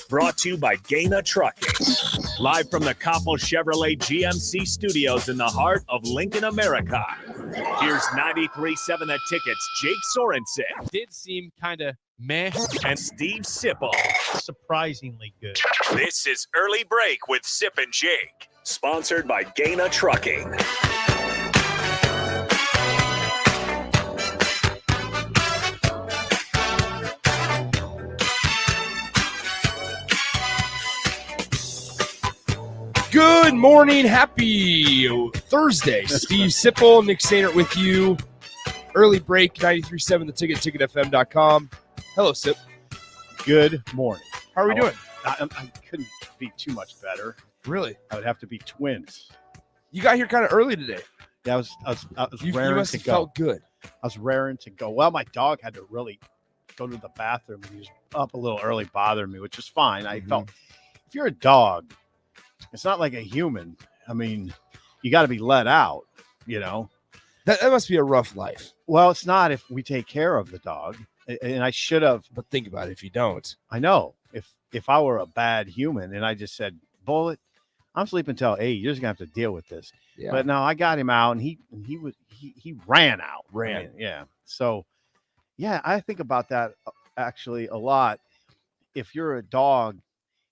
Brought to you by Gaina Trucking. Live from the Koppel Chevrolet GMC studios in the heart of Lincoln, America. Here's 93.7 The Ticket's Jake Sorensen. Did seem kind of meh. And Steve Sipple. Surprisingly good. This is Early Break with Sip and Jake. Sponsored by Gaina Trucking. Good morning. Happy Thursday. Steve Sipple, Nick Sainert with you. Early Break, 93.7 The Ticket, ticketfm.com. Hello, Sip. Good morning. How are we doing? I couldn't be too much better. Really? I would have to be twins. You got here kind of early today. Yeah, I was You raring must to have go. felt good. I was raring to go. Well, my dog had to really go to the bathroom, and he was up a little early bothering me, which is fine. I felt if you're a dog, it's not like a human. I mean, you got to be let out, you know. That must be a rough life. Well, it's not if we take care of the dog, and I should have. But think about it if you don't. I know if I were a bad human and I just said, Bullet, I'm sleeping till 8. You're just gonna have to deal with this. Yeah. But no, I got him out, and he ran out. Ran. I mean, yeah. So, yeah, I think about that actually a lot. If you're a dog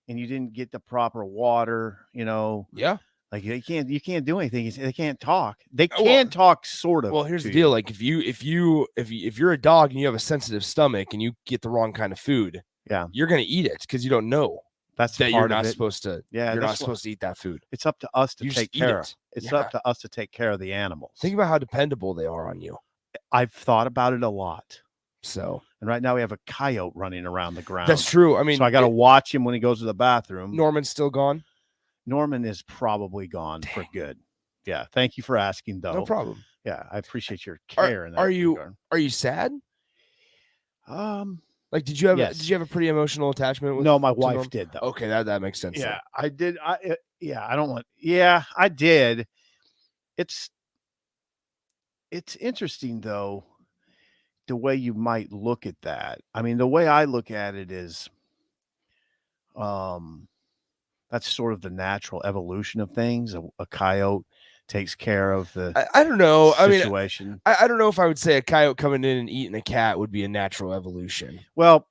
and you didn't get the proper water, you know, Yeah. like you can't do anything. They can't talk. They Well- can talk sort of. Well, here's to the deal. you. Like if you're a dog and you have a sensitive stomach and you get the wrong kind of food, Yeah. you're gonna eat it because you don't know That's that part you're of not it. supposed to. Yeah, you're not that's what- supposed to eat that food. It's up to us to You just take eat care. it. It's Yeah. up to us to take care of the animals. Think about how dependable they are on you. I've thought about it a lot. So And right now we have a coyote running around the ground. that's true. I mean, So I got to watch him when he goes to the bathroom. Norman's still gone. Norman is probably gone for good. Yeah. Thank you for asking, though. No problem. Yeah, I appreciate your care. in that Are you regard. are you sad? Um. Like, did you have Yes. did you have a pretty emotional attachment with? No, my to wife Norm? did though. Okay, that makes sense. Yeah, I did. Yeah, I don't want. Yeah, I did. It's interesting though, the way you might look at that. I mean, the way I look at it is, that's sort of the natural evolution of things. A coyote takes care of the I don't know. I mean, situation. I don't know if I would say a coyote coming in and eating a cat would be a natural evolution Well,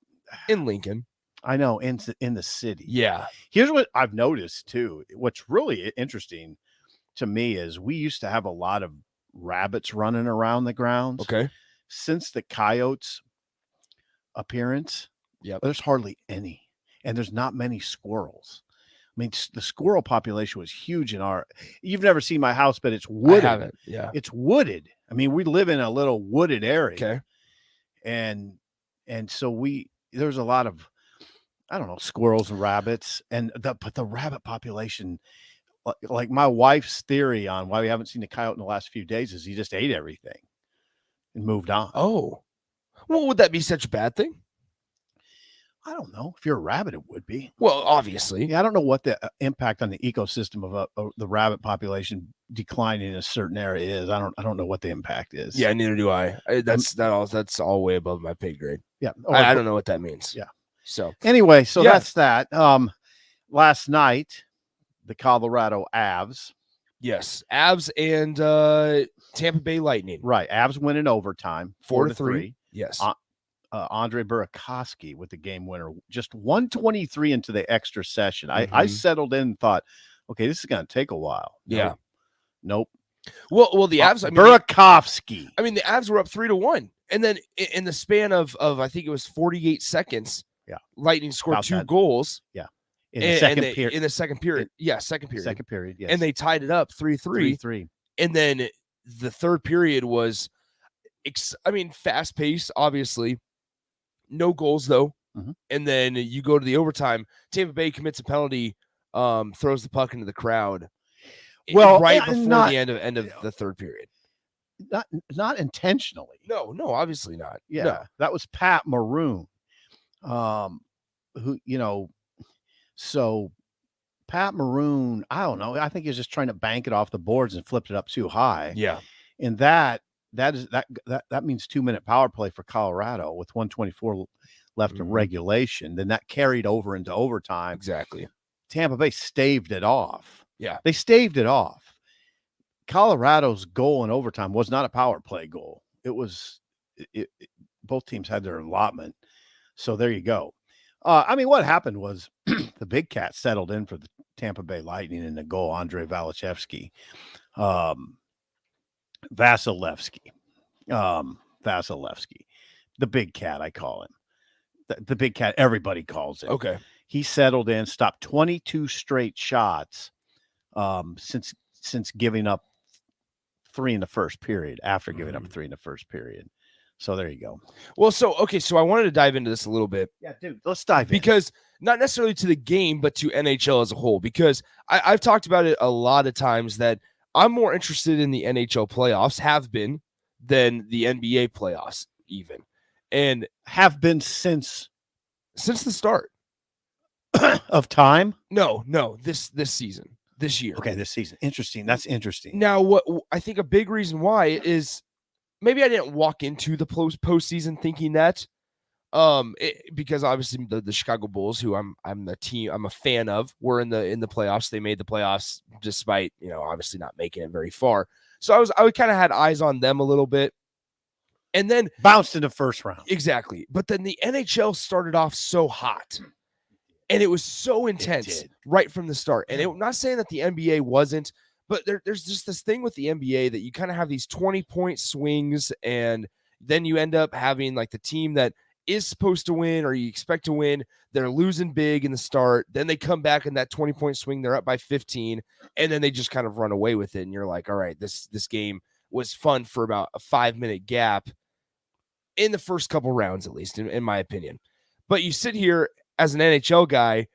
in Lincoln. I know in the city. Yeah. Here's what I've noticed too. What's really interesting to me is we used to have a lot of rabbits running around the grounds. Okay. Since the coyotes' appearance, Yep. there's hardly any, and there's not many squirrels. I mean, the squirrel population was huge in our. You've never seen my house, but it's I wooded. haven't. Yeah. It's wooded. I mean, we live in a little wooded area. Okay. And so there's a lot of, I don't know, squirrels and rabbits, but the rabbit population, like my wife's theory on why we haven't seen the coyote in the last few days is he just ate everything and moved on. Oh. Well, would that be such a bad thing? I don't know. If you're a rabbit, it would be. Well, obviously. Yeah, I don't know what the impact on the ecosystem of the rabbit population declining in a certain area is. I don't know what the impact is. Yeah, neither do I. That's all way above my pay grade. Yeah. I don't know what that means. Yeah. So Anyway, so Yeah. that's that. Last night, the Colorado Avs. yes, Avs and Tampa Bay Lightning. Right. Avs win in overtime, 4-3. Yes. Andre Burakovsky with the game winner, just 123 into the extra session. I Mhm. settled in and thought, okay, this is going to take a while. Yeah. Nope. Well, the Avs. Burakovsky. The Avs were up 3-1, and then in the span of I think it was 48 seconds. Yeah. Lightning scored About 2 that. goals In the second they- period. In the second period, second period. Second period, yes. And they tied it up 3-3. 3-3. And then the third period was, fast paced. Obviously, no goals though. Mhm. And then you go to the overtime. Tampa Bay commits a penalty, throws the puck into the crowd. Well, right yeah, before not- the end of the third period. Not intentionally. No, obviously not. Yeah, No. that was Pat Maroon. Who, so Pat Maroon, I don't know. I think he was just trying to bank it off the boards and flipped it up too high. Yeah. And that means 2-minute power play for Colorado with 124 left in regulation. Then that carried over into overtime. Exactly. Tampa Bay staved it off. Yeah. They staved it off. Colorado's goal in overtime was not a power play goal. It was both teams had their allotment. So there you go. I mean, what happened was the Big Cat settled in for the Tampa Bay Lightning in the goal, Andrei Vasilevsky. Vasilevsky. The Big Cat, I call him. The Big Cat, everybody calls it. Okay. He settled in, stopped 22 straight shots since giving up 3 in the first period, after giving up 3 in the first period. So there you go. Well, so I wanted to dive into this a little bit. Yeah, dude, let's dive in. Because not necessarily to the game, but to NHL as a whole, because I've talked about it a lot of times that I'm more interested in the NHL playoffs, have been, than the NBA playoffs even. And have been since the start of time? No, this season, this year. Okay, this season. Interesting. That's interesting. Now, what I think a big reason why is maybe I didn't walk into the postseason thinking that, because obviously the Chicago Bulls, who I'm a fan of, were in the playoffs. They made the playoffs despite, obviously not making it very far. So I kind of had eyes on them a little bit, and then bounced in the first round. Exactly, but then the NHL started off so hot, and it was so intense right from the start. And I'm not saying that the NBA wasn't. But there's just this thing with the NBA that you kind of have these 20-point swings, and then you end up having like the team that is supposed to win or you expect to win, they're losing big in the start. Then they come back in that 20-point swing, they're up by 15, and then they just kind of run away with it. And you're like, all right, this game was fun for about a 5-minute gap in the first couple rounds, at least, in my opinion. But you sit here as an NHL guy,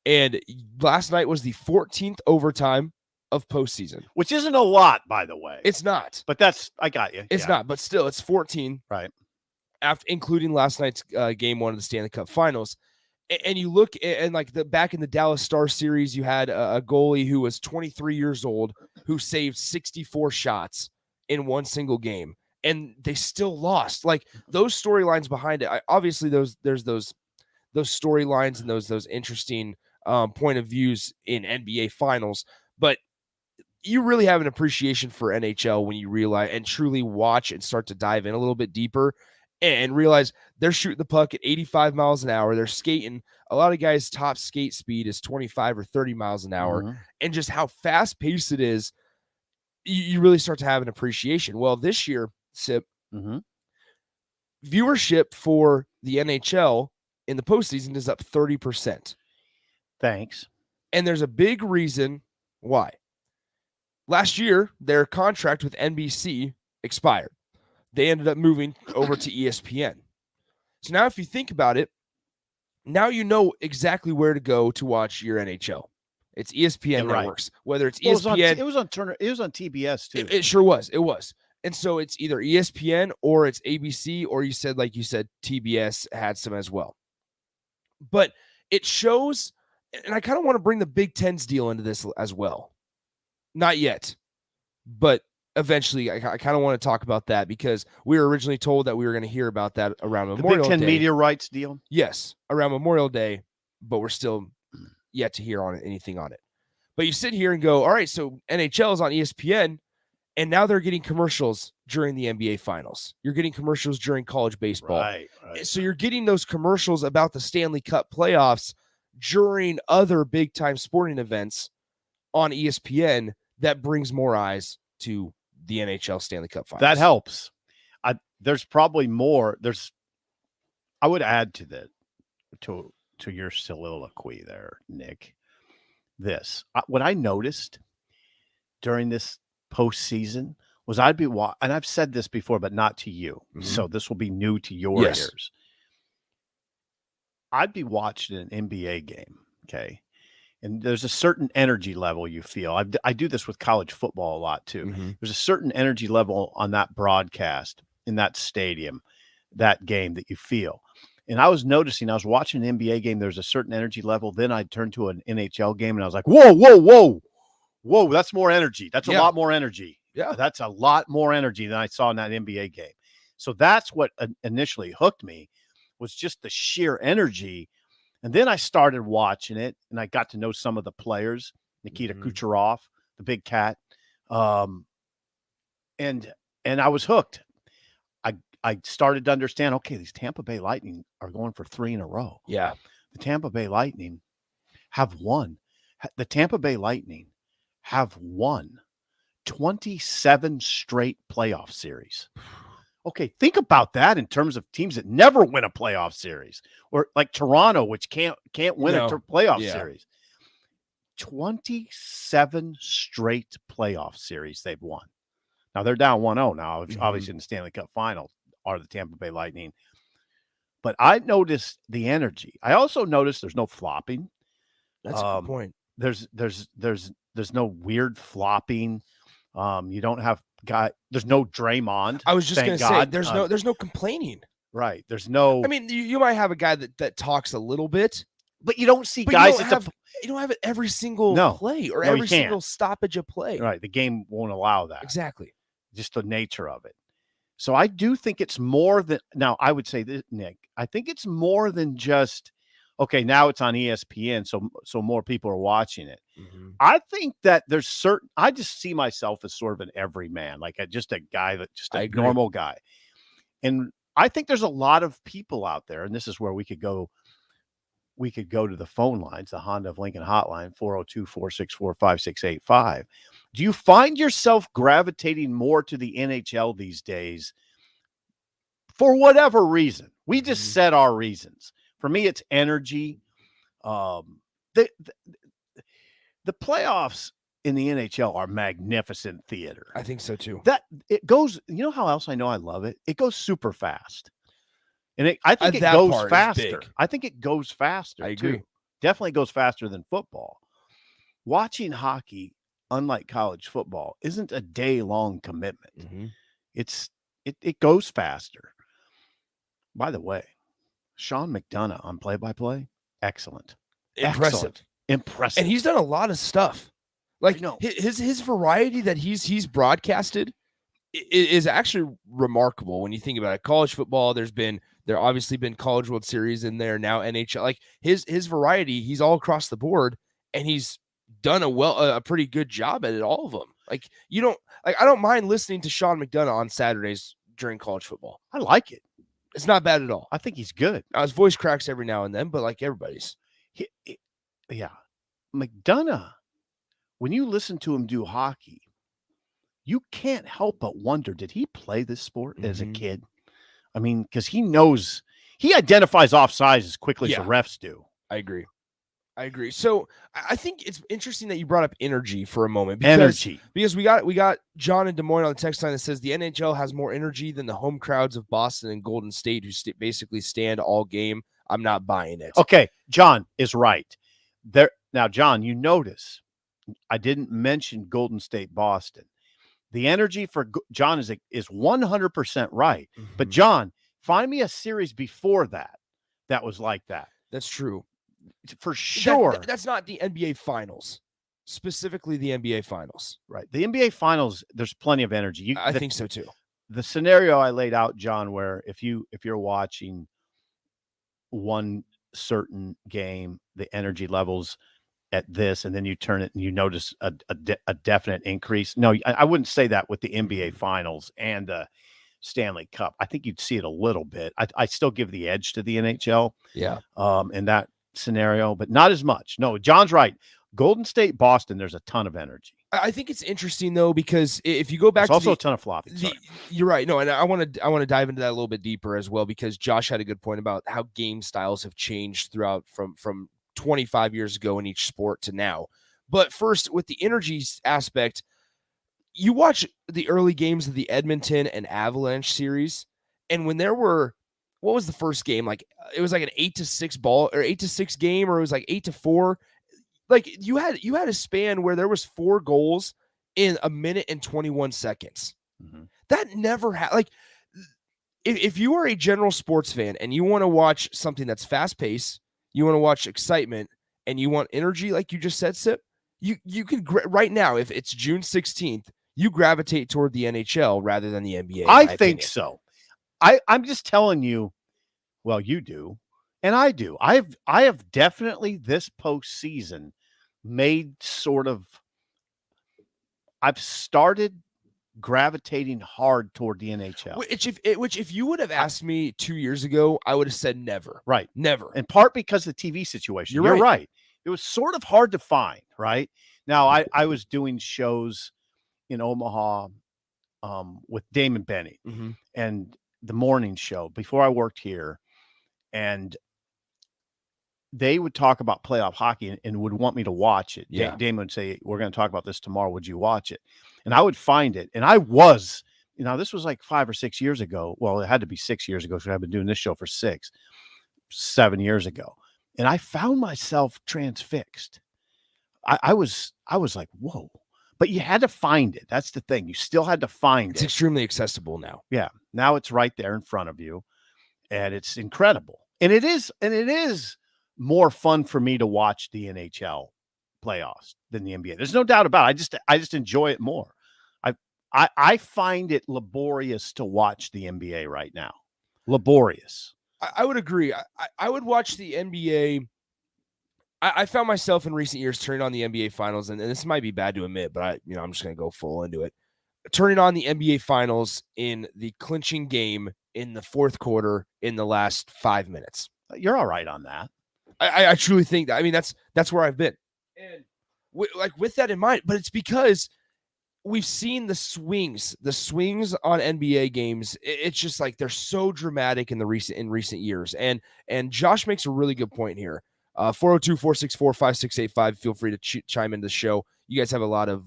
and last night was the 14th overtime of postseason, which isn't a lot, by the way. It's not, but I got you. It's not, but still, it's 14, right? After including last night's game 1 of the Stanley Cup Finals, and you look and like back in the Dallas Star series, you had a goalie who was 23 years old who saved 64 shots in one single game, and they still lost. Like those storylines behind it, obviously there's those storylines and those interesting point of views in NBA Finals, but you really have an appreciation for NHL when you realize and truly watch and start to dive in a little bit deeper and realize they're shooting the puck at 85 miles an hour. They're skating. A lot of guys' top skate speed is 25 or 30 miles an hour. And just how fast paced it is, you really start to have an appreciation. Well, this year, Sip, viewership for the NHL in the postseason is up 30%. Thanks. And there's a big reason why. Last year, their contract with NBC expired. They ended up moving over to ESPN. So now if you think about it, now you know exactly where to go to watch your NHL. It's ESPN networks. Whether it's ESPN. It was on Turner. It was on TBS too. It sure was. It was. And so it's either ESPN or it's ABC, or you said TBS had some as well. But it shows, and I kind of want to bring the Big Ten's deal into this as well. Not yet, but eventually I kind of want to talk about that because we were originally told that we were going to hear about that around Memorial Day. The Big Ten media rights deal? Yes, around Memorial Day, but we're still yet to hear anything on it. But you sit here and go, all right, so NHL is on ESPN, and now they're getting commercials during the NBA Finals. You're getting commercials during college baseball. Right. So you're getting those commercials about the Stanley Cup playoffs during other big-time sporting events on ESPN. That brings more eyes to the NHL Stanley Cup Finals. That helps. There's probably more. I would add to that, to your soliloquy there, Nick. What I noticed during this postseason was and I've said this before, but not to you. So this will be new to your ears. I'd be watching an NBA game, okay? And there's a certain energy level you feel. I do this with college football a lot too. There's a certain energy level on that broadcast in that stadium, that game that you feel. And I was noticing, I was watching an NBA game, there's a certain energy level. Then I turned to an NHL game and I was like, whoa, that's more energy. That's a lot more energy. Yeah. That's a lot more energy than I saw in that NBA game. So that's what initially hooked me, was just the sheer energy. And then I started watching it, and I got to know some of the players, Nikita Kucherov, the big cat, and I was hooked. I started to understand, okay, these Tampa Bay Lightning are going for 3 in a row. Yeah. The Tampa Bay Lightning have won. The Tampa Bay Lightning have won 27 straight playoff series. Okay, think about that in terms of teams that never win a playoff series, or like Toronto, which can't win a playoff series. 27 straight playoff series they've won. Now they're down 1-0 now, obviously in the Stanley Cup Finals are the Tampa Bay Lightning. But I noticed the energy. I also noticed there's no flopping. That's a good point. There's no weird flopping. You don't have there's no Draymond. I was just going to say there's no complaining. Right. There's no. I mean, you might have a guy that talks a little bit, but you don't see guys. You don't have it every single play or every single stoppage of play. Right. The game won't allow that. Exactly. Just the nature of it. So I do think it's more than now. I would say this, Nick. I think it's more than just okay. Now it's on ESPN, so more people are watching it. I think that there's certain. I just see myself as sort of an everyman, like just a guy normal guy, and I think there's a lot of people out there, and this is where we could go. We could go to the phone lines, the Honda of Lincoln hotline, 402-464-5685. Do you find yourself gravitating more to the NHL these days for whatever reason? We just said our reasons. For me, it's energy. The playoffs in the NHL are magnificent theater. I think so too. That it goes, you know how else I know I love it? It goes super fast. And I think it goes faster. I think it goes faster. I agree. Too. Definitely goes faster than football. Watching hockey, unlike college football, isn't a day-long commitment. It goes faster. By the way, Sean McDonough on play-by-play, excellent. Impressive. Impressive. And he's done a lot of stuff. Like his variety that he's broadcasted is actually remarkable when you think about it. College football, there obviously been College World Series in there, now NHL. Like his variety, he's all across the board, and he's done a pretty good job at it, all of them. Like I don't mind listening to Sean McDonough on Saturdays during college football. I like it. It's not bad at all. I think he's good. Now, his voice cracks every now and then, but like everybody's. Yeah. McDonough, when you listen to him do hockey, you can't help but wonder, did he play this sport as a kid? I mean, because he identifies offsides as quickly as the refs do. I agree. So I think it's interesting that you brought up energy for a moment. Because we got John in Des Moines on the text line that says the NHL has more energy than the home crowds of Boston and Golden State, who basically stand all game. I'm not buying it. Okay, John is right. Now, John, you notice I didn't mention Golden State Boston. The energy for John is 100% right. But John, find me a series before that was like that. That's true. For sure. That's not the NBA Finals. Specifically the NBA Finals. Right. The NBA Finals, there's plenty of energy. I think so too. The scenario I laid out, John, where if you're watching one certain game, the energy levels at this, and then you turn it and you notice a definite increase. No, I wouldn't say that with the NBA Finals and the Stanley Cup. I think you'd see it a little bit. I still give the edge to the NHL. Yeah. In that scenario, but not as much. No, John's right. Golden State, Boston, there's a ton of energy. I think it's interesting though, because if you go back, there's also a ton of flopping. You're right. No, and I want to dive into that a little bit deeper as well, because Josh had a good point about how game styles have changed throughout from 25 years ago in each sport to now. But first, with the energy aspect, you watch the early games of the Edmonton and Avalanche series, and when there were, what was the first game? Like it was like an 8-6 ball or 8-6 game, or it was like 8-4. Like you had a span where there was 4 goals in a minute and 21 seconds. That never happened. Like if you are a general sports fan and you want to watch something that's fast paced, you want to watch excitement, and you want energy, like you just said, Sip, you can right now, if it's June 16th, you gravitate toward the NHL rather than the NBA. I think so. I'm just telling you, Well, you do, and I do. I have definitely this postseason made sort of. I've started gravitating hard toward the NHL. Which if you would have asked me 2 years ago, I would have said never. Right. Never. In part because of the TV situation. You're right. It was sort of hard to find, right? Now, I was doing shows in Omaha with Damon Benny and the morning show before I worked here. And they would talk about playoff hockey and would want me to watch it. Yeah. Damon would say, we're going to talk about this tomorrow. Would you watch it? And I would find it. And I was, this was like 5 or 6 years ago. Well, it had to be 6 years ago. So I've been doing this show for 7 years ago. And I found myself transfixed. I was like, whoa, but you had to find it. That's the thing. You still had to find it. It's extremely accessible now. Yeah. Now it's right there in front of you and it's incredible. And it is more fun for me to watch the NHL playoffs than the NBA. There's no doubt about it. I just enjoy it more. I find it laborious to watch the NBA right now. Laborious. I would agree. I would watch the NBA. I found myself in recent years turning on the NBA finals, and this might be bad to admit, but I'm just going to go full into it. Turning on the NBA finals in the clinching game in the fourth quarter in the last 5 minutes. You're all right on that. I truly think that. I mean, that's where I've been. And with that in mind, but it's because we've seen the swings on NBA games. It's just like they're so dramatic in recent years. And Josh makes a really good point here. 402-464-5685. Feel free to chime into the show. You guys have a lot of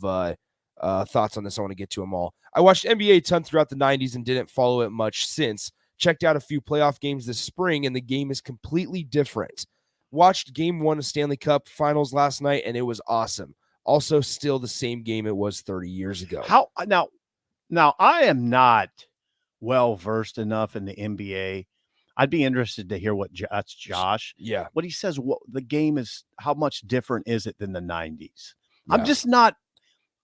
thoughts on this. I want to get to them all. I watched NBA a ton throughout the 90s and didn't follow it much since. Checked out a few playoff games this spring, and the game is completely different. Watched Game 1 of Stanley Cup Finals last night, and it was awesome. Also, still the same game it was 30 years ago. Now I am not well versed enough in the NBA. I'd be interested to hear that's Josh. Yeah. What he says, what the game is, how much different is it than the 90s? Yeah. I'm just not,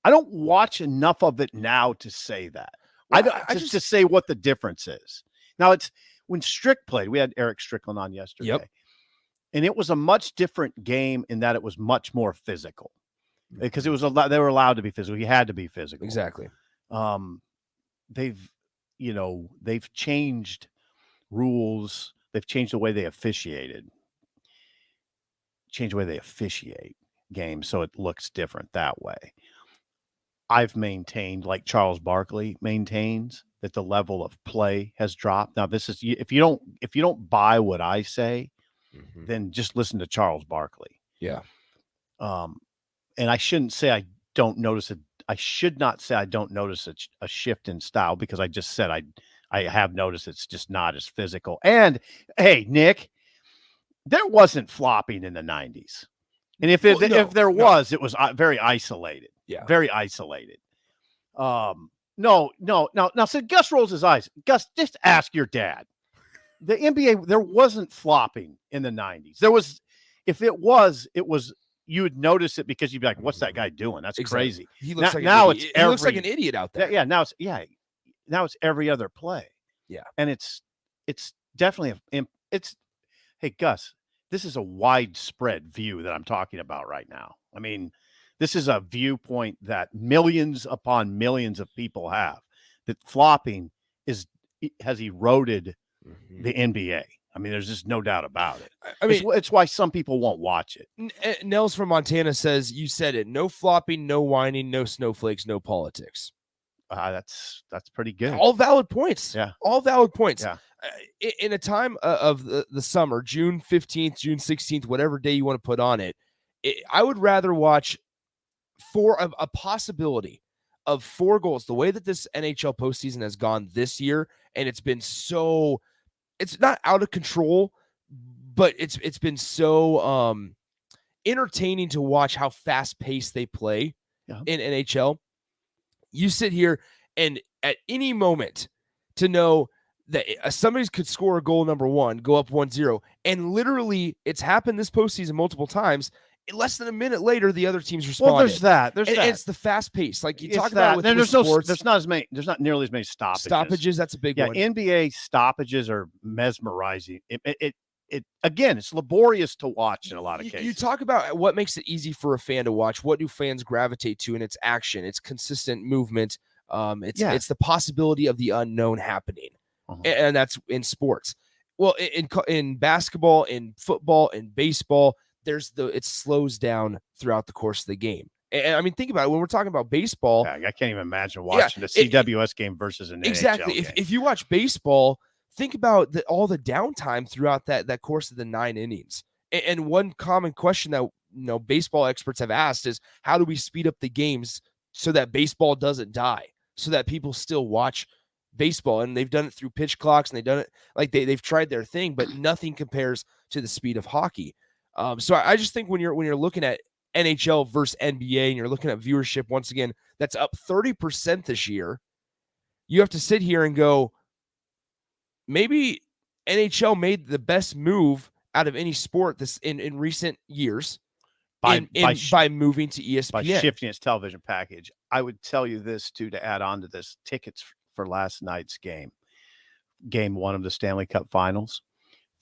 I don't watch enough of it now to say that. Well, to say what the difference is. Now it's when Strick played, we had Eric Strickland on yesterday. Yep. And it was a much different game in that it was much more physical because it was they were allowed to be physical. You had to be physical. Exactly. They've changed rules. They've changed the way they officiate games so it looks different that way. I've maintained, like Charles Barkley maintains, that the level of play has dropped. Now, this is if you don't buy what I say, then just listen to Charles Barkley. Yeah. And I shouldn't say I don't notice it. I should not say I don't notice a shift in style because I just said I have noticed it's just not as physical. And hey, Nick, there wasn't flopping in the 90s. And if there was, it was very isolated. Yeah. Very isolated. No. So Gus rolls his eyes. Gus, just ask your dad. The NBA, there wasn't flopping in the 90s. There was, if it was, you would notice it because you'd be like, what's that guy doing? That's crazy. He looks he looks like an idiot out there. Yeah. Now it's every other play. Yeah. And it's definitely hey, Gus, this is a widespread view that I'm talking about right now. I mean, this is a viewpoint that millions upon millions of people have, that flopping has eroded the NBA. I mean, there's just no doubt about it. I mean, it's why some people won't watch it. Nels from Montana says, you said it, no flopping, no whining, no snowflakes, no politics. That's pretty good. All valid points. Yeah. All valid points. Yeah. In a time of the summer, June 15th, June 16th, whatever day you want to put on it, I would rather watch a possibility of 4 goals. The way that this NHL postseason has gone this year, and it's been so, it's not out of control, but it's been so entertaining to watch how fast paced they play in NHL. You sit here and at any moment to know that somebody could score a goal number 1, go up 1-0, and literally it's happened this postseason multiple times. less than a minute later, the other team's responded. Well, there's that. There's And that. it's the fast pace. Like you It's talk about it with, Then with there's sports. there's not as many. There's not nearly as many stoppages. That's a big Yeah, one. NBA stoppages are mesmerizing. It again, it's laborious to watch in a lot of cases. You talk about what makes it easy for a fan to watch. What do fans gravitate to? And it's action. It's consistent movement. It's the possibility of the unknown happening, and that's in sports. Well, in basketball, in football, in baseball, it slows down throughout the course of the game. And I mean, think about it. When we're talking about baseball, I can't even imagine watching a CWS game versus an exactly. NHL game. If you watch baseball, think about all the downtime throughout that course of the 9 innings. And one common question that baseball experts have asked is, how do we speed up the games so that baseball doesn't die, so that people still watch baseball? And they've done it through pitch clocks, and they've done it like they've tried their thing, but nothing compares to the speed of hockey. So I just think when you're looking at NHL versus NBA and you're looking at viewership, once again, that's up 30% this year. You have to sit here and go, maybe NHL made the best move out of any sport this in recent years by moving to ESPN. By shifting its television package. I would tell you this too, to add on to this: tickets for last night's game 1 of the Stanley Cup Finals,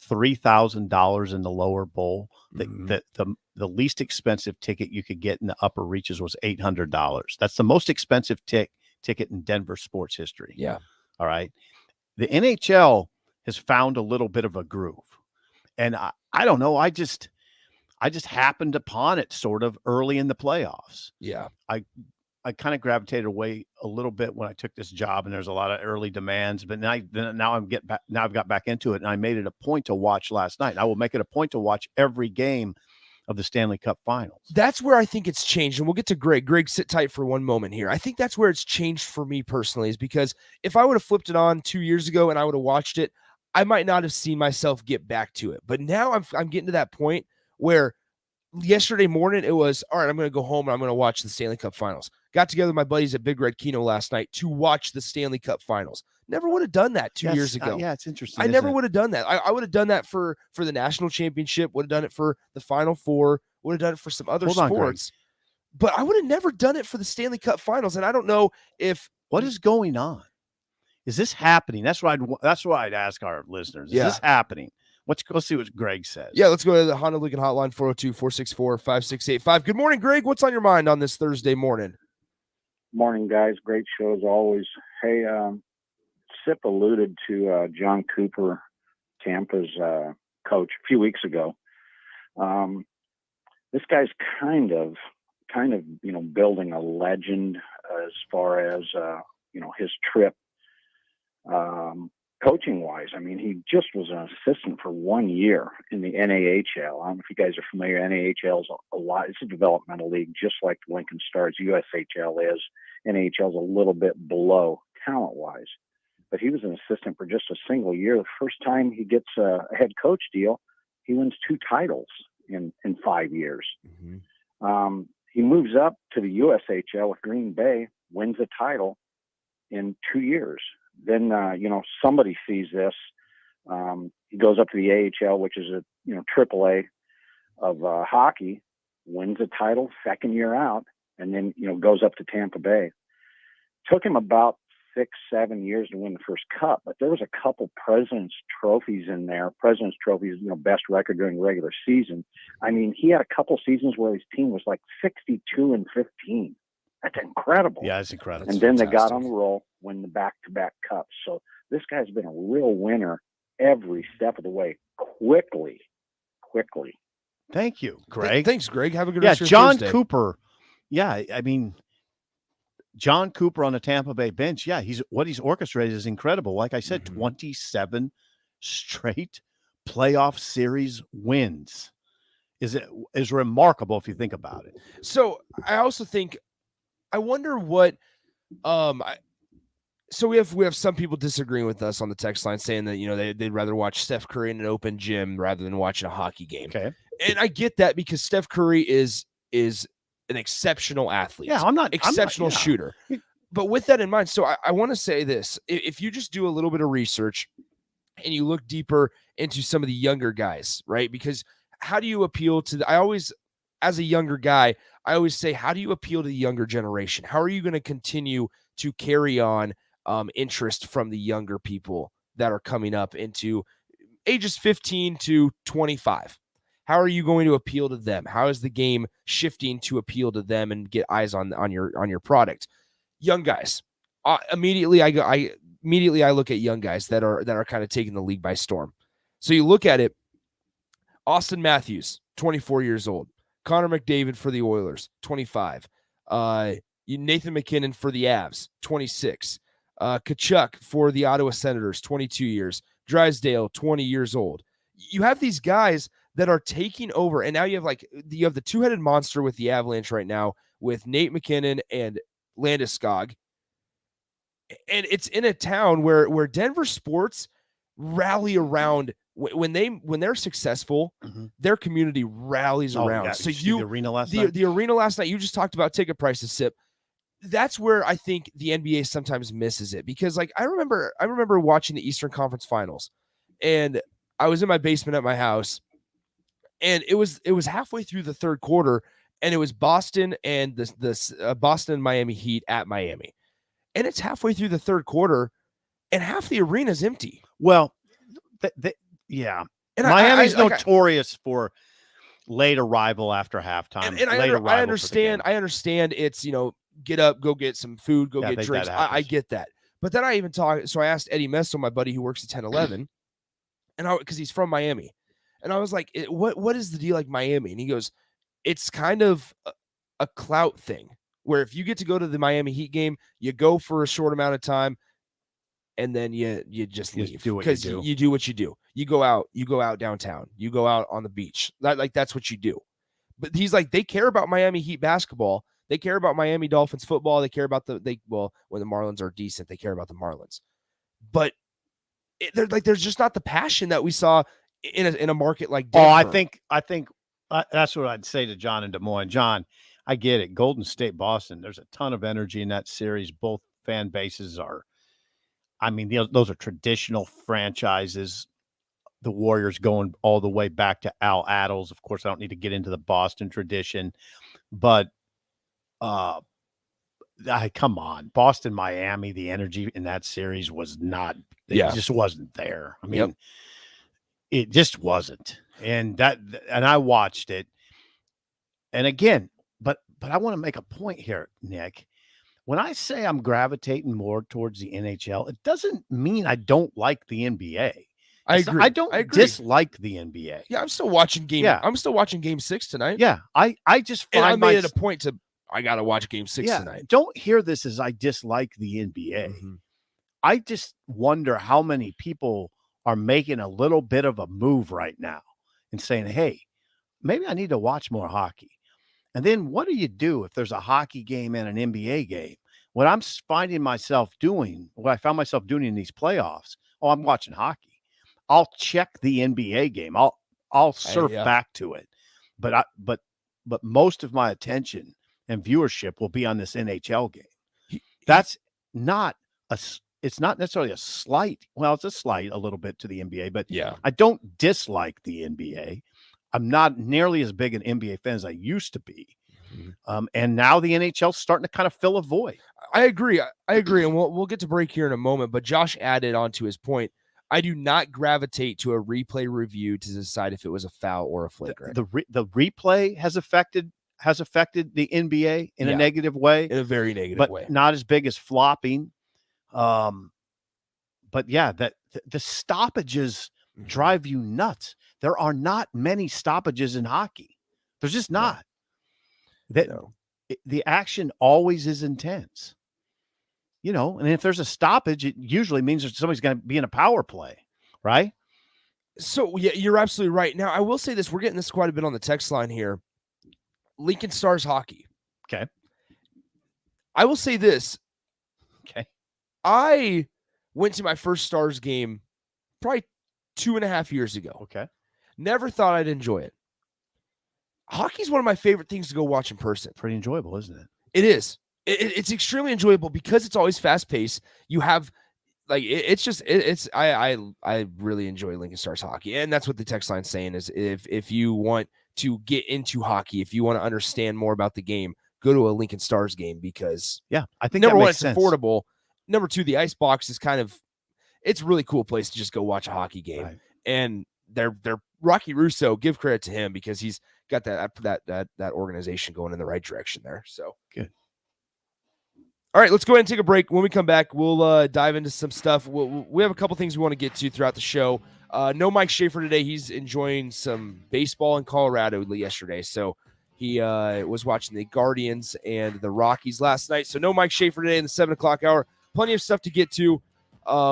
$3,000 in the lower bowl. The least expensive ticket you could get in the upper reaches was $800. That's the most expensive ticket in Denver sports history. Yeah. All right. The NHL has found a little bit of a groove, and I don't know. I just happened upon it sort of early in the playoffs. Yeah. I kind of gravitated away a little bit when I took this job, and there's a lot of early demands, but now I've got back into it, and I made it a point to watch last night. And I will make it a point to watch every game of the Stanley Cup Finals. That's where I think it's changed. And we'll get to Greg. Greg, sit tight for one moment here. I think that's where it's changed for me personally, is because if I would have flipped it on 2 years ago and I would have watched it, I might not have seen myself get back to it. But now I'm getting to that point where yesterday morning it was, all right, I'm going to go home and I'm going to watch the Stanley Cup Finals. Got together with my buddies at Big Red Kino last night to watch the Stanley Cup Finals. Never would have done that 2 years ago. Yeah, it's interesting. I never would have done that. I would have done that for the national championship, would have done it for the Final Four, would have done it for some other sports. But I would have never done it for the Stanley Cup Finals. And I don't know if what is going on. Is this happening? That's what I'd ask our listeners. Is this happening? Let's go see what Greg says. Yeah, let's go to the Honda Lincoln Hotline, 402-464-5685. Good morning, Greg. What's on your mind on this Thursday morning? Morning, guys. Great show as always. Hey, Sip alluded to John Cooper, Tampa's coach, a few weeks ago. This guy's kind of building a legend as far as his trip coaching wise. I mean, he just was an assistant for 1 year in the NAHL. I don't know if you guys are familiar. NAHL is a lot. It's a developmental league, just like the Lincoln Stars USHL is. NAHL is a little bit below talent wise, but he was an assistant for just a single year. The first time he gets a head coach deal, he wins 2 titles in 5 years. Mm-hmm. He moves up to the USHL with Green Bay, wins a title in 2 years. Then, somebody sees this. He goes up to the AHL, which is AAA of hockey, wins a title second year out, and then, goes up to Tampa Bay. Took him about 6-7 years to win the first cup, but there was a couple President's Trophies in there. President's Trophies, best record during the regular season. I mean, he had a couple seasons where his team was like 62-15. That's incredible. Yeah, it's incredible. And then they got on the roll, win the back-to-back cups. So this guy's been a real winner every step of the way, quickly. Thank you, Greg. Thanks, Greg. Have a good rest of your John Thursday. Cooper. Yeah, I mean, John Cooper on the Tampa Bay bench. Yeah, what he's orchestrated is incredible. Like I said, 27 straight playoff series wins is remarkable if you think about it. So I also think, I wonder what, so we have some people disagreeing with us on the text line, saying that, they'd rather watch Steph Curry in an open gym rather than watching a hockey game. Okay. And I get that, because Steph Curry is an exceptional athlete. Yeah, I'm not exceptional shooter. But with that in mind, so I want to say this: if you just do a little bit of research and you look deeper into some of the younger guys, right? Because how do you appeal to as a younger guy, I always say, how do you appeal to the younger generation? How are you going to continue to carry on interest from the younger people that are coming up into ages 15 to 25? How are you going to appeal to them? How is the game shifting to appeal to them and get eyes on your product? Young guys. Immediately I look at young guys that are kind of taking the league by storm. So you look at it, Austin Matthews, 24 years old. Connor McDavid for the Oilers, 25. Nathan McKinnon for the Avs, 26. Tkachuk for the Ottawa Senators, 22 years. Drysdale, 20 years old. You have these guys that are taking over, and now you have the two-headed monster with the Avalanche right now with Nate McKinnon and Landeskog. And it's in a town where Denver sports rally around when they're successful, their community rallies around. Yeah. So the arena last night? The arena last night, you just talked about ticket prices, Sip. That's where I think the NBA sometimes misses it, because I remember watching the Eastern Conference Finals, and I was in my basement at my house, and it was halfway through the third quarter, and it was Boston and the Boston and Miami Heat at Miami. And it's halfway through the third quarter, and half the arena's empty. Well, yeah. And Miami's notorious for late arrival after halftime. And I understand it's, get up, go get some food, go get drinks. I get that. But then I even so I asked Eddie Messo, my buddy who works at 1011, and because he's from Miami. And I was like, what is the deal like Miami? And he goes, it's kind of a clout thing, where if you get to go to the Miami Heat game, you go for a short amount of time, and then you just leave, because you do what you do. You go out downtown, you go out on the beach. That's what you do. But he's like, they care about Miami Heat basketball. They care about Miami Dolphins football. They care about when the Marlins are decent, they care about the Marlins. But there's just not the passion that we saw in a market like Denver. I think that's what I'd say to John in Des Moines. John, I get it. Golden State, Boston, there's a ton of energy in that series. Both fan bases are, those are traditional franchises. The Warriors going all the way back to Al Attles. Of course, I don't need to get into the Boston tradition, but come on, Boston, Miami, the energy in that series was not, it just wasn't there. It just wasn't. And I watched it. And again, but I want to make a point here, Nick. When I say I'm gravitating more towards the NHL, it doesn't mean I don't like the NBA. I agree. I don't dislike the NBA. Yeah, I'm still watching I'm still watching Game 6 tonight. Yeah, I just find I made it a point to, I got to watch Game 6 tonight. Don't hear this as I dislike the NBA. I just wonder how many people are making a little bit of a move right now and saying, hey, maybe I need to watch more hockey. And then what do you do if there's a hockey game and an NBA game? What I'm finding myself doing, what I found myself doing in these playoffs, I'm watching hockey. I'll check the NBA game. I'll surf back to it. But most of my attention and viewership will be on this NHL game. That's not it's not necessarily a slight. Well, it's a slight a little bit to the NBA, but I don't dislike the NBA. I'm not nearly as big an NBA fan as I used to be. And now the NHL's starting to kind of fill a void. I agree. And we'll get to break here in a moment, but Josh added on to his point. I do not gravitate to a replay review to decide if it was a foul or a flagrant. The replay has affected the NBA in a negative way. In a very negative way. Not as big as flopping. But yeah, the stoppages drive you nuts. There are not many stoppages in hockey. There's just not. The action always is intense. And if there's a stoppage, it usually means that somebody's going to be in a power play, right? So yeah, you're absolutely right. Now, I will say this: we're getting this quite a bit on the text line here. Lincoln Stars hockey. Okay. I will say this. Okay. I went to my first Stars game probably 2.5 years ago. Okay. Never thought I'd enjoy it. Hockey's one of my favorite things to go watch in person. Pretty enjoyable, isn't it? It is. It's extremely enjoyable because it's always fast paced. You have I really enjoy Lincoln Stars hockey. And that's what the text line's saying is if you want to get into hockey, if you want to understand more about the game, go to a Lincoln Stars game because Yeah, I think number that one, makes it's sense. affordable. Number two, the ice box is it's a really cool place to just go watch a hockey game. Right. And they're Rocky Russo, give credit to him because he's got that organization going in the right direction there. So good. All right, let's go ahead and take a break. When we come back, we'll dive into some stuff. We have a couple things we want to get to throughout the show. No Mike Schaefer today. He's enjoying some baseball in Colorado yesterday. So he was watching the Guardians and the Rockies last night. So no Mike Schaefer today in the 7 o'clock hour. Plenty of stuff to get to.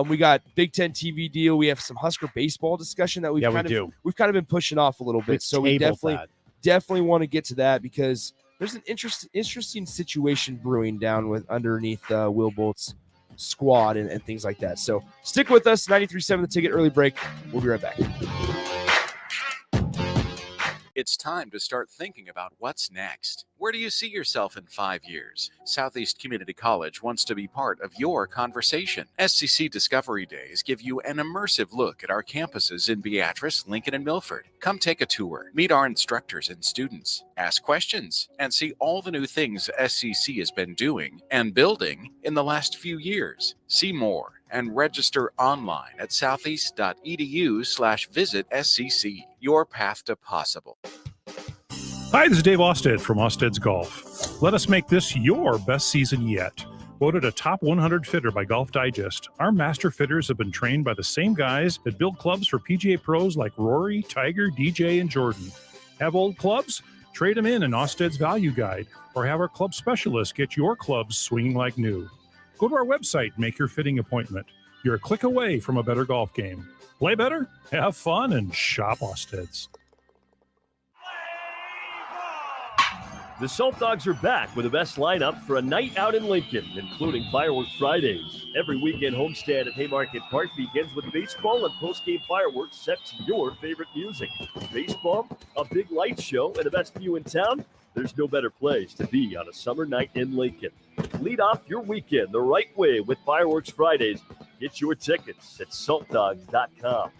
We got Big Ten TV deal. We have some Husker baseball discussion that we've kind of been pushing off a little bit. So we definitely want to get to that because there's an interesting situation brewing down underneath Will Bolt's squad and things like that. So stick with us. 93.7 The Ticket, early break. We'll be right back. It's time to start thinking about what's next. Where do you see yourself in 5 years? Southeast Community College wants to be part of your conversation. SCC Discovery Days give you an immersive look at our campuses in Beatrice, Lincoln, and Milford. Come take a tour, meet our instructors and students, ask questions, and see all the new things SCC has been doing and building in the last few years. See more and register online at southeast.edu/visit SCC. Your path to possible. Hi, this is Dave Osted from Osted's Golf. Let us make this your best season yet. Voted a top 100 fitter by Golf Digest, our master fitters have been trained by the same guys that build clubs for PGA pros like Rory, Tiger, DJ, and Jordan. Have old clubs? Trade them in Osted's Value Guide, or have our club specialists get your clubs swinging like new. Go to our website and make your fitting appointment. You're a click away from a better golf game. Play better, have fun, and shop Osted's. The Salt Dogs are back with the best lineup for a night out in Lincoln, including Fireworks Fridays. Every weekend homestand at Haymarket Park begins with baseball and post-game fireworks set to your favorite music. Baseball, a big light show, and the best view in town? There's no better place to be on a summer night in Lincoln. Lead off your weekend the right way with Fireworks Fridays. Get your tickets at saltdogs.com.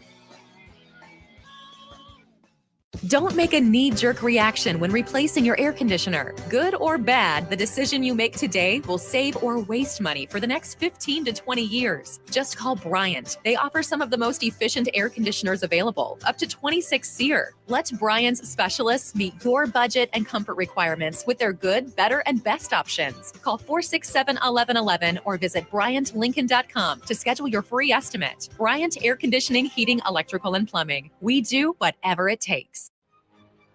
Don't make a knee-jerk reaction when replacing your air conditioner. Good or bad, the decision you make today will save or waste money for the next 15 to 20 years. Just call Bryant. They offer some of the most efficient air conditioners available, up to 26 SEER. Let Bryant's specialists meet your budget and comfort requirements with their good, better, and best options. Call 467-1111 or visit BryantLincoln.com to schedule your free estimate. Bryant Air Conditioning, Heating, Electrical, and Plumbing. We do whatever it takes.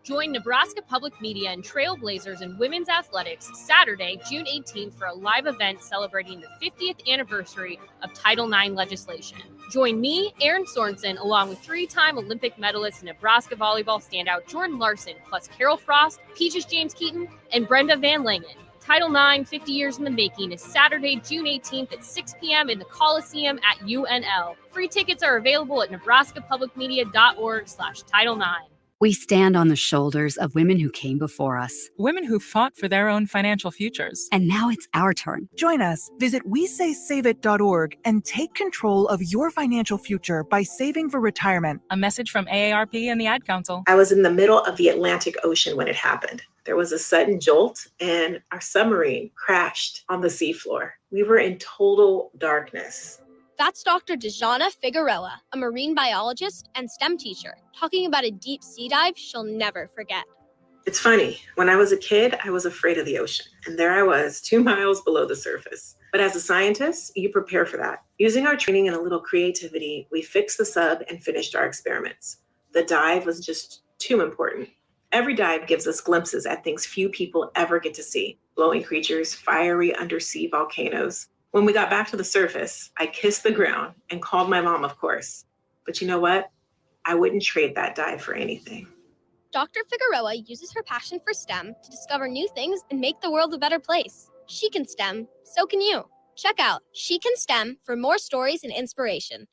Join Nebraska Public Media and Trailblazers in women's athletics Saturday, June 18th for a live event celebrating the 50th anniversary of Title IX legislation. Join me, Aaron Sorensen, along with three-time Olympic medalist and Nebraska volleyball standout Jordan Larson, plus Carol Frost, Peaches James Keaton, and Brenda Van Langen. Title IX, 50 years in the making, is Saturday, June 18th at 6 p.m. in the Coliseum at UNL. Free tickets are available at nebraskapublicmedia.org/Title IX. We stand on the shoulders of women who came before us. Women who fought for their own financial futures. And now it's our turn. Join us. Visit WeSaySaveIt.org and take control of your financial future by saving for retirement. A message from AARP and the Ad Council. I was in the middle of the Atlantic Ocean when it happened. There was a sudden jolt and our submarine crashed on the seafloor. We were in total darkness. That's Dr. Dejana Figueroa, a marine biologist and STEM teacher, talking about a deep sea dive she'll never forget. It's funny, when I was a kid, I was afraid of the ocean, and there I was, 2 miles below the surface. But as a scientist, you prepare for that. Using our training and a little creativity, we fixed the sub and finished our experiments. The dive was just too important. Every dive gives us glimpses at things few people ever get to see. Glowing creatures, fiery undersea volcanoes. When we got back to the surface, I kissed the ground and called my mom, of course. But you know what? I wouldn't trade that dive for anything. Dr. Figueroa uses her passion for STEM to discover new things and make the world a better place. She can STEM, so can you. Check out She Can STEM for more stories and inspiration.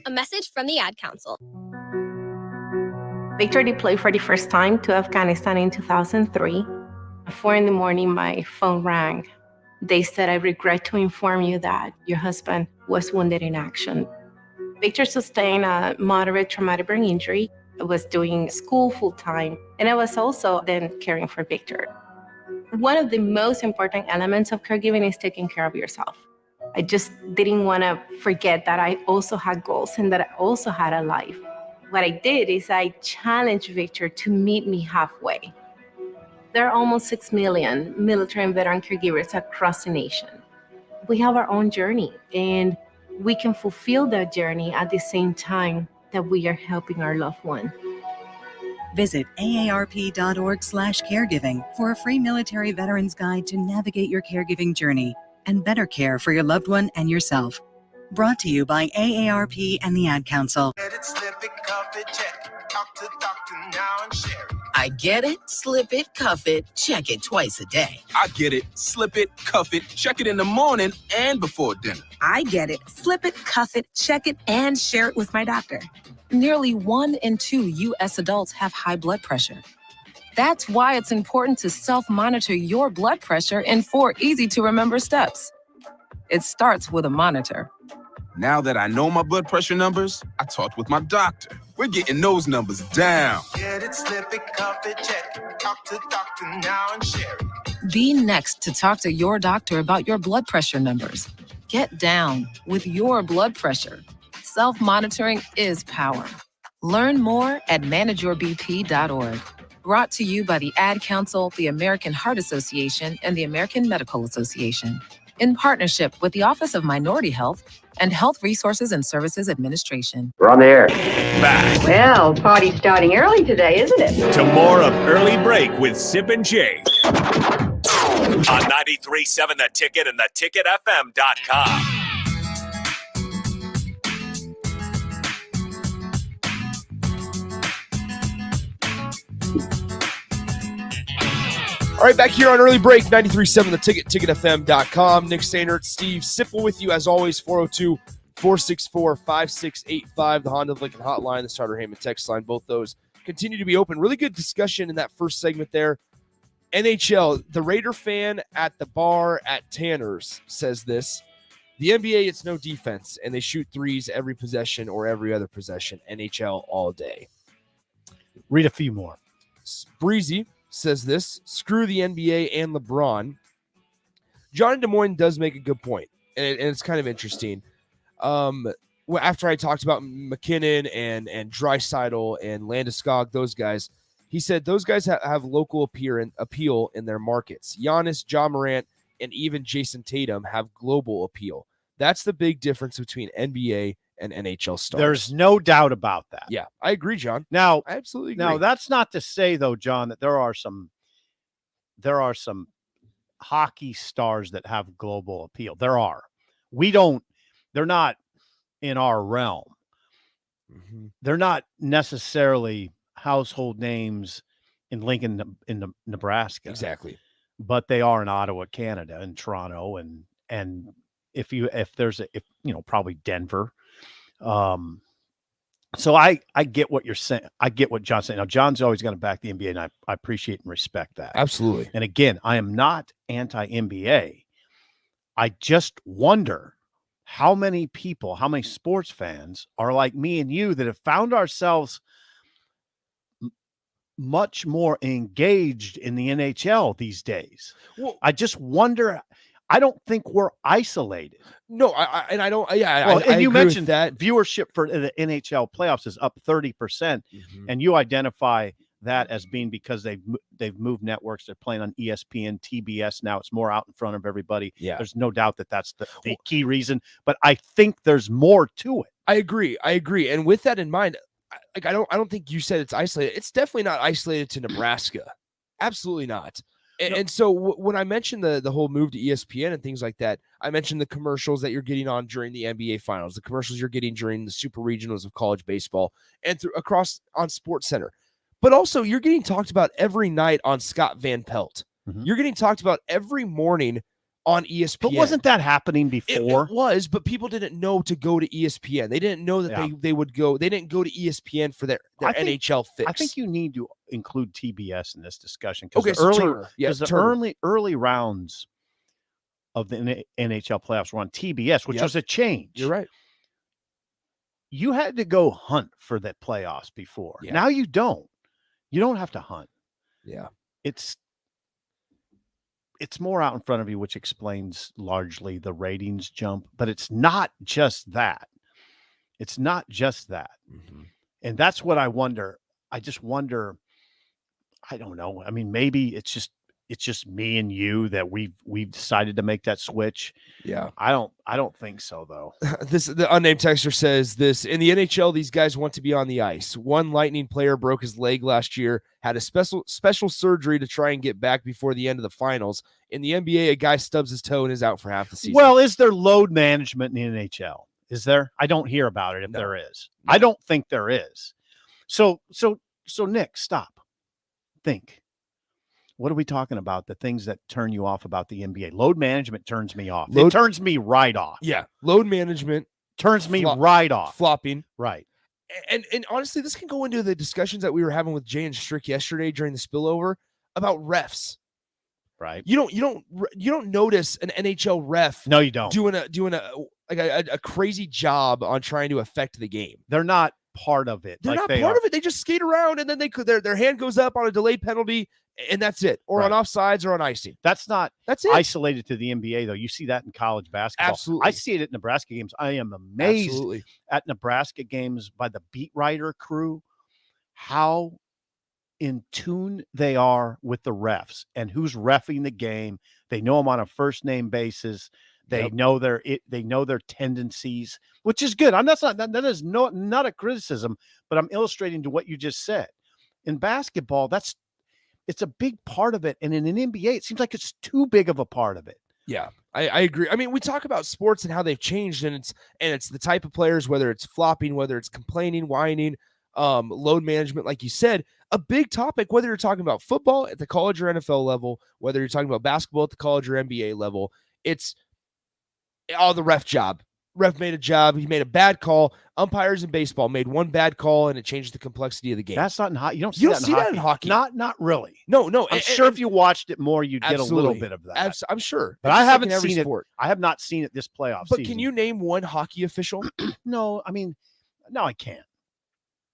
A message from the Ad Council. Victor deployed for the first time to Afghanistan in 2003. At 4 a.m, my phone rang. They said, "I regret to inform you that your husband was wounded in action." Victor sustained a moderate traumatic brain injury. I was doing school full time, and I was also then caring for Victor. One of the most important elements of caregiving is taking care of yourself. I just didn't want to forget that I also had goals and that I also had a life. What I did is I challenged Victor to meet me halfway. There are almost 6 million military and veteran caregivers across the nation. We have our own journey, and we can fulfill that journey at the same time that we are helping our loved one. Visit aarp.org/caregiving for a free military veterans guide to navigate your caregiving journey and better care for your loved one and yourself. Brought to you by AARP and the Ad Council. I get it, slip it, cuff it, check it twice a day. I get it, slip it, cuff it, check it in the morning and before dinner. I get it, slip it, cuff it, check it, and share it with my doctor. Nearly 1 in 2 U.S. adults have high blood pressure. That's why it's important to self-monitor your blood pressure in 4 easy-to-remember steps. It starts with a monitor. Now that I know my blood pressure numbers, I talked with my doctor. We're getting those numbers down. Get it, slip it, cuff it, check it. Talk to doctor now and share it. Be next to talk to your doctor about your blood pressure numbers. Get down with your blood pressure. Self-monitoring is power. Learn more at manageyourbp.org. Brought to you by the Ad Council, the American Heart Association, and the American Medical Association, in partnership with the Office of Minority Health and Health Resources and Services Administration. We're on the air. Back Well, party's starting early today, isn't it? to more of Early Break with Sip and Jake on 93.7 The Ticket and theticketfm.com. All right, back here on Early Break, 93.7 The Ticket, ticketfm.com. Nick Stainert, Steve Sipple with you as always, 402-464-5685, the Honda of Lincoln hotline, the Starter Heyman text line. Both those continue to be open. Really good discussion in that first segment there. NHL, the Raider fan at the bar at Tanner's says this. The NBA, it's no defense, and they shoot threes every possession or every other possession. NHL all day. Read a few more. Breezy says this. Screw the NBA and LeBron. John in Des Moines does make a good point, and it's kind of interesting. After I talked about McKinnon and Draisaitl and Landeskog, those guys, he said those guys have local appeal in their markets. Giannis, John Morant, and even Jason Tatum have global appeal. That's the big difference between NBA and NHL stars. There's no doubt about that. Yeah, I agree, John. Now, I absolutely agree. Now, that's not to say, though, John, that there are some hockey stars that have global appeal. There are. They're not in our realm. Mm-hmm. They're not necessarily household names in Lincoln, in Nebraska. Exactly. But they are in Ottawa, Canada, and Toronto, and probably Denver. So I get what you're saying. I get what John's saying. Now, John's always going to back the NBA, and I appreciate and respect that. Absolutely. And again, I am not anti-NBA. I just wonder how many sports fans are like me and you that have found ourselves much more engaged in the NHL these days. Well, I just wonder. I don't think we're isolated. No, I don't. Yeah, well, and you mentioned that viewership for the NHL playoffs is up 30%, and you identify that as being because they've moved networks. They're playing on ESPN, TBS now. It's more out in front of everybody. Yeah, there's no doubt that that's the key reason. But I think there's more to it. I agree. And with that in mind, I don't think you said it's isolated. It's definitely not isolated to Nebraska. Absolutely not. And so when I mentioned the whole move to ESPN and things like that, I mentioned the commercials that you're getting on during the NBA finals, the commercials you're getting during the super regionals of college baseball and across on SportsCenter. But also you're getting talked about every night on Scott Van Pelt. Mm-hmm. You're getting talked about every morning on ESPN. But wasn't that happening before? It was, but people didn't know to go to ESPN. They didn't know that they would go. They didn't go to ESPN for their NHL fix. I think you need to include TBS in this discussion because the early rounds of the NHL playoffs were on TBS, which was a change. You're right. you had to go hunt for the playoffs before. Yeah. Now you don't. You don't have to hunt. Yeah. It's more out in front of you, which explains largely the ratings jump, but it's not just that. It's not just that. Mm-hmm. And that's what I wonder. I just wonder, I don't know. I mean, maybe it's just me and you that we've decided to make that switch. Yeah. I don't think so though. The unnamed texter says this: in the NHL, these guys want to be on the ice. One Lightning player broke his leg last year, had a special surgery to try and get back before the end of the finals. In the NBA, a guy stubs his toe and is out for half the season. Well, is there load management in the NHL? Is there? I don't hear about it if there is. No. I don't think there is. So Nick, stop. Think. What are we talking about? The things that turn you off about the NBA. Load management turns me off. It turns me right off. Yeah. Load management turns me right off. Flopping. Right. And honestly, this can go into the discussions that we were having with Jay and Strick yesterday during the spillover about refs. Right. You don't notice an NHL ref. No, you don't. Doing a crazy job on trying to affect the game. They're not part of it. They're not part of it. They just skate around and then their hand goes up on a delayed penalty and that's it. Or on offsides or on icing. That's it. Isolated to the NBA though. You see that in college basketball. Absolutely. I see it at Nebraska games. I am amazed at Nebraska games by the beat writer crew, how in tune they are with the refs and who's reffing the game. They know them on a first name basis. They know their tendencies, which is good. That is not a criticism, but I'm illustrating to what you just said. In basketball, it's a big part of it, and in an NBA, it seems like it's too big of a part of it. Yeah, I agree. I mean, we talk about sports and how they've changed, and it's the type of players, whether it's flopping, whether it's complaining, whining, load management, like you said, a big topic, whether you're talking about football at the college or NFL level, whether you're talking about basketball at the college or NBA level, it's the ref job. Ref made a job. He made a bad call. Umpires in baseball made one bad call, and it changed the complexity of the game. That's not in hockey. You don't see that in hockey. Not really. No. I'm sure if you watched it more, you'd get a little bit of that. I'm sure. But I haven't seen it. I have not seen it this playoff season. But can you name one hockey official? No, I mean, no, I can't.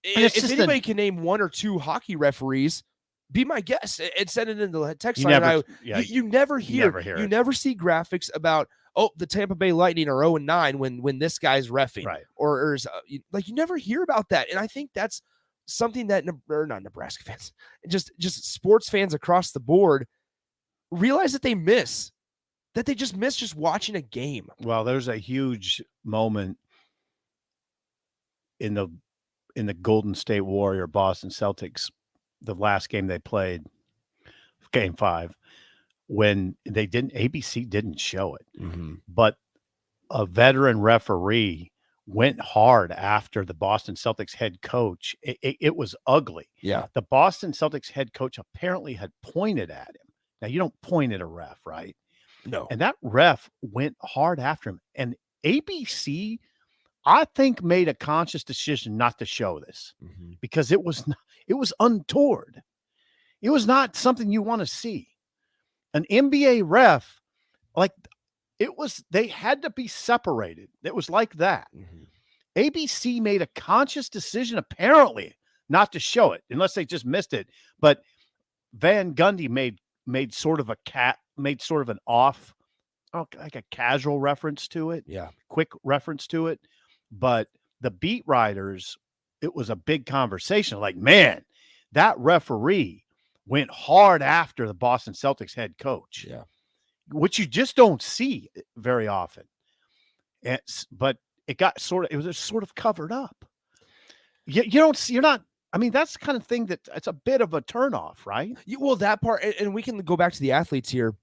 If anybody can name one or two hockey referees, be my guest and send it in the text line. You never hear it. You never see graphics about, the Tampa Bay Lightning are 0-9 when this guy's reffing. Right. Or you never hear about that. And I think that's something that not Nebraska fans, just sports fans across the board realize that they just miss watching a game. Well, there's a huge moment in the Golden State Warrior Boston Celtics, the last game they played, game 5, when ABC didn't show it, but a veteran referee went hard after the Boston Celtics head coach. It was ugly. Yeah. The Boston Celtics head coach apparently had pointed at him. Now you don't point at a ref, right? No. And that ref went hard after him. And ABC, I think, made a conscious decision not to show this because it was untoward. It was not something you want to see. An NBA ref, they had to be separated. It was like that. ABC made a conscious decision, apparently, not to show it, unless they just missed it. But Van Gundy made sort of an off, like a casual reference to it. Yeah. Quick reference to it. But the beat writers, it was a big conversation. Like, man, that referee went hard after the Boston Celtics head coach. Yeah. Which you just don't see very often. But it was sort of covered up. That's the kind of thing it's a bit of a turnoff, right? Well, that part, and we can go back to the athletes here.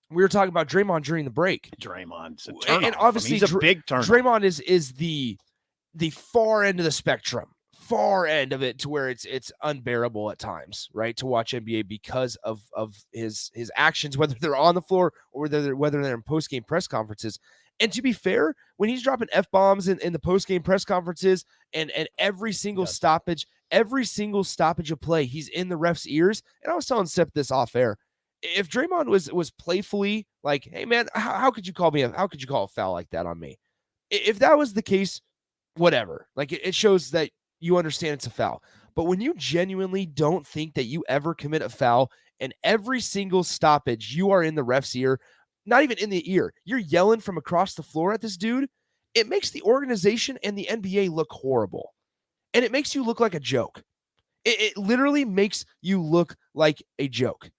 We were talking about Draymond during the break. Draymond's a turnoff. And obviously, he's a big turnoff. Draymond is the far end of the spectrum, far end of it, to where it's unbearable at times, right, to watch NBA because of his actions, whether they're on the floor or whether they're in post-game press conferences. And to be fair, when he's dropping F-bombs in the post-game press conferences and every single stoppage of play, he's in the ref's ears. And I was telling Sip this off air. If Draymond was playfully like, hey man, how could you call a foul like that on me? If that was the case, whatever. Like it shows that you understand it's a foul. But when you genuinely don't think that you ever commit a foul, and every single stoppage you are in the ref's ear, not even in the ear, you're yelling from across the floor at this dude, it makes the organization and the NBA look horrible. And it makes you look like a joke. It literally makes you look like a joke.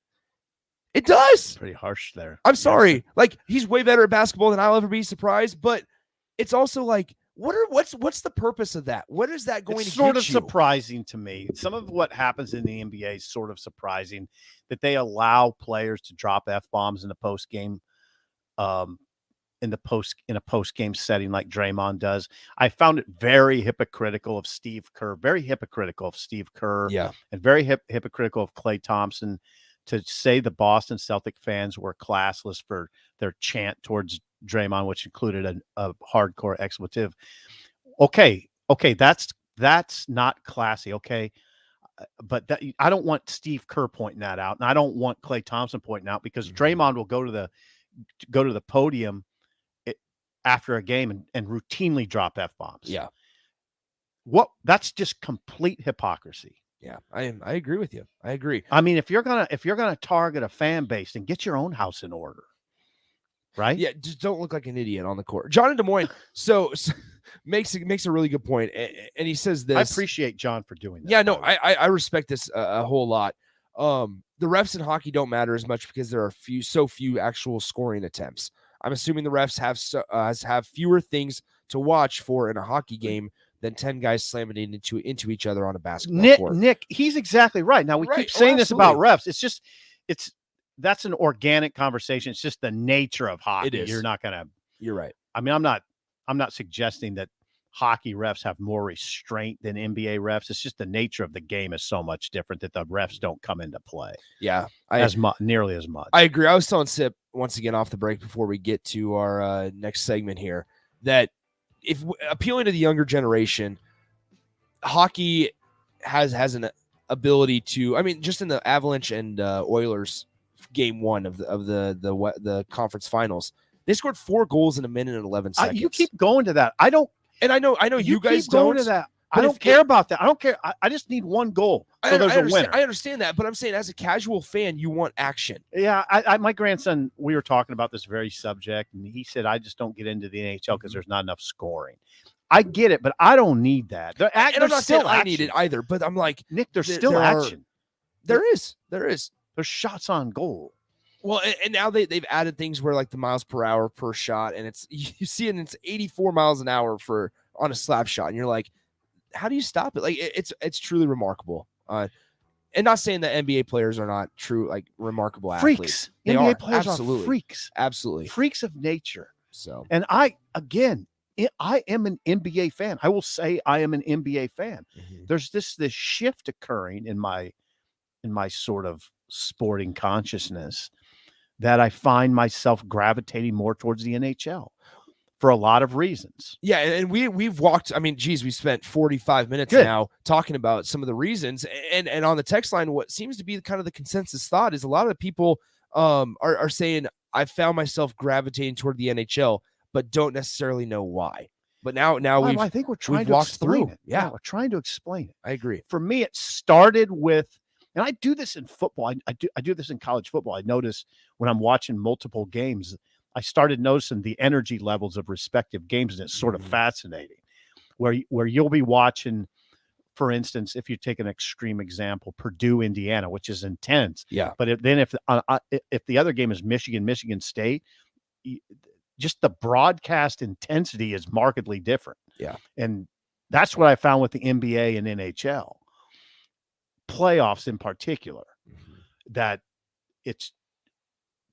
It does. Pretty harsh there. I'm sorry. Like, he's way better at basketball than I'll ever be surprised, but it's also like, what's the purpose of that? What is that going It's to sort get of you? surprising to me. Some of what happens in the NBA is sort of surprising, that they allow players to drop F-bombs in the post game, in a post game setting like Draymond does. I found it very hypocritical of Steve Kerr, Yeah. and very hypocritical of Klay Thompson to say the Boston Celtic fans were classless for their chant towards Draymond, which included a hardcore expletive. Okay, that's not classy. Okay, but I don't want Steve Kerr pointing that out, and I don't want Klay Thompson pointing out, because Draymond will go to the podium after a game and routinely drop F-bombs. Yeah. That's just complete hypocrisy. Yeah, I agree with you. I agree. I mean, if you're gonna target a fan base, then get your own house in order, right? Yeah, just don't look like an idiot on the court. John in Des Moines so makes a really good point, and he says this. I appreciate John for doing that. Yeah, no, I respect this a whole lot. The refs in hockey don't matter as much because there are so few actual scoring attempts. I'm assuming the refs have fewer things to watch for in a hockey game than 10 guys slamming into each other on a basketball court. Nick, he's exactly right. Now we keep saying this about refs. That's an organic conversation. It's just the nature of hockey. It is. You're right. I mean, I'm not suggesting that hockey refs have more restraint than NBA refs. It's just the nature of the game is so much different that the refs don't come into play. Yeah, nearly as much. I agree. I was telling Sip once again off the break before we get to our next segment here that if appealing to the younger generation, hockey has an ability to. I mean, just in the Avalanche and Oilers game one of the conference finals, they scored 4 goals in a minute and 11 seconds. You keep going to that. I know you guys keep going don't. to that. I don't care about that. I don't care. I just need one goal. So there's a winner. I understand that, but I'm saying as a casual fan, you want action. Yeah, my grandson, we were talking about this very subject, and he said, I just don't get into the NHL because there's not enough scoring. I get it, but I don't need that. And I'm not saying I need it either, but I'm like, Nick, there's still action. There is. There's shots on goal. Well, and now they've added things where like the miles per hour per shot, and you see it, and it's 84 miles an hour on a slap shot, and you're like, how do you stop it? Like it's truly remarkable. And not saying that NBA players are not true, like remarkable athletes. They NBA are. players Absolutely. are freaks. Absolutely. Freaks of nature. So, and I am an NBA fan. I will say I am an NBA fan. Mm-hmm. There's this shift occurring in my sort of sporting consciousness that I find myself gravitating more towards the NHL for a lot of reasons. Yeah, and we've walked. I mean, geez, we spent 45 minutes now talking about some of the reasons. And on the text line, what seems to be kind of the consensus thought is a lot of the people are saying, I found myself gravitating toward the NHL, but don't necessarily know why. But now I think we're trying to walked explain through. it. Yeah, we're trying to explain it. I agree. For me, it started with, and I do this in football. I do this in college football. I notice when I'm watching multiple games, I started noticing the energy levels of respective games, and it's sort of fascinating. Where you'll be watching, for instance, if you take an extreme example, Purdue, Indiana, which is intense. Yeah. But if the other game is Michigan State, just the broadcast intensity is markedly different. Yeah. And that's what I found with the NBA and NHL playoffs in particular, that it's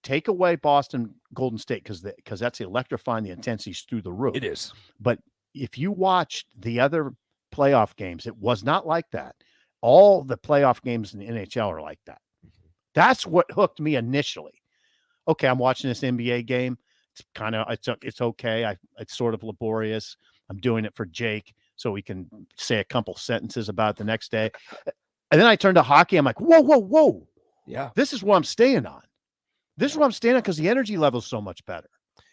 take away Boston Golden State because that's electrifying. The intensity's through the roof. It is. But if you watched the other playoff games, it was not like that. All the playoff games in the NHL are like that. That's what hooked me initially. Okay, I'm watching this NBA game. It's okay. It's sort of laborious. I'm doing it for Jake so we can say a couple sentences about it the next day. And then I turned to hockey. I'm like, whoa. Yeah. This is what I'm staying on. This is what I'm staying on because the energy level is so much better.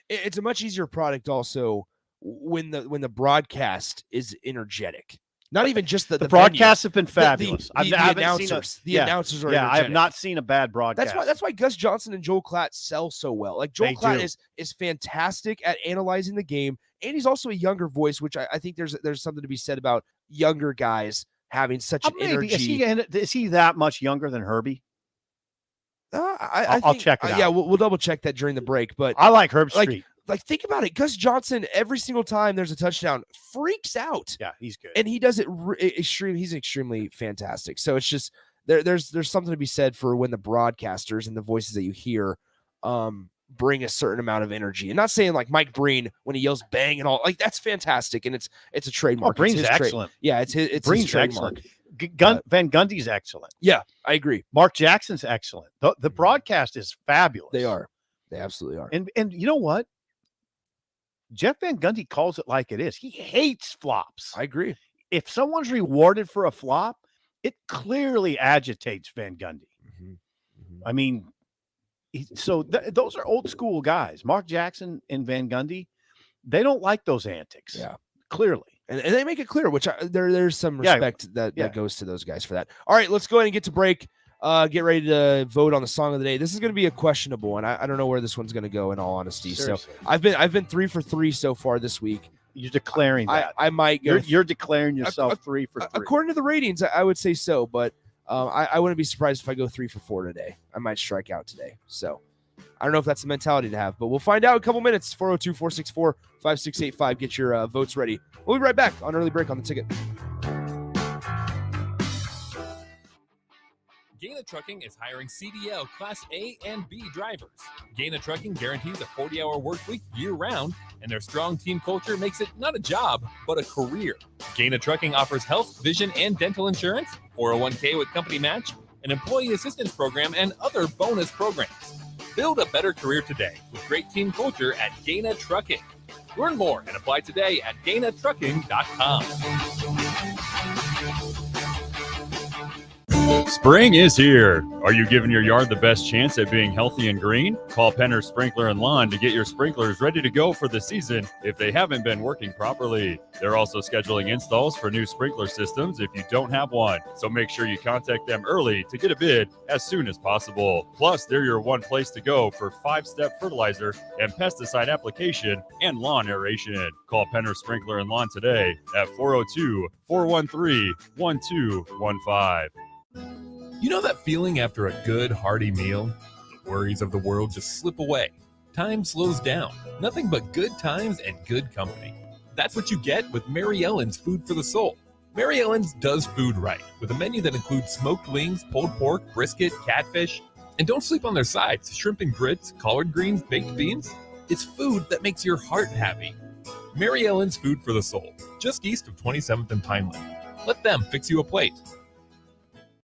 It's a much easier product also when the broadcast is energetic. Not even just the broadcasts venue. have been fabulous. The announcers. The announcers are Yeah, I have energetic. not seen a bad broadcast. That's why Gus Johnson and Joel Klatt sell so well. Like Joel They Klatt do. is fantastic at analyzing the game, and he's also a younger voice, which I think there's something to be said about younger guys having such an energy. Is he that much younger than Herbie? I'll I'll check it out. Yeah, we'll double check that during the break. But I like Herb Street. Like, think about it. Gus Johnson, every single time there's a touchdown, freaks out. Yeah, he's good. And he does it he's extremely fantastic. So it's just there's something to be said for when the broadcasters and the voices that you hear bring a certain amount of energy. And not saying like Mike Breen when he yells bang and all, like that's fantastic. And it's a trademark. Breen's excellent. Yeah, it's his trademark. Excellent. Van Gundy's excellent. Yeah, I agree. Mark Jackson's excellent. The broadcast is fabulous. They are. They absolutely are. And you know what? Jeff Van Gundy calls it like it is. He hates flops. I agree. If someone's rewarded for a flop, it clearly agitates Van Gundy. I mean, those are old school guys. Mark Jackson and Van Gundy, they don't like those antics. Yeah, clearly. And they make it clear, which there's some respect that goes to those guys for that. All right, let's go ahead and get to break. Get ready to vote on the song of the day. This is going to be a questionable one. I don't know where this one's going to go, in all honesty. Seriously. So I've been 3 for 3 so far this week. You're declaring that. I might go. You're declaring yourself 3 for 3. According to the ratings, I would say so, but I wouldn't be surprised if I go 3 for 4 today. I might strike out today. So I don't know if that's the mentality to have, but we'll find out in a couple minutes. 402-464-5685. Get your votes ready. We'll be right back on Early Break on the Ticket. Gaina Trucking is hiring CDL Class A and B drivers. Gaina Trucking guarantees a 40-hour work week year-round, and their strong team culture makes it not a job, but a career. Gaina Trucking offers health, vision, and dental insurance, 401k with company match, an employee assistance program, and other bonus programs. Build a better career today with great team culture at Gaina Trucking. Learn more and apply today at GainaTrucking.com. Spring is here. Are you giving your yard the best chance at being healthy and green? Call Penner Sprinkler and Lawn to get your sprinklers ready to go for the season if they haven't been working properly. They're also scheduling installs for new sprinkler systems if you don't have one. So make sure you contact them early to get a bid as soon as possible. Plus, they're your one place to go for 5-step fertilizer and pesticide application and lawn aeration. Call Penner Sprinkler and Lawn today at 402-413-1215. You know that feeling after a good, hearty meal? The worries of the world just slip away. Time slows down. Nothing but good times and good company. That's what you get with Mary Ellen's Food for the Soul. Mary Ellen's does food right, with a menu that includes smoked wings, pulled pork, brisket, catfish. And don't sleep on their sides, shrimp and grits, collard greens, baked beans. It's food that makes your heart happy. Mary Ellen's Food for the Soul, just east of 27th and Pineland. Let them fix you a plate.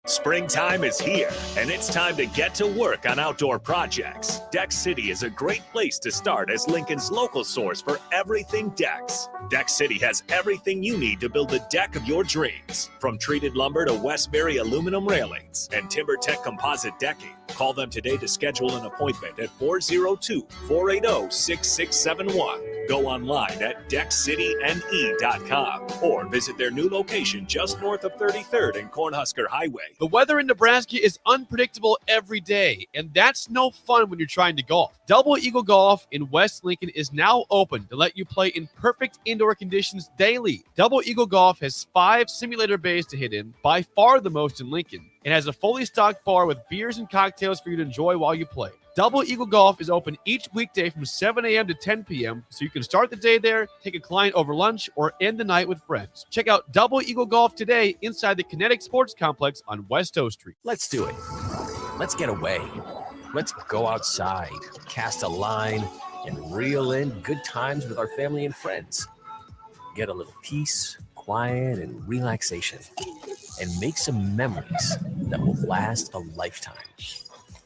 Springtime is here, and it's time to get to work on outdoor projects. Deck City is a great place to start as Lincoln's local source for everything decks. Deck City has everything you need to build the deck of your dreams, from treated lumber to Westbury aluminum railings and TimberTech composite decking. Call them today to schedule an appointment at 402-480-6671. Go online at deckcityne.com or visit their new location just north of 33rd and Cornhusker Highway. The weather in Nebraska is unpredictable every day, and that's no fun when you're trying to golf. Double Eagle Golf in West Lincoln is now open to let you play in perfect indoor conditions daily. Double Eagle Golf has 5 simulator bays to hit in, by far the most in Lincoln. It has a fully stocked bar with beers and cocktails for you to enjoy while you play. Double Eagle Golf is open each weekday from 7 a.m. to 10 p.m., so you can start the day there, take a client over lunch, or end the night with friends. Check out Double Eagle Golf today inside the Kinetic Sports Complex on West O Street. Let's do it. Let's get away. Let's go outside, cast a line, and reel in good times with our family and friends. Get a little peace, quiet, and relaxation, and make some memories that will last a lifetime.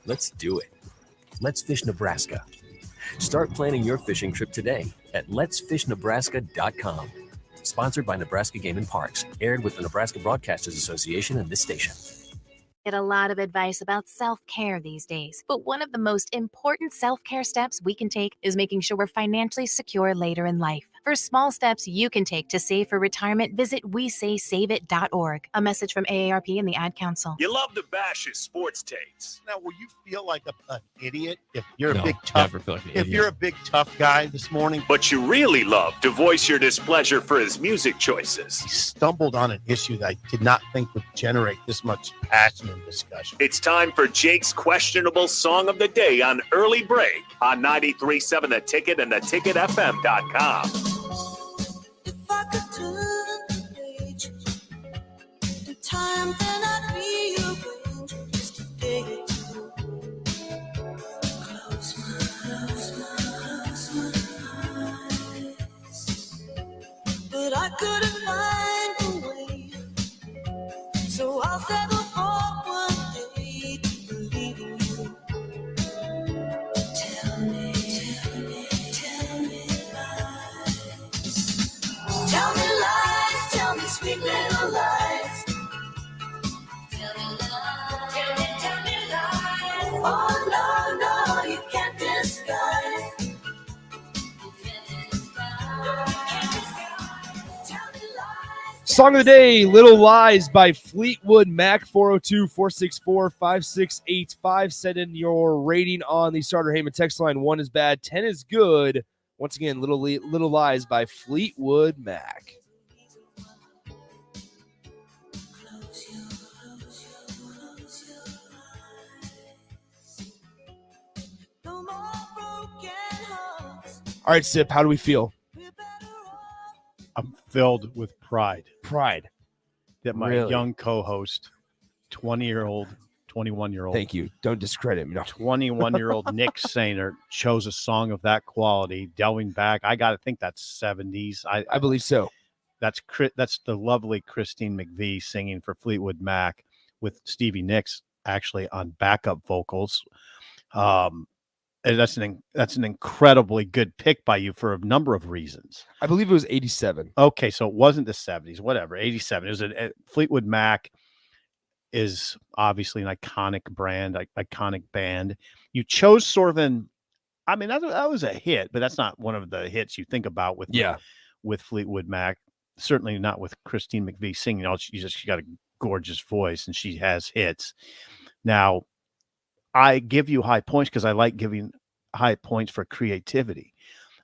Let's do it. Let's Fish Nebraska. Start planning your fishing trip today at letsfishnebraska.com. Sponsored by Nebraska Game and Parks. Aired with the Nebraska Broadcasters Association and this station. Get a lot of advice about self-care these days, but one of the most important self-care steps we can take is making sure we're financially secure later in life. For small steps you can take to save for retirement, visit WeSaySaveIt.org. A message from AARP and the Ad Council. You love to bash his sports takes. Now, will you feel like an idiot if you're No, a big tough? never feel like an If idiot. you're a big tough guy this morning, But you really love to voice your displeasure for his music choices. stumbled on an issue that I did not think would generate this much passion and discussion. It's time for Jake's questionable song of the day on Early Break on 93.7 The Ticket and theticketfm.com. Time then I'd rearrange just a day or two. Close my eyes. But I couldn't find a way. So I'll settle for one day to believe in you. Tell me lies. Tell me lies, tell me sweet little lies. Oh, no, you can't disguise. Song of the day, Little Lies by Fleetwood Mac. 402-464-5685. Send in your rating on the Starter Heyman text line. 1 is bad, 10 is good. Once again, Little Lies by Fleetwood Mac. All right, Sip, how do we feel? I'm filled with pride. Pride. That my Really? young co-host, 20-year-old, 21-year-old. Thank you. Don't discredit me. No. 21-year-old Nick Sainer chose a song of that quality, delving back. I got to think that's 70s. I believe so. That's the lovely Christine McVie singing for Fleetwood Mac with Stevie Nicks actually on backup vocals. And that's an incredibly good pick by you for a number of reasons. I believe it was 87. Okay, so it wasn't the 70s, whatever. 87. It was Fleetwood Mac is obviously an iconic brand, iconic band. You chose sort of that was a hit, but that's not one of the hits you think about with Fleetwood Mac. Certainly not with Christine McVie singing. She got a gorgeous voice and she has hits. Now, I give you high points because I like giving high points for creativity.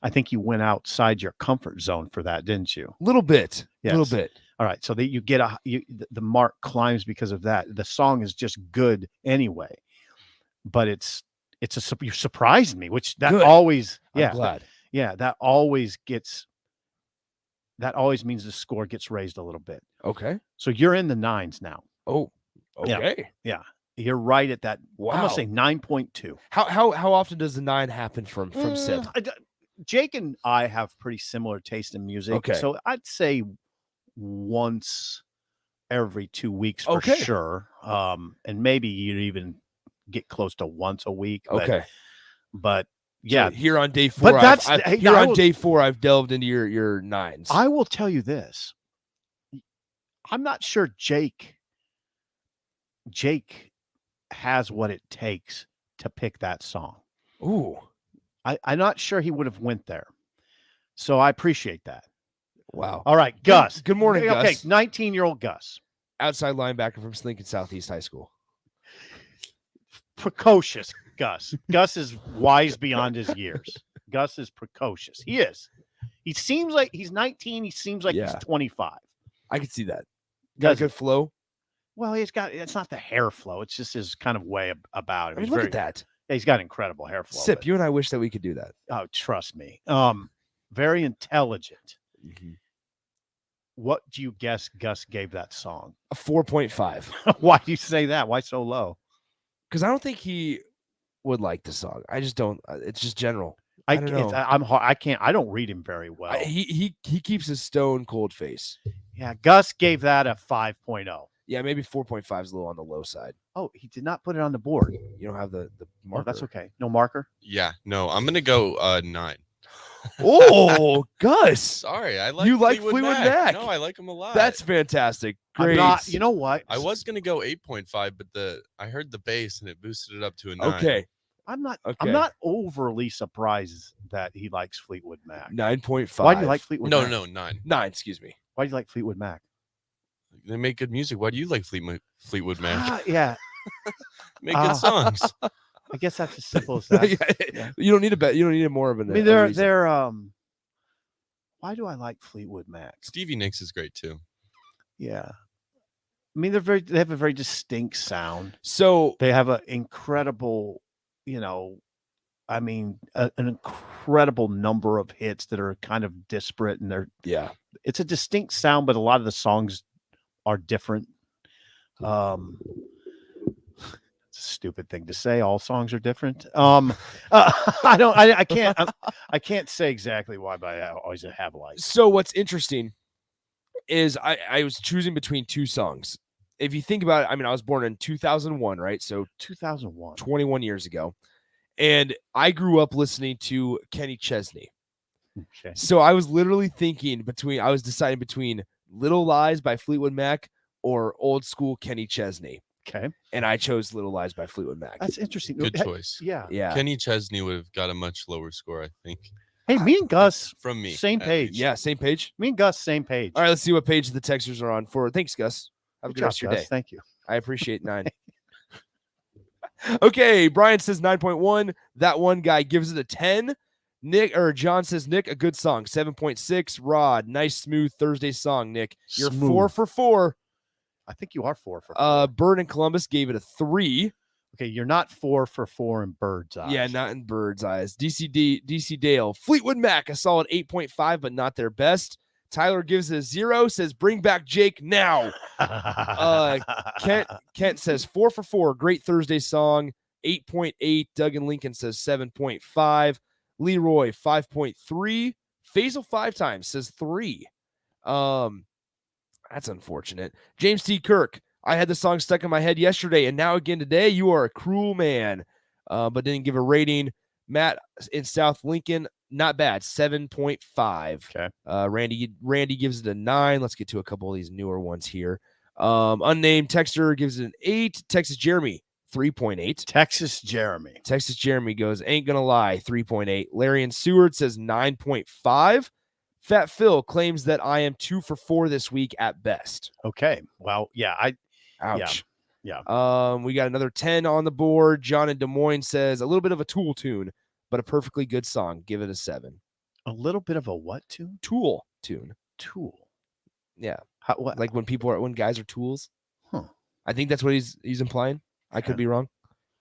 I think you went outside your comfort zone for that, didn't you? A little bit. Yes. A little bit. All right. So that you get the mark climbs because of that. The song is just good anyway, but you surprised me, which that Good. always, I'm glad. that always means the score gets raised a little bit. Okay. So you're in the 9s now. Oh, okay. Yeah. You're right at that. Wow. I'm gonna say 9.2. How often does the 9 happen from Sip? Jake and I have pretty similar taste in music. Okay. So I'd say once every 2 weeks for Okay. sure. And maybe you'd even get close to once a week. But yeah, So here on day 4, day 4, I've delved into your 9s. I will tell you this. I'm not sure Jake has what it takes to pick that song. Ooh. I'm not sure he would have went there. So I appreciate that. Wow. All right, Gus. Good morning, okay, Gus. 19-year-old Gus. Outside linebacker from Lincoln Southeast High School. Precocious Gus. Gus is wise beyond his years. Gus is precocious. He is. He seems like he's 19. He seems like he's 25. I could see that. Got a good flow. Well, it's not the hair flow. It's just his kind of way about him. I mean, look at that. Yeah, he's got incredible hair flow. Sip, you and I wish that we could do that. Oh, trust me. Very intelligent. Mm-hmm. What do you guess Gus gave that song? A 4.5. Why do you say that? Why so low? Because I don't think he would like the song. I just don't. It's just general. I don't know. I don't read him very well. He keeps his stone cold face. Yeah, Gus gave that a 5.0. Yeah, maybe 4.5 is a little on the low side. Oh, he did not put it on the board. You don't have the Oh, marker. that's okay. No marker? Yeah, no, I'm gonna go 9. Oh, Gus. Sorry, I like Fleetwood Mac. No, I like him a lot. That's fantastic. I'm Great. not, you know what? I was gonna go 8.5, but I heard the bass and it boosted it up to a 9. Okay. I'm not Okay. overly surprised that he likes Fleetwood Mac. 9.5. Why do you like Fleetwood No, Mac? no, 9. 9, excuse me. Why do you like Fleetwood Mac? They make good music. Why do you like Fleetwood Mac? Yeah. Make good songs. I guess that's as simple as that. Yeah. You don't need a bet. You don't need more of an. I mean, they're why do I like Fleetwood Mac? Stevie Nicks is great too. Yeah. I mean, they have a very distinct sound. So they have an incredible, an incredible number of hits that are kind of disparate, and it's a distinct sound, but a lot of the songs are different. It's a stupid thing to say. All songs are different. I can't say exactly why, but I always have liked. So what's interesting is I was choosing between two songs. If you think about it, I mean, I was born in 2001, right? So 2001, 21 years ago. And I grew up listening to Kenny Chesney. Okay. So I was literally I was deciding between Little Lies by Fleetwood Mac or old school Kenny Chesney. Okay. And I chose Little Lies by Fleetwood Mac. That's interesting. Good choice. Yeah. Yeah. Kenny Chesney would have got a much lower score, I think. Hey, me and Gus From me, same at page. least. Yeah, same page. Me and Gus same page. All right, let's see what page the texters are on for. Thanks, Gus. Have a good rest of your Gus. day. Thank you. I appreciate 9. Okay, Brian says 9.1. That one guy gives it a 10. John says, Nick, a good song, 7.6. Rod, nice smooth Thursday song, Nick. You're Smooth. 4 for 4. I think you are 4 for 4. Bird in Columbus gave it a 3. Okay, you're not 4 for 4 in Bird's eyes. Yeah, not in Bird's eyes. DC Dale, Fleetwood Mac, a solid 8.5, but not their best. Tyler gives it a 0, says, bring back Jake now. Kent says 4 for 4. Great Thursday song, 8.8. Doug and Lincoln says 7.5. Leroy, 5.3. Faisal 5 times says 3. That's unfortunate. James T. Kirk, I had the song stuck in my head yesterday and now again today. You are a cruel man, but didn't give a rating. Matt in South Lincoln, not bad, 7.5. Okay. Randy gives it a 9. Let's get to a couple of these newer ones here. Unnamed texter gives it an 8. Texas Jeremy, 3.8. Texas Jeremy goes, ain't gonna lie, 3.8. Larry and Seward says 9.5. Fat Phil claims that I am 2 for 4 this week at best. Okay. Well, yeah. Ouch. Yeah. We got another 10 on the board. John in Des Moines says a little bit of a Tool tune, but a perfectly good song. Give it a 7. A little bit of a what tune? Tool tune. Tool. Yeah. What? Like when guys are tools. Huh. I think that's what he's implying. I could be wrong,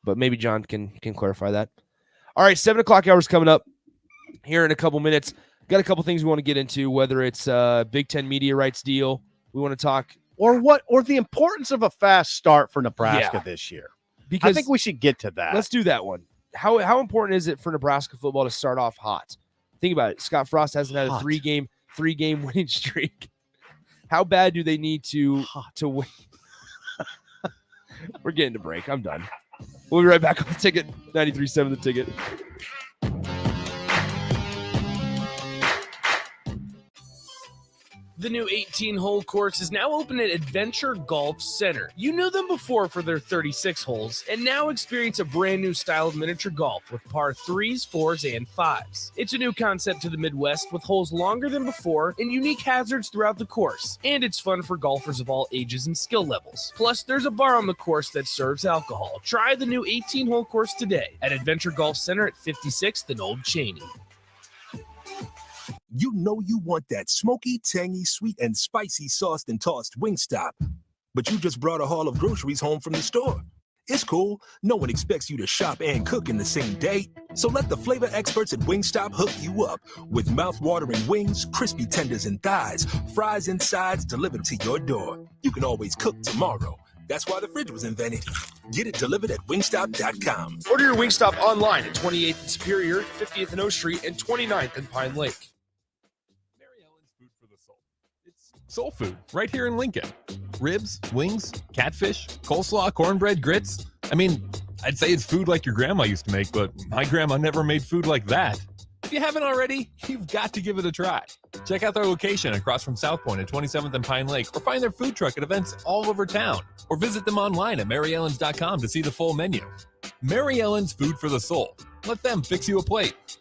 but maybe John can clarify that. All right, 7:00 hours coming up here in a couple minutes. Got a couple things we want to get into, whether it's Big Ten media rights deal. We want to talk. Or the importance of a fast start for Nebraska this year. Because I think we should get to that. Let's do that one. How important is it for Nebraska football to start off hot? Think about it. Scott Frost hasn't had a three game winning streak. How bad do they need to win? We're getting to break. I'm done. We'll be right back on the Ticket. 93.7 The Ticket. The new 18-hole course is now open at Adventure Golf Center. You knew them before for their 36 holes, and now experience a brand new style of miniature golf with par 3s, 4s, and 5s. It's a new concept to the Midwest with holes longer than before and unique hazards throughout the course. And it's fun for golfers of all ages and skill levels. Plus, there's a bar on the course that serves alcohol. Try the new 18-hole course today at Adventure Golf Center at 56th and Old Cheney. You know you want that smoky, tangy, sweet, and spicy sauced and tossed Wingstop. But you just brought a haul of groceries home from the store. It's cool. No one expects you to shop and cook in the same day. So let the flavor experts at Wingstop hook you up with mouth-watering wings, crispy tenders and thighs, fries and sides delivered to your door. You can always cook tomorrow. That's why the fridge was invented. Get it delivered at wingstop.com. Order your Wingstop online at 28th and Superior, 50th and O Street, and 29th and Pine Lake. Soul food, right here in Lincoln. Ribs, wings, catfish, coleslaw, cornbread, grits. I mean, I'd say it's food like your grandma used to make, but my grandma never made food like that. If you haven't already, you've got to give it a try. Check out their location across from South Point at 27th and Pine Lake, or find their food truck at events all over town, or visit them online at maryellens.com to see the full menu. Mary Ellen's Food for the Soul. Let them fix you a plate.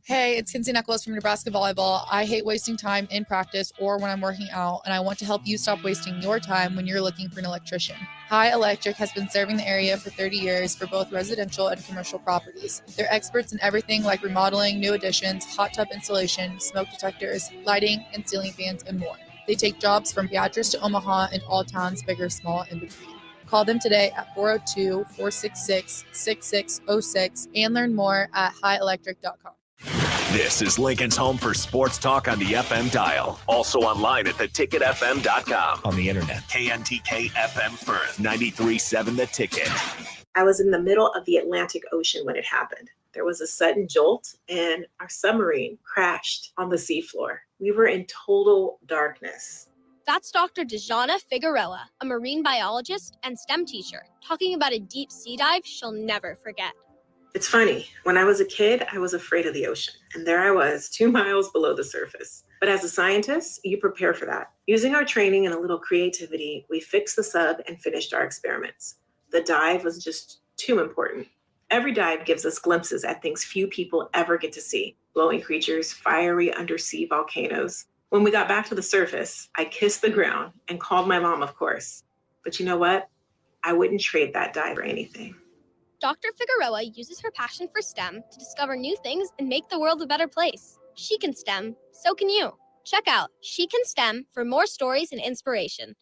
Hey, it's Kinsey Nicholas from Nebraska Volleyball. I hate wasting time in practice or when I'm working out, and I want to help you stop wasting your time when you're looking for an electrician. High Electric has been serving the area for 30 years for both residential and commercial properties. They're experts in everything like remodeling, new additions, hot tub installation, smoke detectors, lighting, and ceiling fans, and more. They take jobs from Beatrice to Omaha and all towns, big or small, in between. Call them today at 402-466-6606 and learn more at highelectric.com. This is Lincoln's home for sports talk on the FM dial. Also online at theticketfm.com. On the internet, KNTK FM Firth, 93.7 The Ticket. I was in the middle of the Atlantic Ocean when it happened. There was a sudden jolt and our submarine crashed on the seafloor. We were in total darkness. That's Dr. Dejana Figueroa, a marine biologist and STEM teacher, talking about a deep sea dive she'll never forget. It's funny, when I was a kid, I was afraid of the ocean, and there I was, 2 miles below the surface. But as a scientist, you prepare for that. Using our training and a little creativity, we fixed the sub and finished our experiments. The dive was just too important. Every dive gives us glimpses at things few people ever get to see. Glowing creatures, fiery undersea volcanoes. When we got back to the surface, I kissed the ground and called my mom, of course. But you know what? I wouldn't trade that dive for anything. Dr. Figueroa uses her passion for STEM to discover new things and make the world a better place. She can STEM, so can you. Check out She Can STEM for more stories and inspiration.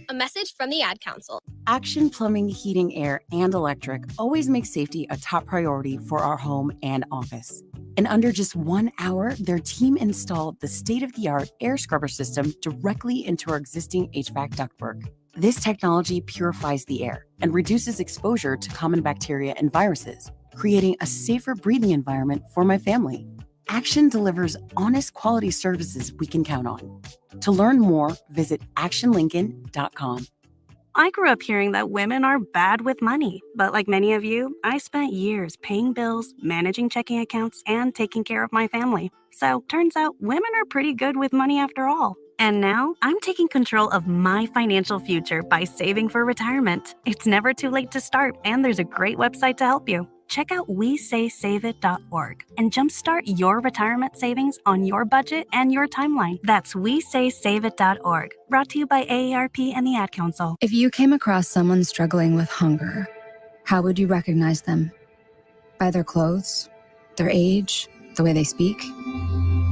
A message from the Ad Council. Action Plumbing, Heating, Air, and Electric always makes safety a top priority for our home and office. In under just 1 hour, their team installed the state-of-the-art air scrubber system directly into our existing HVAC ductwork. This technology purifies the air and reduces exposure to common bacteria and viruses, creating a safer breathing environment for my family. Action delivers honest quality services we can count on. To learn more, visit actionlincoln.com. I grew up hearing that women are bad with money, but like many of you, I spent years paying bills, managing checking accounts, and taking care of my family. So turns out women are pretty good with money after all. And now I'm taking control of my financial future by saving for retirement. It's never too late to start, and there's a great website to help you. Check out WeSaySaveIt.org and jumpstart your retirement savings on your budget and your timeline. That's WeSaySaveIt.org. Brought to you by AARP and the Ad Council. If you came across someone struggling with hunger, how would you recognize them? By their clothes, their age, the way they speak?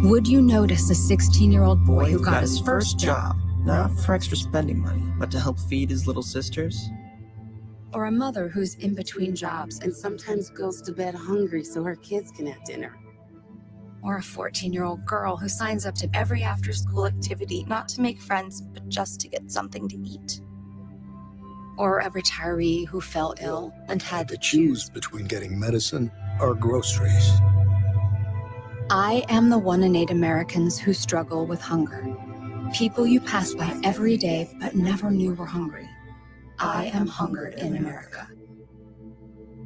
Would you notice a 16-year-old boy who got his first job, not for extra spending money, but to help feed his little sisters? or a mother who's in between jobs and sometimes goes to bed hungry so her kids can have dinner? Or a 14-year-old girl who signs up to every after-school activity, not to make friends, but just to get something to eat? Or a retiree who fell ill and had to choose between getting medicine or groceries. I am the one in 8 Americans who struggle with hunger. People you pass by every day but never knew were hungry. I am hunger in America.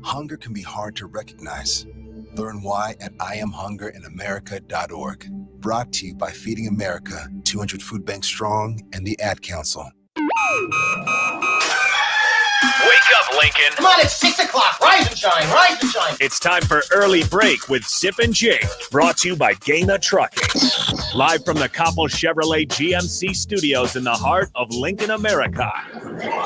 Hunger can be hard to recognize. Learn why at IamHungerInAmerica.org. Brought to you by Feeding America, 200 Food Banks Strong, and the Ad Council. Wake up, Lincoln. Come on, it's 6 o'clock. Rise and shine, rise and shine. It's time for Early Break with Sip and Jake, brought to you by Gaina Trucking. Live from the Coppel Chevrolet GMC studios in the heart of Lincoln, America.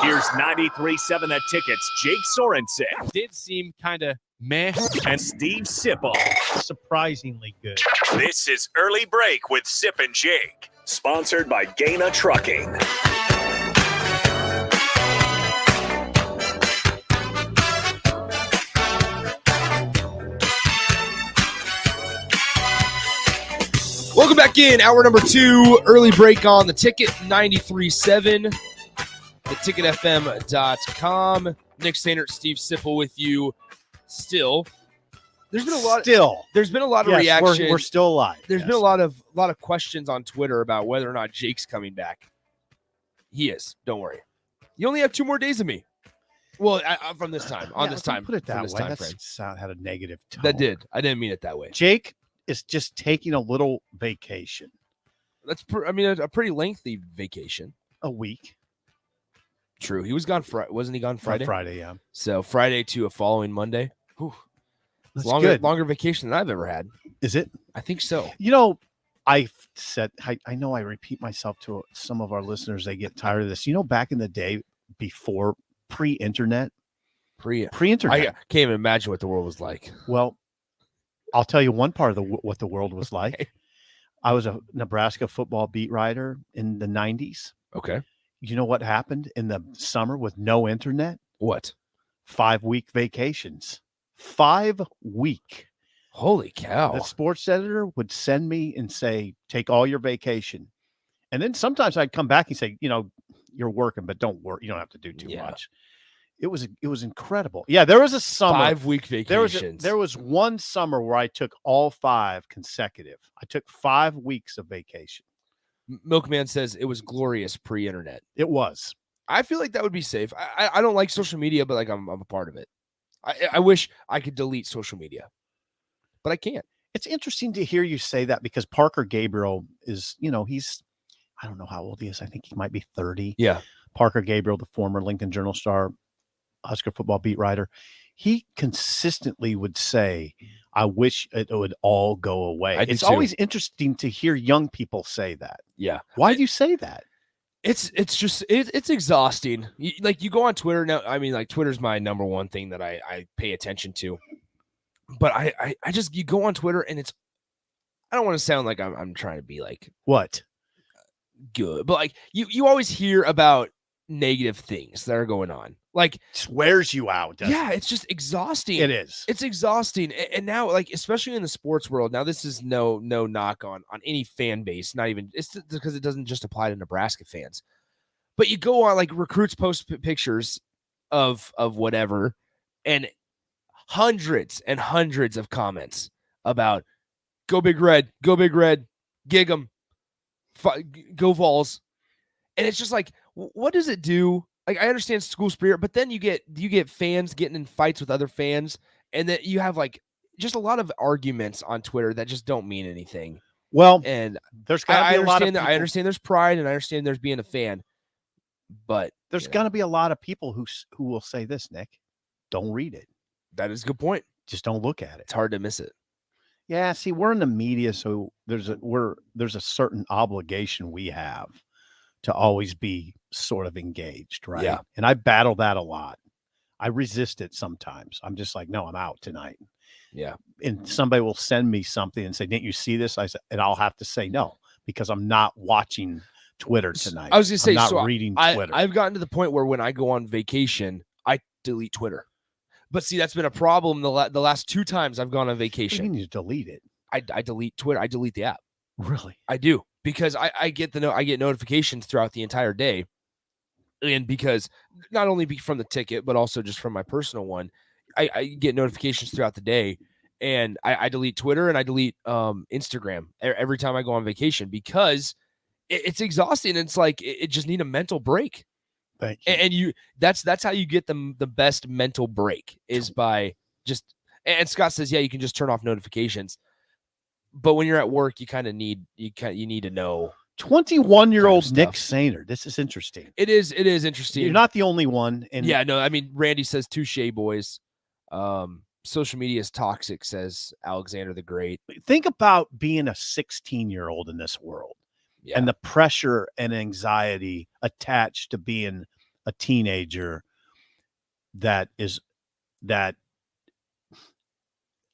Here's 93.7 The Ticket's Jake Sorensen. Did seem kind of meh. And Steve Sipple. Surprisingly good. This is Early Break with Sip and Jake, sponsored by Gaina Trucking. Welcome back in. Hour number 2, Early Break on The Ticket, 93.7, theticketfm.com. Nick Sainert, Steve Sipple with you. Still, there's been a lot. There's been a lot of reaction. We're still alive. There's been a lot of questions on Twitter about whether or not Jake's coming back. He is. Don't worry. You only have 2 more days of me. Well, from this time, on this don't time, put it from that this way. time That frame. had a negative tone. That did. I didn't mean it that way. Jake is just taking a little vacation. That's a pretty lengthy vacation. A week. True. He was gone. Wasn't he gone Friday? Friday, yeah. So Friday to a following Monday. Whew. That's longer good. longer vacation than I've ever had. Is it? I think so. You know, I know I repeat myself to some of our listeners. They get tired of this. You know, back in the day, before pre-internet. Pre-internet. I can't even imagine what the world was like. Well, I'll tell you one part of what the world was like. I was a Nebraska football beat writer in the 90s. Okay. You know what happened in the summer with no internet? What? 5-week vacations. 5 week. Holy cow. The sports editor would send me and say, take all your vacation. And then sometimes I'd come back and say, you know, you're working, but don't work. You don't have to do too much. It was incredible. Yeah, there was a summer. 5-week vacations. There was one summer where I took all 5 consecutive. I took 5 weeks of vacation. Milkman says it was glorious pre-internet. It was. I feel like that would be safe. I don't like social media, but like I'm a part of it. I wish I could delete social media, but I can't. It's interesting to hear you say that because Parker Gabriel is, you know, I don't know how old he is. I think he might be 30. Yeah. Parker Gabriel, the former Lincoln Journal Star, Husker football beat writer, he consistently would say, I wish it would all go away. I do It's too. always interesting to hear young people say that. Yeah. Why do you say that? It's just it's exhausting. You go on Twitter now. I mean, like Twitter's my number one thing that I pay attention to. But I just you go on Twitter and it's I don't want to sound like I'm trying to be like what good, but like you always hear about negative things that are going on. Like swears you out. Yeah, it's just exhausting. It is. It's exhausting. And now, like, especially in the sports world, now this is no knock on any fan base, not even it's because it doesn't just apply to Nebraska fans. But you go on, like, recruits post pictures of whatever, and hundreds and hundreds of comments about go Big Red, gig 'em, go Vols. And it's just like, what does it do? Like, I understand school spirit, but then you get fans getting in fights with other fans, and then you have like just a lot of arguments on Twitter that just don't mean anything. Well, and there's got to be a lot of people. I understand there's pride, and I understand there's being a fan, but there's got to be a lot of people who will say this, Nick, don't read it. That is a good point. Just don't look at it. It's hard to miss it. Yeah, see, we're in the media, so there's a certain obligation we have to always be sort of engaged, right? Yeah. And I battle that a lot. I resist it sometimes. I'm just like, no, I'm out tonight. Yeah. And somebody will send me something and say, didn't you see this? And I'll have to say no, because I'm not watching Twitter tonight. I was going to say, I'm not so reading Twitter. I've gotten to the point where when I go on vacation, I delete Twitter. But see, that's been a problem the last 2 times I've gone on vacation. You need to delete it. I delete Twitter. I delete the app. Really? I do, because I get notifications throughout the entire day, and because not only from the ticket but also just from my personal one, I get notifications throughout the day, and I delete Twitter and I delete Instagram every time I go on vacation because it's exhausting. And it's like it just need a mental break. Thank you. And that's how you get the best mental break is by just. And Scott says, yeah, you can just turn off notifications. But when you're at work, you kind of need to know. 21-year-old Nick Sainer. This is interesting. It is interesting. You're not the only one. And yeah, no, I mean, Randy says touche, boys. Social media is toxic, says Alexander the Great. Think about being a 16-year-old in this world, and the pressure and anxiety attached to being a teenager.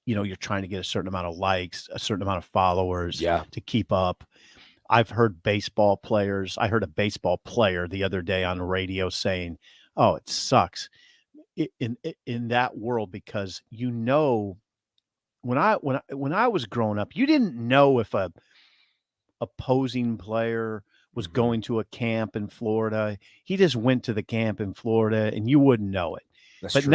You're trying to get a certain amount of likes, a certain amount of followers to keep up. I've heard baseball players. I heard a baseball player the other day on the radio saying, oh, it sucks in that world because, when I was growing up, you didn't know if a opposing player was going to a camp in Florida. He just went to the camp in Florida and you wouldn't know it. That's but true.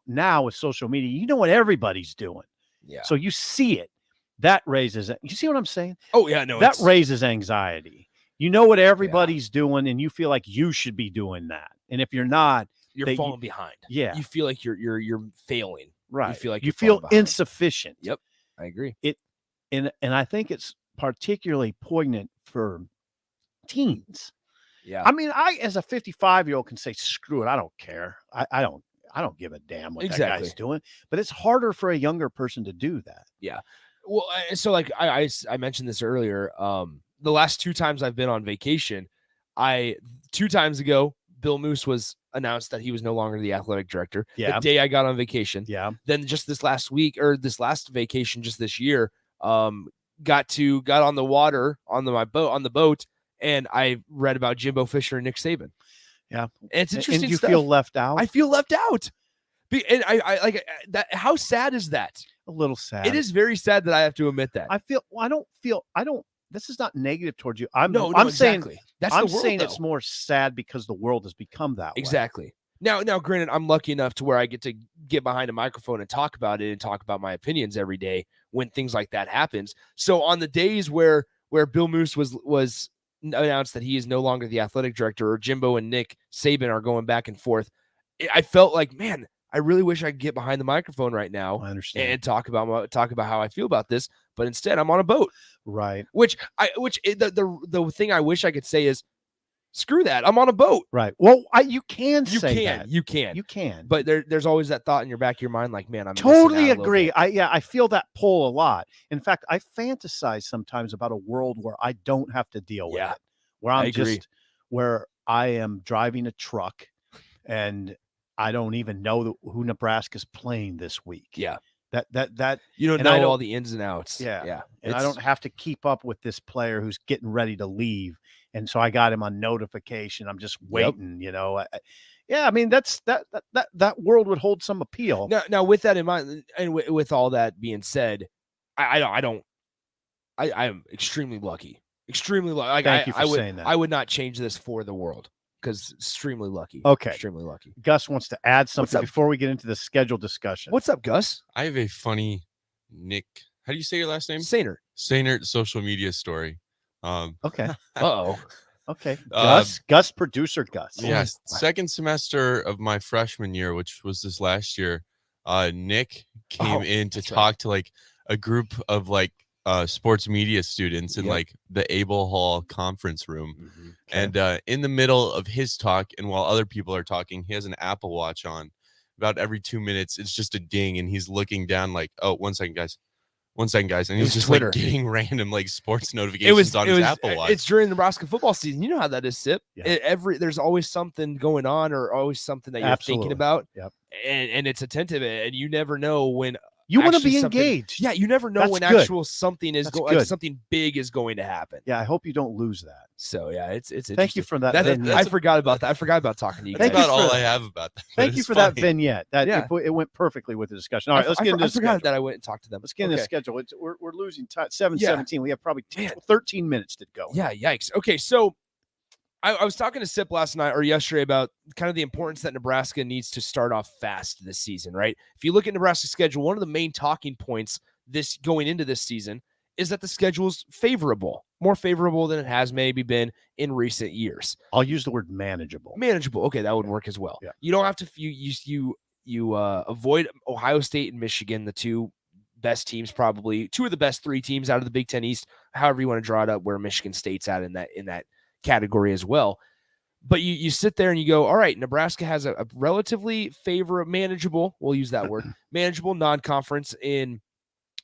now with social media, you know what everybody's doing. Yeah. So you see it. That raises it. You see what I'm saying? Oh, yeah. No, that raises anxiety. You know what everybody's doing, and you feel like you should be doing that. And if you're not, You're falling behind. Yeah. You feel like you're failing. Right. You feel like you you're feel falling behind. insufficient. Yep. I agree. And I think it's particularly poignant for teens. Yeah. I mean, I as a 55-year-old can say, screw it, I don't care. I don't give a damn what that guy's doing. But it's harder for a younger person to do that. Yeah. Well, so like I mentioned this earlier. The last 2 times I've been on vacation, 2 times ago, Bill Moose was announced that he was no longer the athletic director. Yeah. The day I got on vacation. Yeah. Then just this last week, or this last vacation, just this year, got on the water on the boat, and I read about Jimbo Fisher and Nick Saban. Yeah. And it's interesting. And you stuff. feel left out. I feel left out. And I like that. How sad is that? A little sad. It is very sad that I have to admit that. This is not negative towards you. I'm exactly. saying That's I'm the world, saying though. it's more sad because the world has become that way. Exactly. Now, granted, I'm lucky enough to where I get to get behind a microphone and talk about it and talk about my opinions every day when things like that happens. So on the days where Bill Moose was announced that he is no longer the athletic director, or Jimbo and Nick Saban are going back and forth, I felt like, man, I really wish I could get behind the microphone right now. I understand. And talk about how I feel about this, but instead I'm on a boat. Right. The thing I wish I could say is, screw that, I'm on a boat. Right. Well, you can say that. You can. But there's always that thought in your back of your mind, like, man, I'm totally agree. I feel that pull a lot. In fact, I fantasize sometimes about a world where I don't have to deal with it, where where I am driving a truck and I don't even know who Nebraska's playing this week. Yeah. That you don't know all the ins and outs. Yeah. Yeah. And I don't have to keep up with this player who's getting ready to leave. And so I got him on notification. I'm just waiting, I mean, that world would hold some appeal. Now with that in mind, and with all that being said, I am extremely lucky. Extremely lucky. Like, Thank you for saying that. I would not change this for the world, because extremely lucky. Okay. Extremely lucky. Gus wants to add something before we get into the schedule discussion. What's up, Gus? I have a funny Nick. How do you say your last name? Sainert social media story. Okay. Uh-oh. Okay. Gus, producer Gus. Yes. Second semester of my freshman year, which was this last year, Nick came in to talk to like a group of like sports media students in like the Abel Hall conference room. Mm-hmm. And in the middle of his talk, and while other people are talking, he has an Apple Watch on. About every 2 minutes, it's just a ding, and he's looking down like, oh, 1 second, guys. 1 second, guys. And he's just Twitter. like getting random like sports notifications on his Apple Watch. It's during Nebraska football season. You know how that is, Sip. Yeah. There's always something going on, or always something that you're thinking about. Yep. And it's attentive, and you never know when you want to be something- engaged. Yeah, you never know That's when good. actual something is That's going, good. something big is going to happen. Yeah, I hope you don't lose that. So yeah, it's Thank you for that. I forgot about that. I forgot about talking to you. Thank guys. you About for all that. I have about that. Thank you for that vignette. It went perfectly with the discussion. All right, let's get into I the forgot schedule. that I went and talked to them. Let's get into the Okay. schedule. We're losing time. 7:17. We have probably 13 minutes to go. Yeah, yikes. Okay, so I was talking to Sip last night or yesterday about kind of the importance that Nebraska needs to start off fast this season, right? If you look at Nebraska's schedule, one of the main talking points this going into this season is that the schedule's favorable, more favorable than it has maybe been in recent years. I'll use the word manageable. Manageable. Okay, that would work as well. Yeah. You don't have to you avoid Ohio State and Michigan, the two best teams, probably two of the best 3 teams out of the Big Ten East, however you want to draw it up, where Michigan State's at in that category as well. But you sit there and you go, all right, Nebraska has a relatively manageable, we'll use that word, manageable non-conference in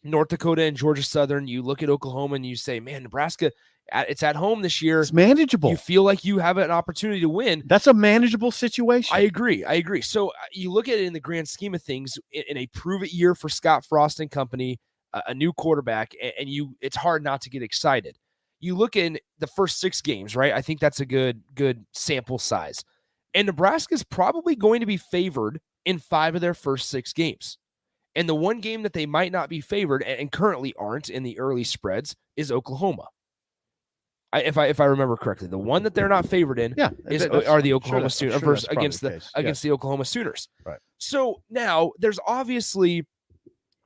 North Dakota and Georgia Southern. You look at Oklahoma and you say, man, Nebraska, it's at home this year. It's manageable. You feel like you have an opportunity to win. That's a manageable situation. I agree. So you look at it in the grand scheme of things, in a prove-it year for Scott Frost and company, a new quarterback, and it's hard not to get excited. You look in the first 6 games, right? I think that's a good sample size. And Nebraska's probably going to be favored in 5 of their first 6 games. And the one game that they might not be favored, and currently aren't in the early spreads, is Oklahoma. If I remember correctly, the one that they're not favored in are the Oklahoma Sooners against the Oklahoma Sooners. Right. So now there's obviously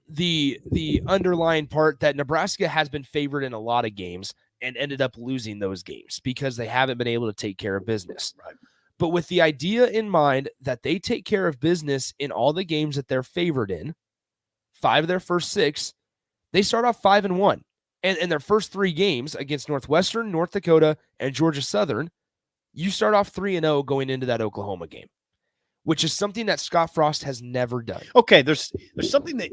the underlying part that Nebraska has been favored in a lot of games and ended up losing those games because they haven't been able to take care of business. Right. but with the idea in mind that they take care of business in all the games that they're favored in, 5 of their first 6, they start off 5-1. And their first 3 games against Northwestern, North Dakota, and Georgia Southern, you start off 3-0 going into that Oklahoma game, which is something that Scott Frost has never done. Okay, there's something that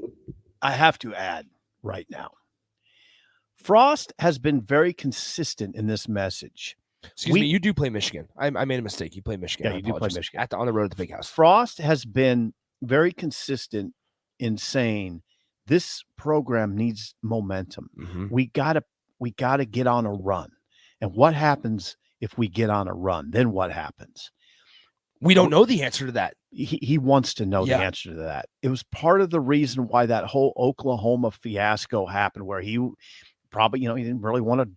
I have to add right now. Frost has been very consistent in this message. Excuse me, you do play Michigan. I made a mistake. You play Michigan. Yeah, you do play Michigan. On the road at the Big House. Frost has been very consistent in saying this program needs momentum. Mm-hmm. We gotta get on a run. And what happens if we get on a run? Then what happens? We don't know the answer to that. He wants to know the answer to that. It was part of the reason why that whole Oklahoma fiasco happened, where he probably, he didn't really want to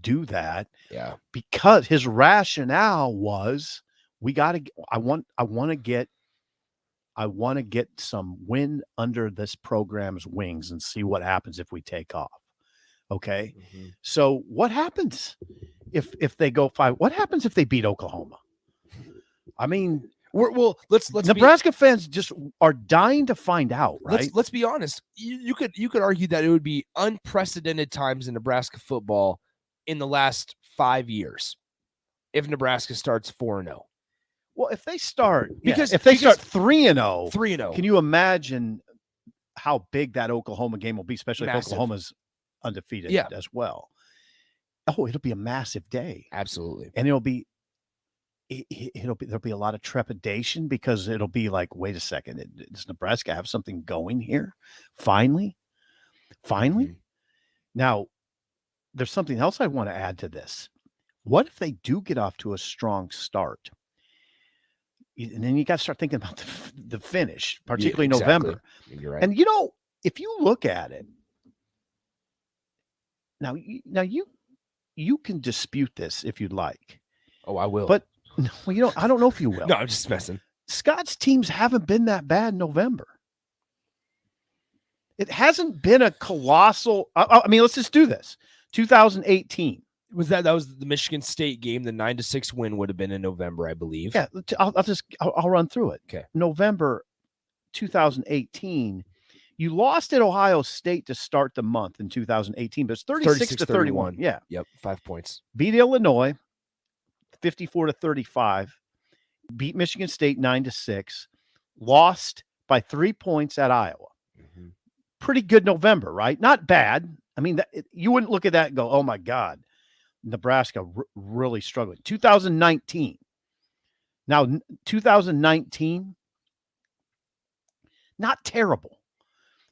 do that. Yeah. Because his rationale was, I want to get some wind under this program's wings and see what happens if we take off. Okay. Mm-hmm. So what happens if they go 5? What happens if they beat Oklahoma? I mean, let's Nebraska fans just are dying to find out, right? Let's be honest. You could argue that it would be unprecedented times in Nebraska football in the last 5 years if Nebraska starts 4-0. Well, if they start because if they start 3-0, 3-0, can you imagine how big that Oklahoma game will be, especially if Massive. Oklahoma's undefeated as well? Oh, it'll be a massive day. Absolutely. And there'll be a lot of trepidation, because it'll be like, wait a second, does Nebraska have something going here? Finally. Now, there's something else I want to add to this. What if they do get off to a strong start? And then you got to start thinking about the finish, particularly November. You're right. And if you look at it now, you can dispute this if you'd like. Oh, I will. But I don't know if you will. No, I'm just messing. Scott's teams haven't been that bad in November. It hasn't been a colossal. I mean, let's just do this. 2018. That was the Michigan State game. The 9-6 win would have been in November, I believe. Yeah, I'll run through it. Okay. November 2018, you lost at Ohio State to start the month in 2018, but it's 36-31. Yeah. Yep. 5 points. Beat Illinois 54-35. Beat Michigan State 9-6. Lost by 3 points at Iowa. Mm-hmm. Pretty good November, right? Not bad. I mean, you wouldn't look at that and go, oh my God, Nebraska really struggling. 2019. Now, 2019, not terrible.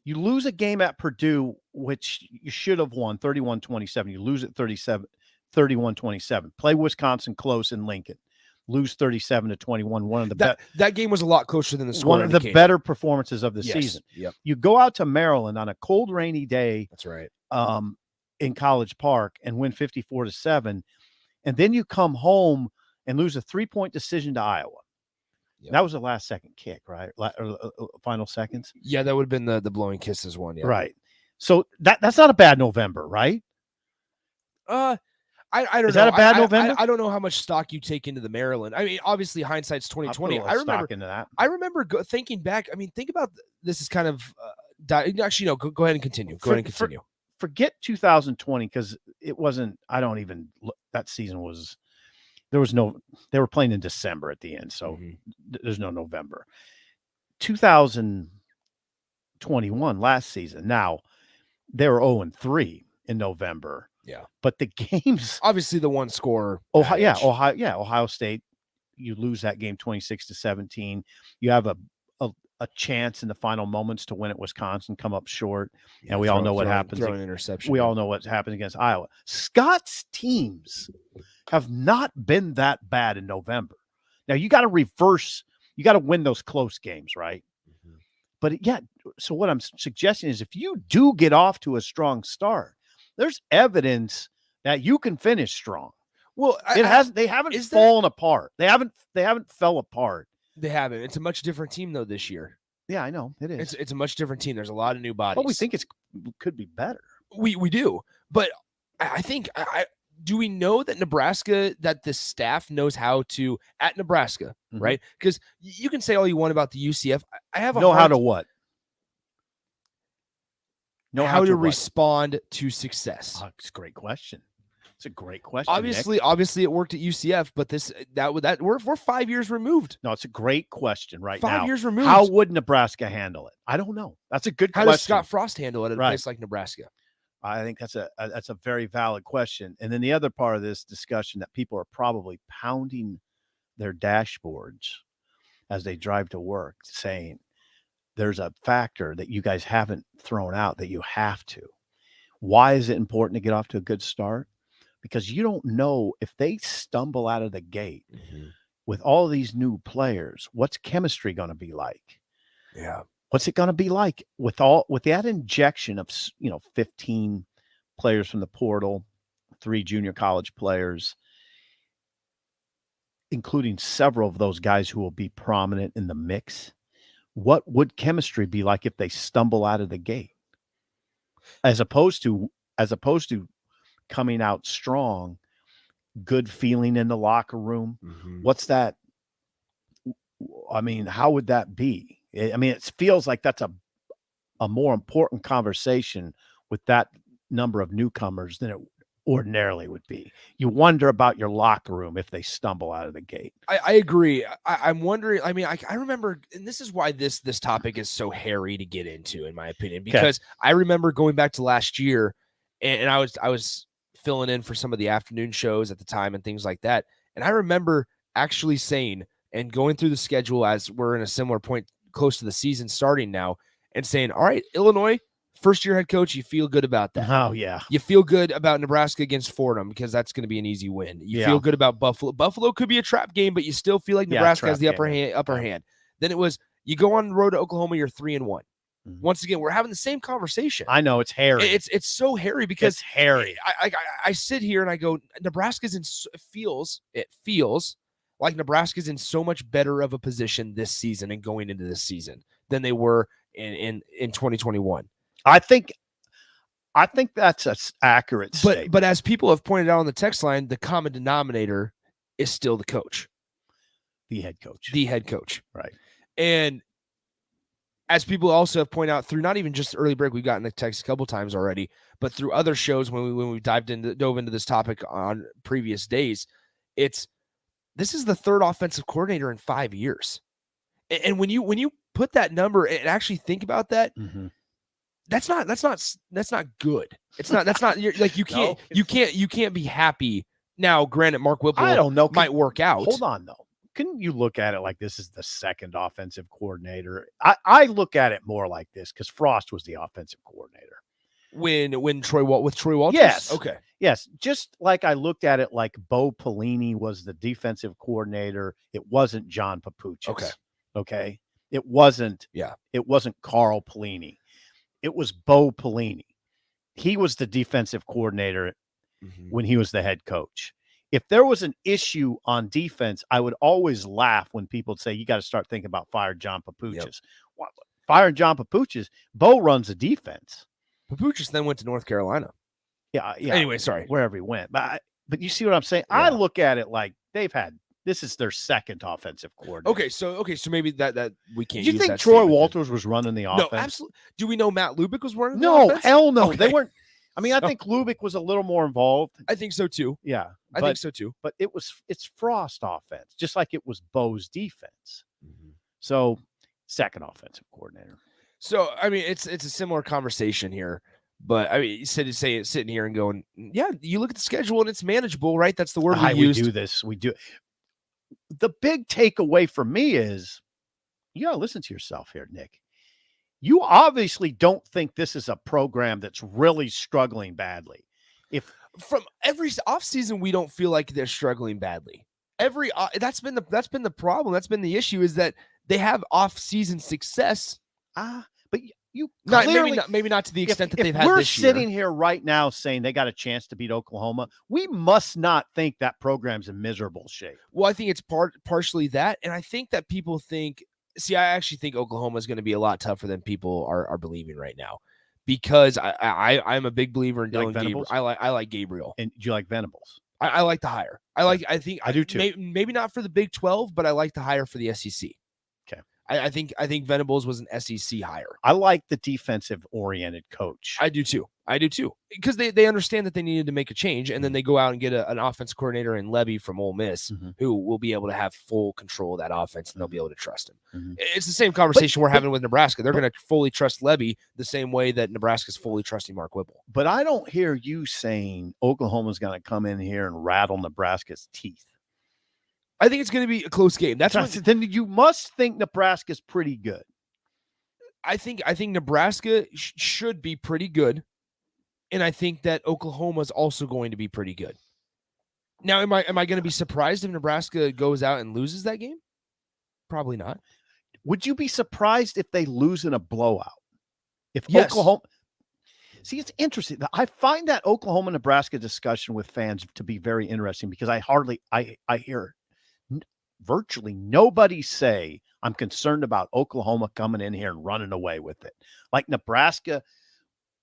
You lose a game at Purdue, which you should have won 31-27. You lose at 31-27. Play Wisconsin close in Lincoln. Lose 37-21. One of the that game was a lot closer than the score. One of the better performances of the season. Yep. You go out to Maryland on a cold, rainy day. That's right. In College Park and win 54-7, and then you come home and lose a 3-point decision to Iowa. Yep. That was the last second kick, right? Final seconds. Yeah, that would have been the blowing kisses one. Yeah. Right. So that's not a bad November, right? I don't know. Is that a bad November? I don't know how much stock you take into the Maryland. I mean, obviously hindsight's 2020. I remember into that. I remember thinking back. I mean, think about this is kind of actually no. Go ahead and continue. Go ahead and continue. Forget 2020, because it wasn't. I don't even. That season was. There was no. They were playing in December at the end, so there's no November. 2021 last season. Now they were 0-3 in November. Yeah, but the games, obviously the one score. Ohio State. You lose that game 26-17. You have a chance in the final moments to win at Wisconsin, come up short, and we all know what happens. Throw an interception. We all know what happens against Iowa. Scott's teams have not been that bad in November. Now you got to reverse. You got to win those close games, right? Mm-hmm. But yeah, so what I'm suggesting is, if you do get off to a strong start, there's evidence that you can finish strong. Well, they haven't fallen apart. They haven't fell apart. They haven't. It's a much different team though this year. Yeah, I know it is. It's a much different team. There's a lot of new bodies. But we think could be better. We do, but I think do we know that Nebraska, that the staff knows how to at Nebraska, right? Because you can say all you want about the UCF. I have a Know how hard to what? Know how to what? respond to success. It's a great question. It's a great question. Obviously, it worked at UCF, but we're 5 years removed. No, it's a great question right 5 now. years removed. How would Nebraska handle it? I don't know. That's a good How question. does Scott Frost handle it at a place like Nebraska? I think that's a very valid question. And then the other part of this discussion that people are probably pounding their dashboards as they drive to work, saying there's a factor that you guys haven't thrown out that you have to. Why is it important to get off to a good start? Because you don't know if they stumble out of the gate with all these new players, what's chemistry going to be like? Yeah. What's it going to be like with that injection of 15 players from the portal, 3 junior college players, including several of those guys who will be prominent in the mix? What would chemistry be like if they stumble out of the gate? As opposed to coming out strong, good feeling in the locker room. What's that? I mean, how would that be? I mean, it feels like that's a more important conversation with that number of newcomers than it ordinarily would be. You wonder about your locker room if they stumble out of the gate. I agree. I'm wondering. I mean, I remember, and this is why this topic is so hairy to get into, in my opinion, because I remember going back to last year, and I was filling in for some of the afternoon shows at the time and things like that, and I remember actually saying and going through the schedule as we're in a similar point close to the season starting now, and saying, all right, Illinois, first-year head coach, you feel good about that. Oh, yeah. You feel good about Nebraska against Fordham because that's going to be an easy win. You feel good about Buffalo. Buffalo could be a trap game, but you still feel like Nebraska has the upper hand. Then it was, you go on the road to Oklahoma, you're 3-1. Once again, we're having the same conversation. I know, it's hairy. It's so hairy because it's hairy. I sit here and I go, Nebraska's it feels like Nebraska's in so much better of a position this season and going into this season than they were in 2021. I think that's an accurate statement. But as people have pointed out on the text line, the common denominator is still the coach. The head coach. The head coach. Right. And as people also have pointed out through not even just early break, we've gotten the text a couple times already, but through other shows when we dove into this topic on previous days, this is the third offensive coordinator in 5 years. And when you put that number and actually think about that, that's not good. You can't be happy. Now, granted, Mark Whipple I don't know. might work out. Hold on though. Couldn't you look at it like this is the second offensive coordinator? I look at it more like this because Frost was the offensive coordinator when Troy Walters. Yes. Okay. Yes. Just like I looked at it like Bo Pelini was the defensive coordinator. It wasn't John Papuchis. Okay. It wasn't Carl Pelini. It was Bo Pelini. He was the defensive coordinator when he was the head coach. If there was an issue on defense, I would always laugh when people say, you got to start thinking about fire John Papuchis. Fire John Papuchis. Bo runs the defense. Papuchis then went to North Carolina. Yeah. Anyway, sorry. Wherever he went. But you see what I'm saying? I look at it like this is their second offensive coordinator. Okay, so maybe that we can't. Do you think Troy Walters was running the offense? No, absolutely. Do we know Matt Lubick was running the offense? offense? No, hell no. Okay. They weren't. I mean, I think Lubick was a little more involved. I think so too. Yeah, I think so too. But it's Frost offense, just like it was Bo's defense. So, second offensive coordinator. So, I mean, it's a similar conversation here. But I mean, sitting here and going, yeah, you look at the schedule and it's manageable, right? That's the word we used. We do this. We do. The big takeaway for me is you got to listen to yourself here, Nick. You obviously don't think this is a program that's really struggling badly. If from every offseason, we don't feel like they're struggling badly. That's been the problem. That's been the issue is that they have off-season success. But you maybe not to the extent that they've had this year. We're sitting here right now saying they got a chance to beat Oklahoma. We must not think that program's in miserable shape. Well, I think it's partially that, and I think that people think. See, I actually think Oklahoma is going to be a lot tougher than people are believing right now, because I'm a big believer in You like Dylan Gabriel. Venables? I like Gabriel. And do you like Venables? I like the hire. I think I do too. Maybe not for the Big 12, but I like the hire for the SEC. Okay. I think Venables was an SEC hire. I like the defensive oriented coach. I do too. Because they understand that they needed to make a change, and then they go out and get an offense coordinator in Levy from Ole Miss, who will be able to have full control of that offense, and they'll be able to trust him. It's the same conversation we're having with Nebraska. They're going to fully trust Levy the same way that Nebraska's fully trusting Mark Whipple. But I don't hear you saying Oklahoma's going to come in here and rattle Nebraska's teeth. I think it's going to be a close game. Then you must think Nebraska's pretty good. I think Nebraska should be pretty good. And I think that Oklahoma is also going to be pretty good. Now, am I going to be surprised if Nebraska goes out and loses that game? Probably not. Would you be surprised if they lose in a blowout? If Yes. Oklahoma, see, it's interesting. I find that Oklahoma-Nebraska discussion with fans to be very interesting because I hear virtually nobody say, I'm concerned about Oklahoma coming in here and running away with it. Like Nebraska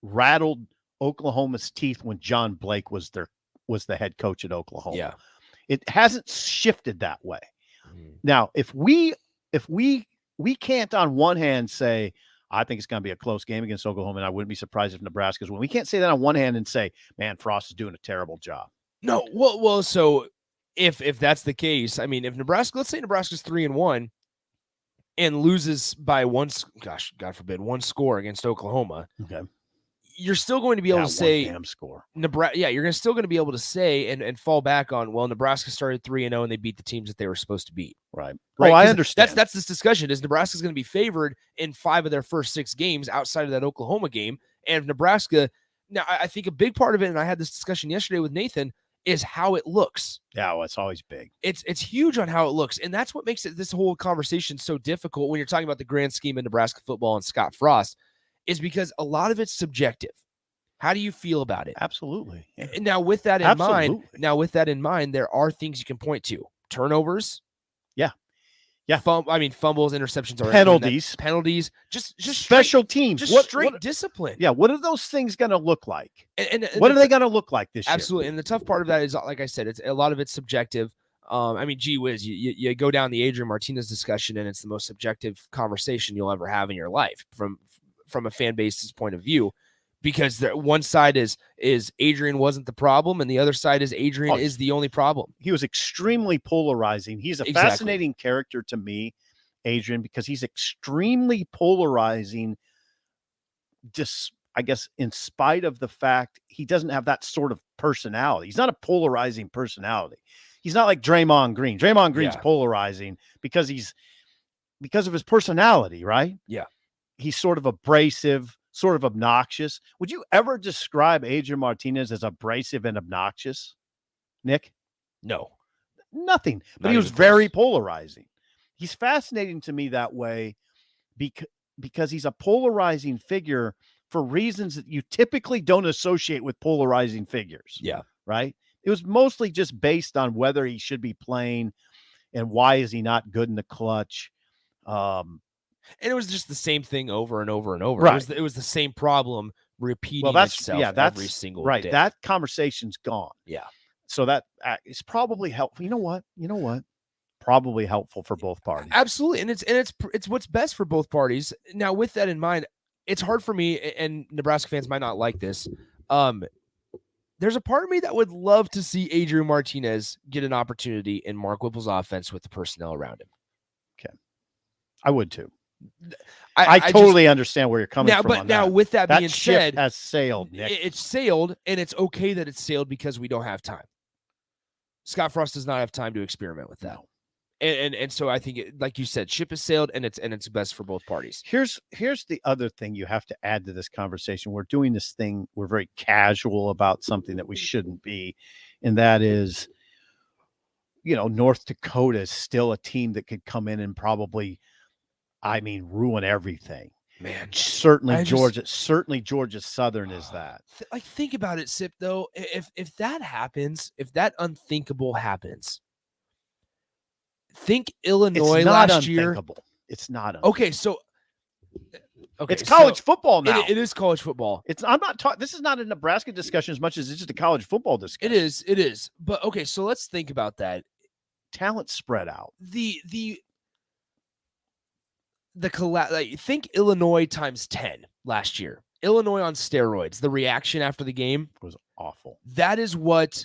rattled Oklahoma's teeth when John Blake was the head coach at Oklahoma. Yeah. It hasn't shifted that way. Now, if we can't on one hand say, I think it's going to be a close game against Oklahoma, and I wouldn't be surprised if Nebraska's win. We can't say that on one hand and say, man, Frost is doing a terrible job. No, well, so if that's the case, I mean, if Nebraska, let's say Nebraska's 3-1 and loses by one score against Oklahoma. Okay. You're still going to be able to say damn score. Nebraska. Yeah, you're still going to be able to say and fall back on, well, Nebraska started 3-0 and they beat the teams that they were supposed to beat. Right. Right. Oh, I 'Cause understand. That's this discussion is Nebraska's going to be favored in 5 of their first 6 games outside of that Oklahoma game. And if Nebraska, now I think a big part of it, and I had this discussion yesterday with Nathan, is how it looks. Yeah, well, it's always big. It's huge on how it looks. And that's what makes this whole conversation so difficult when you're talking about the grand scheme of Nebraska football and Scott Frost, is because a lot of it's subjective. How do you feel about it? Absolutely. Yeah. And now with that in mind, there are things you can point to. Turnovers. Yeah. Yeah. Fumbles, interceptions, are penalties, just special teams, just straight discipline. Yeah. What are those things going to look like? And what are they going to look like this year? Absolutely. And the tough part of that is, like I said, it's a lot of it's subjective. Gee whiz, you go down the Adrian Martinez discussion, and it's the most subjective conversation you'll ever have in your life from a fan base's point of view. Because one side is Adrian wasn't the problem, and the other side is Adrian is the only problem. He was extremely polarizing. He's a fascinating character to me, Adrian, because he's extremely polarizing. Just, I guess, in spite of the fact he doesn't have that sort of personality. He's not a polarizing personality. He's not like Draymond Green. Draymond Green's polarizing because of his personality, right? Yeah. He's sort of abrasive, sort of obnoxious. Would you ever describe Adrian Martinez as abrasive and obnoxious, Nick? No. Nothing. But he was very polarizing. He's fascinating to me that way because he's a polarizing figure for reasons that you typically don't associate with polarizing figures. Yeah. Right? It was mostly just based on whether he should be playing and why is he not good in the clutch. And it was just the same thing over and over and over. Right. It was the same problem repeating itself every single day. That conversation's gone. Yeah. So that is probably helpful. You know what? Probably helpful for both parties. Absolutely. And it's what's best for both parties. Now, with that in mind, it's hard for me, and Nebraska fans might not like this. There's a part of me that would love to see Adrian Martinez get an opportunity in Mark Whipple's offense with the personnel around him. Okay. I would too. I totally understand where you're coming from. But now, with that being ship said, has sailed, Nick. It's sailed, and it's okay that it's sailed because we don't have time. Scott Frost does not have time to experiment with that. And so I think, like you said, ship has sailed, and it's best for both parties. Here's the other thing you have to add to this conversation. We're doing this thing. We're very casual about something that we shouldn't be, and that is, North Dakota is still a team that could come in and probably, ruin everything. Man, certainly Georgia Southern is that. Think about it, Sip. Though, if that happens, if that unthinkable happens. Think Illinois last year. It's not unthinkable. Okay, so Okay, it's college so football now. It is college football. I'm not talking. This is not a Nebraska discussion as much as it's just a college football discussion. It is. But okay, so let's think about that. Talent spread out. Think Illinois times 10 last year. Illinois on steroids. The reaction after the game was awful. That is what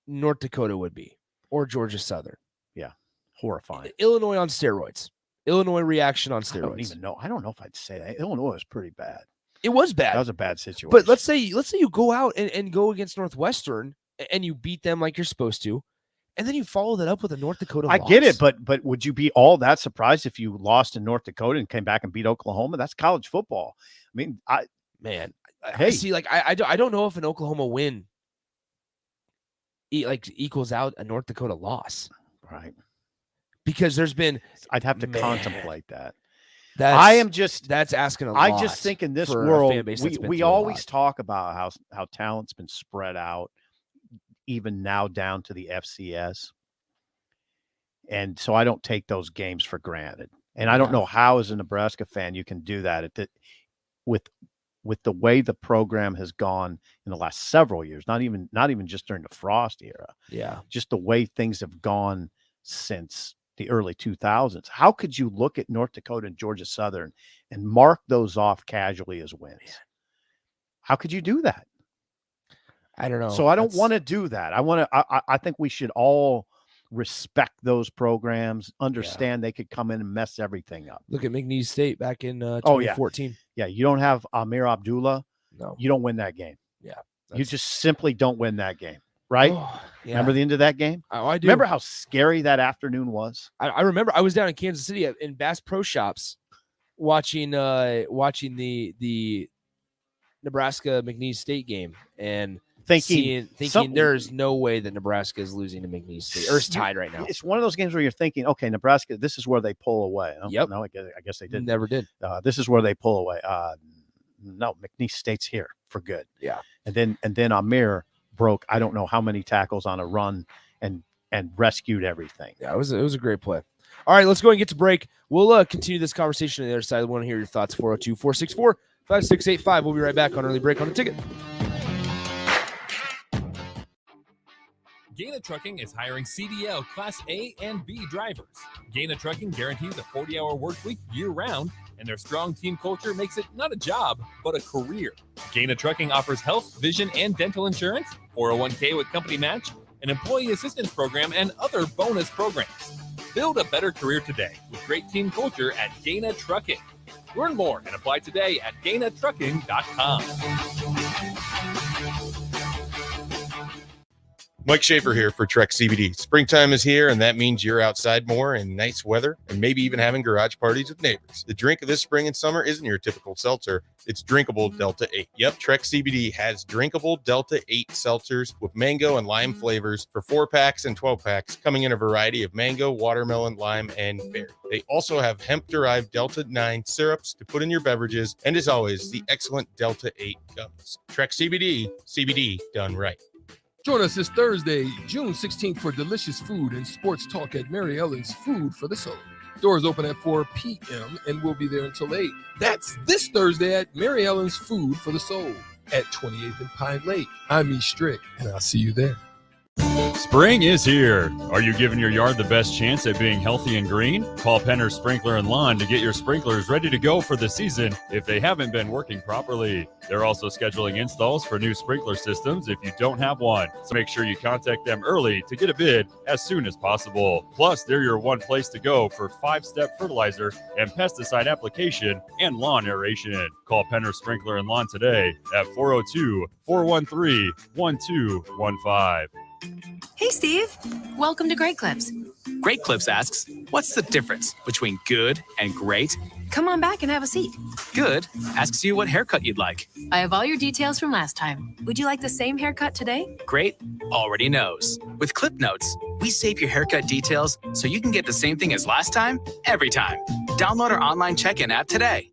North Dakota would be, or Georgia Southern. Yeah, horrifying. Illinois on steroids. Illinois reaction on steroids. I don't even know. I don't know if I'd say that. Illinois was pretty bad. It was bad. That was a bad situation. But let's say you go out and go against Northwestern and you beat them like you're supposed to, and then you follow that up with a North Dakota loss. I get it, but would you be all that surprised if you lost in North Dakota and came back and beat Oklahoma? That's college football. I mean, I see. Like I don't know if an Oklahoma win equals out a North Dakota loss, right? Because there's been. I'd have to contemplate that. That's asking a lot. I just think in this world, we always talk about how talent's been spread out, even now down to the FCS. And so I don't take those games for granted. And I don't know how, as a Nebraska fan, you can do that with the way the program has gone in the last several years, not even just during the Frost era. Yeah. Just the way things have gone since the early 2000s. How could you look at North Dakota and Georgia Southern and mark those off casually as wins? How could you do that? I don't know. So I don't want to do that. I think we should all respect those programs, understand they could come in and mess everything up. Look at McNeese State back in 2014. Yeah, you don't have Amir Abdullah. No. You don't win that game. Yeah. You just simply don't win that game. Right? Yeah. Remember the end of that game? Oh, I do. Remember how scary that afternoon was? I remember I was down in Kansas City in Bass Pro Shops watching the Nebraska McNeese State game and thinking there's no way that Nebraska is losing to McNeese State or it's tied right now. It's one of those games where you're thinking, okay, Nebraska, this is where they pull away. Yep. No, I guess they didn't. Never did. This is where they pull away. No, McNeese State's here for good. Yeah. And then Amir broke I don't know how many tackles on a run and rescued everything. Yeah, it was a great play. All right, let's go and get to break. We'll continue this conversation on the other side. I want to hear your thoughts. 402-464-5685. We'll be right back on Early Break on the Ticket. Gaina Trucking is hiring CDL Class A and B drivers. Gaina Trucking guarantees a 40-hour work week year-round, and their strong team culture makes it not a job, but a career. Gaina Trucking offers health, vision, and dental insurance, 401k with company match, an employee assistance program, and other bonus programs. Build a better career today with great team culture at Gaina Trucking. Learn more and apply today at GainaTrucking.com. Mike Schaefer here for Trek CBD. Springtime is here, and that means you're outside more in nice weather and maybe even having garage parties with neighbors. The drink of this spring and summer isn't your typical seltzer. It's drinkable Delta 8. Yep, Trek CBD has drinkable Delta 8 seltzers with mango and lime flavors for 4-packs and 12-packs, coming in a variety of mango, watermelon, lime, and berry. They also have hemp-derived Delta 9 syrups to put in your beverages, and as always, the excellent Delta 8 gummies. Trek CBD, CBD done right. Join us this Thursday, June 16th for delicious food and sports talk at Mary Ellen's Food for the Soul. Doors open at 4 p.m. and we'll be there until 8. That's this Thursday at Mary Ellen's Food for the Soul at 28th and Pine Lake. I'm E. Strick, and I'll see you there. Spring is here. Are you giving your yard the best chance at being healthy and green? Call Penner Sprinkler and Lawn to get your sprinklers ready to go for the season if they haven't been working properly. They're also scheduling installs for new sprinkler systems if you don't have one. So make sure you contact them early to get a bid as soon as possible. Plus, they're your one place to go for 5-step fertilizer and pesticide application and lawn aeration. Call Penner Sprinkler and Lawn today at 402-413-1215. Hey, Steve. Welcome to Great Clips. Great Clips asks, what's the difference between good and great? Come on back and have a seat. Good asks you what haircut you'd like. I have all your details from last time. Would you like the same haircut today? Great already knows. With Clip Notes, we save your haircut details so you can get the same thing as last time, every time. Download our online check-in app today.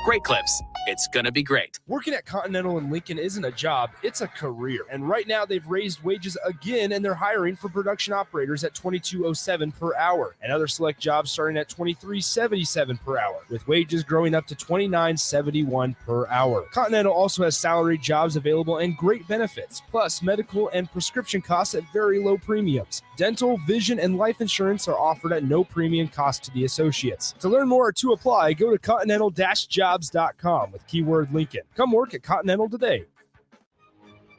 Great Clips. It's going to be great. Working at Continental in Lincoln isn't a job, it's a career. And right now they've raised wages again and they're hiring for production operators at $22.07 per hour and other select jobs starting at $23.77 per hour, with wages growing up to $29.71 per hour. Continental also has salaried jobs available and great benefits, plus medical and prescription costs at very low premiums. Dental, vision, and life insurance are offered at no premium cost to the associates. To learn more or to apply, go to continental-jobs.com with keyword Lincoln. Come work at Continental today.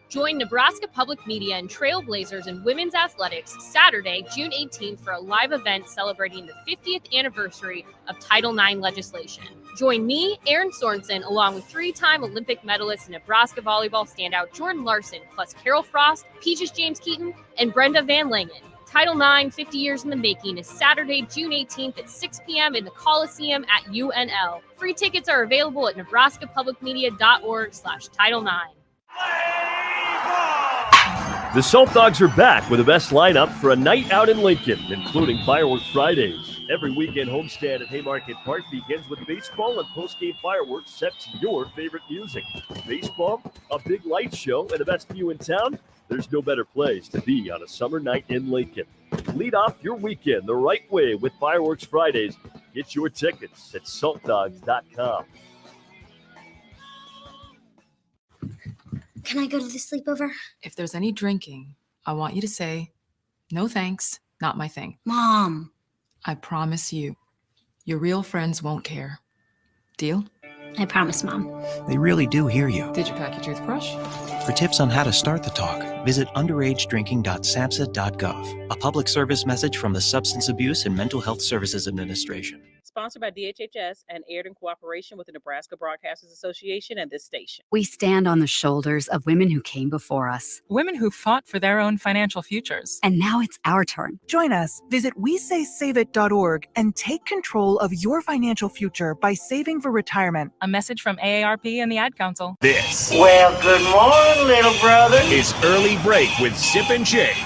Join Nebraska Public Media and Trailblazers in women's athletics Saturday, June 18th for a live event celebrating the 50th anniversary of Title IX legislation. Join me, Aaron Sorensen, along with three-time Olympic medalist and Nebraska volleyball standout Jordan Larson, plus Carol Frost, Peaches James Keaton, and Brenda Van Langen. Title IX, 50 years in the making, is Saturday, June 18th at 6 p.m. in the Coliseum at UNL. Free tickets are available at nebraskapublicmedia.org/Title IX. The Salt Dogs are back with the best lineup for a night out in Lincoln, including Fireworks Fridays. Every weekend homestand at Haymarket Park begins with baseball and post-game fireworks set to your favorite music. Baseball, a big light show, and the best view in town? There's no better place to be on a summer night in Lincoln. Lead off your weekend the right way with Fireworks Fridays. Get your tickets at saltdogs.com. Can I go to the sleepover? If there's any drinking, I want you to say, no thanks, not my thing. Mom. I promise you, your real friends won't care. Deal? I promise, Mom. They really do hear you. Did you pack your toothbrush? For tips on how to start the talk, visit underagedrinking.samhsa.gov. A public service message from the Substance Abuse and Mental Health Services Administration. Sponsored by DHHS and aired in cooperation with the Nebraska Broadcasters Association and this station. We stand on the shoulders of women who came before us. Women who fought for their own financial futures. And now it's our turn. Join us. Visit WeSaySaveIt.org and take control of your financial future by saving for retirement. A message from AARP and the Ad Council. This Well, good morning, little brother. is Early Break with Zip and Jake.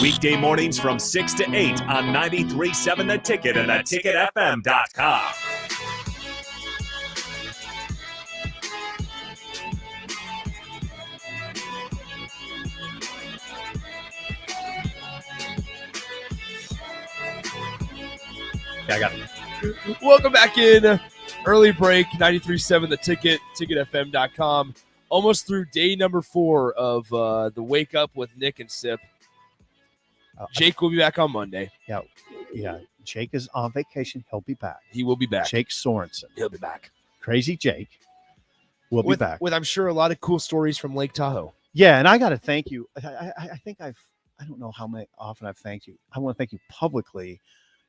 Weekday mornings from 6 to 8 on 93.7 The Ticket and theticketfm.com. I got it. Welcome back in. Early break, 93.7 The Ticket, ticketfm.com. Almost through day number 4 of the Wake Up with Nick and Sip. Jake will be back on Monday. Yeah. Jake is on vacation. He'll be back. He will be back. Jake Sorensen. He'll be back. Crazy Jake will be back. With, I'm sure, a lot of cool stories from Lake Tahoe. Yeah, and I got to thank you. I think I don't know how often I've thanked you. I want to thank you publicly.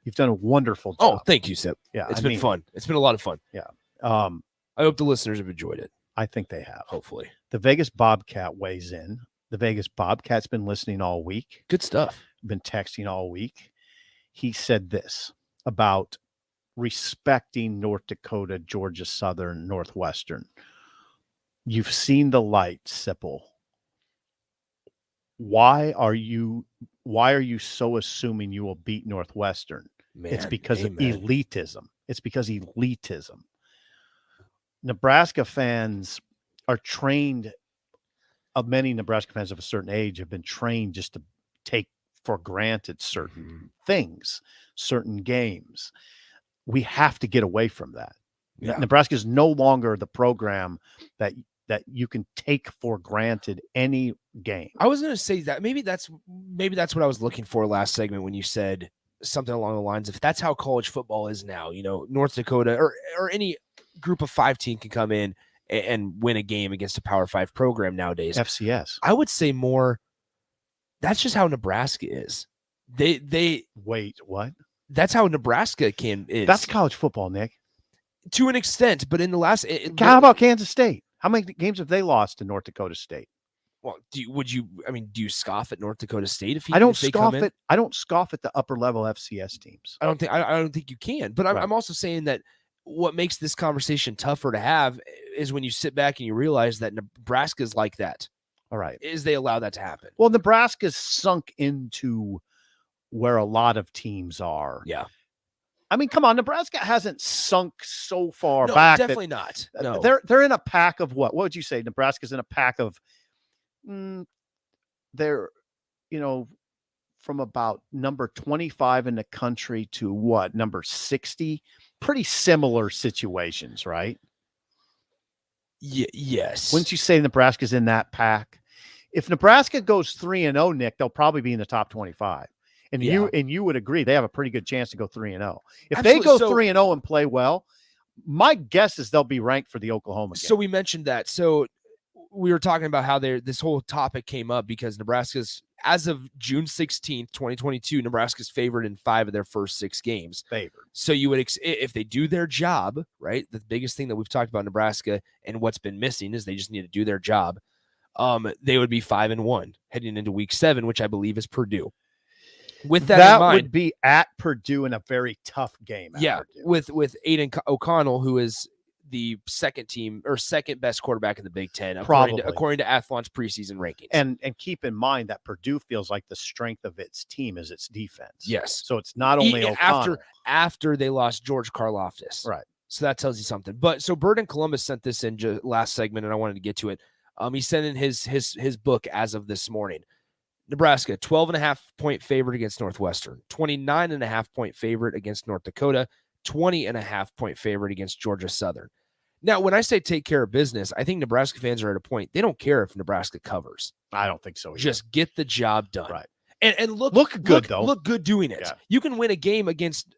You've done a wonderful job. Oh, thank you, Sip. Yeah, it's been fun. It's been a lot of fun. Yeah. I hope the listeners have enjoyed it. I think they have. Hopefully. The Vegas Bobcat weighs in. The Vegas Bobcat's been listening all week. Good stuff. Been texting all week. He said this about respecting North Dakota, Georgia Southern, Northwestern. You've seen the light, Sipple. Why are you so assuming you will beat Northwestern? It's because of elitism. It's because elitism. Nebraska fans are trained, many Nebraska fans of a certain age have been trained just to take for granted certain things, certain games. We have to get away from that. Yeah. Nebraska is no longer the program that you can take for granted any game. I was going to say that maybe that's what I was looking for last segment when you said something along the lines of that's how college football is now. You know, North Dakota or any group of 5 team can come in and win a game against a Power 5 program nowadays. FCS. I would say more. That's just how Nebraska is. They wait. What? That's how Nebraska is. That's college football, Nick. To an extent, but in the last, how about Kansas State? How many games have they lost to North Dakota State? Well, do you scoff at North Dakota State I don't scoff at the upper level FCS teams. I don't think you can. But I'm also saying that what makes this conversation tougher to have is when you sit back and you realize that Nebraska's like that. All right. Is they allow that to happen. Well, Nebraska's sunk into where a lot of teams are. Yeah. I mean, come on, Nebraska hasn't sunk so far No, back. definitely not. No. They're in a pack of what? What would you say? Nebraska's in a pack of they're, from about number 25 in the country to what? Number 60? Pretty similar situations, right? Yes. Wouldn't you say Nebraska's in that pack? If Nebraska goes 3-0, Nick, they'll probably be in the top 25. And you would agree they have a pretty good chance to go 3-0. If Absolutely. they go So- 3-0 and play well, my guess is they'll be ranked for the Oklahoma game. So we mentioned that. So we were talking about how this whole topic came up because Nebraska's, as of June 16th, 2022, Nebraska's favored in 5 of their first 6 games. Favored. So you would, if they do their job, right? The biggest thing that we've talked about Nebraska and what's been missing is they just need to do their job. They would be 5-1 heading into week 7, which I believe is Purdue. With that in mind, would be at Purdue in a very tough game. With Aiden O'Connell, who is the second best quarterback in the Big Ten, according to Athlon's preseason rankings. And keep in mind that Purdue feels like the strength of its team is its defense. Yes. So it's not only O'Connell. After they lost George Karlaftis. Right. So that tells you something. But so Bird in Columbus sent this in last segment, and I wanted to get to it. He sent in his book as of this morning. Nebraska, 12.5-point favorite against Northwestern, 29.5-point favorite against North Dakota, 20.5-point favorite against Georgia Southern. Now, when I say take care of business, I think Nebraska fans are at a point. They don't care if Nebraska covers. I don't think so either. Just get the job done. Right. And look good, though. Look good doing it. Yeah. You can win a game against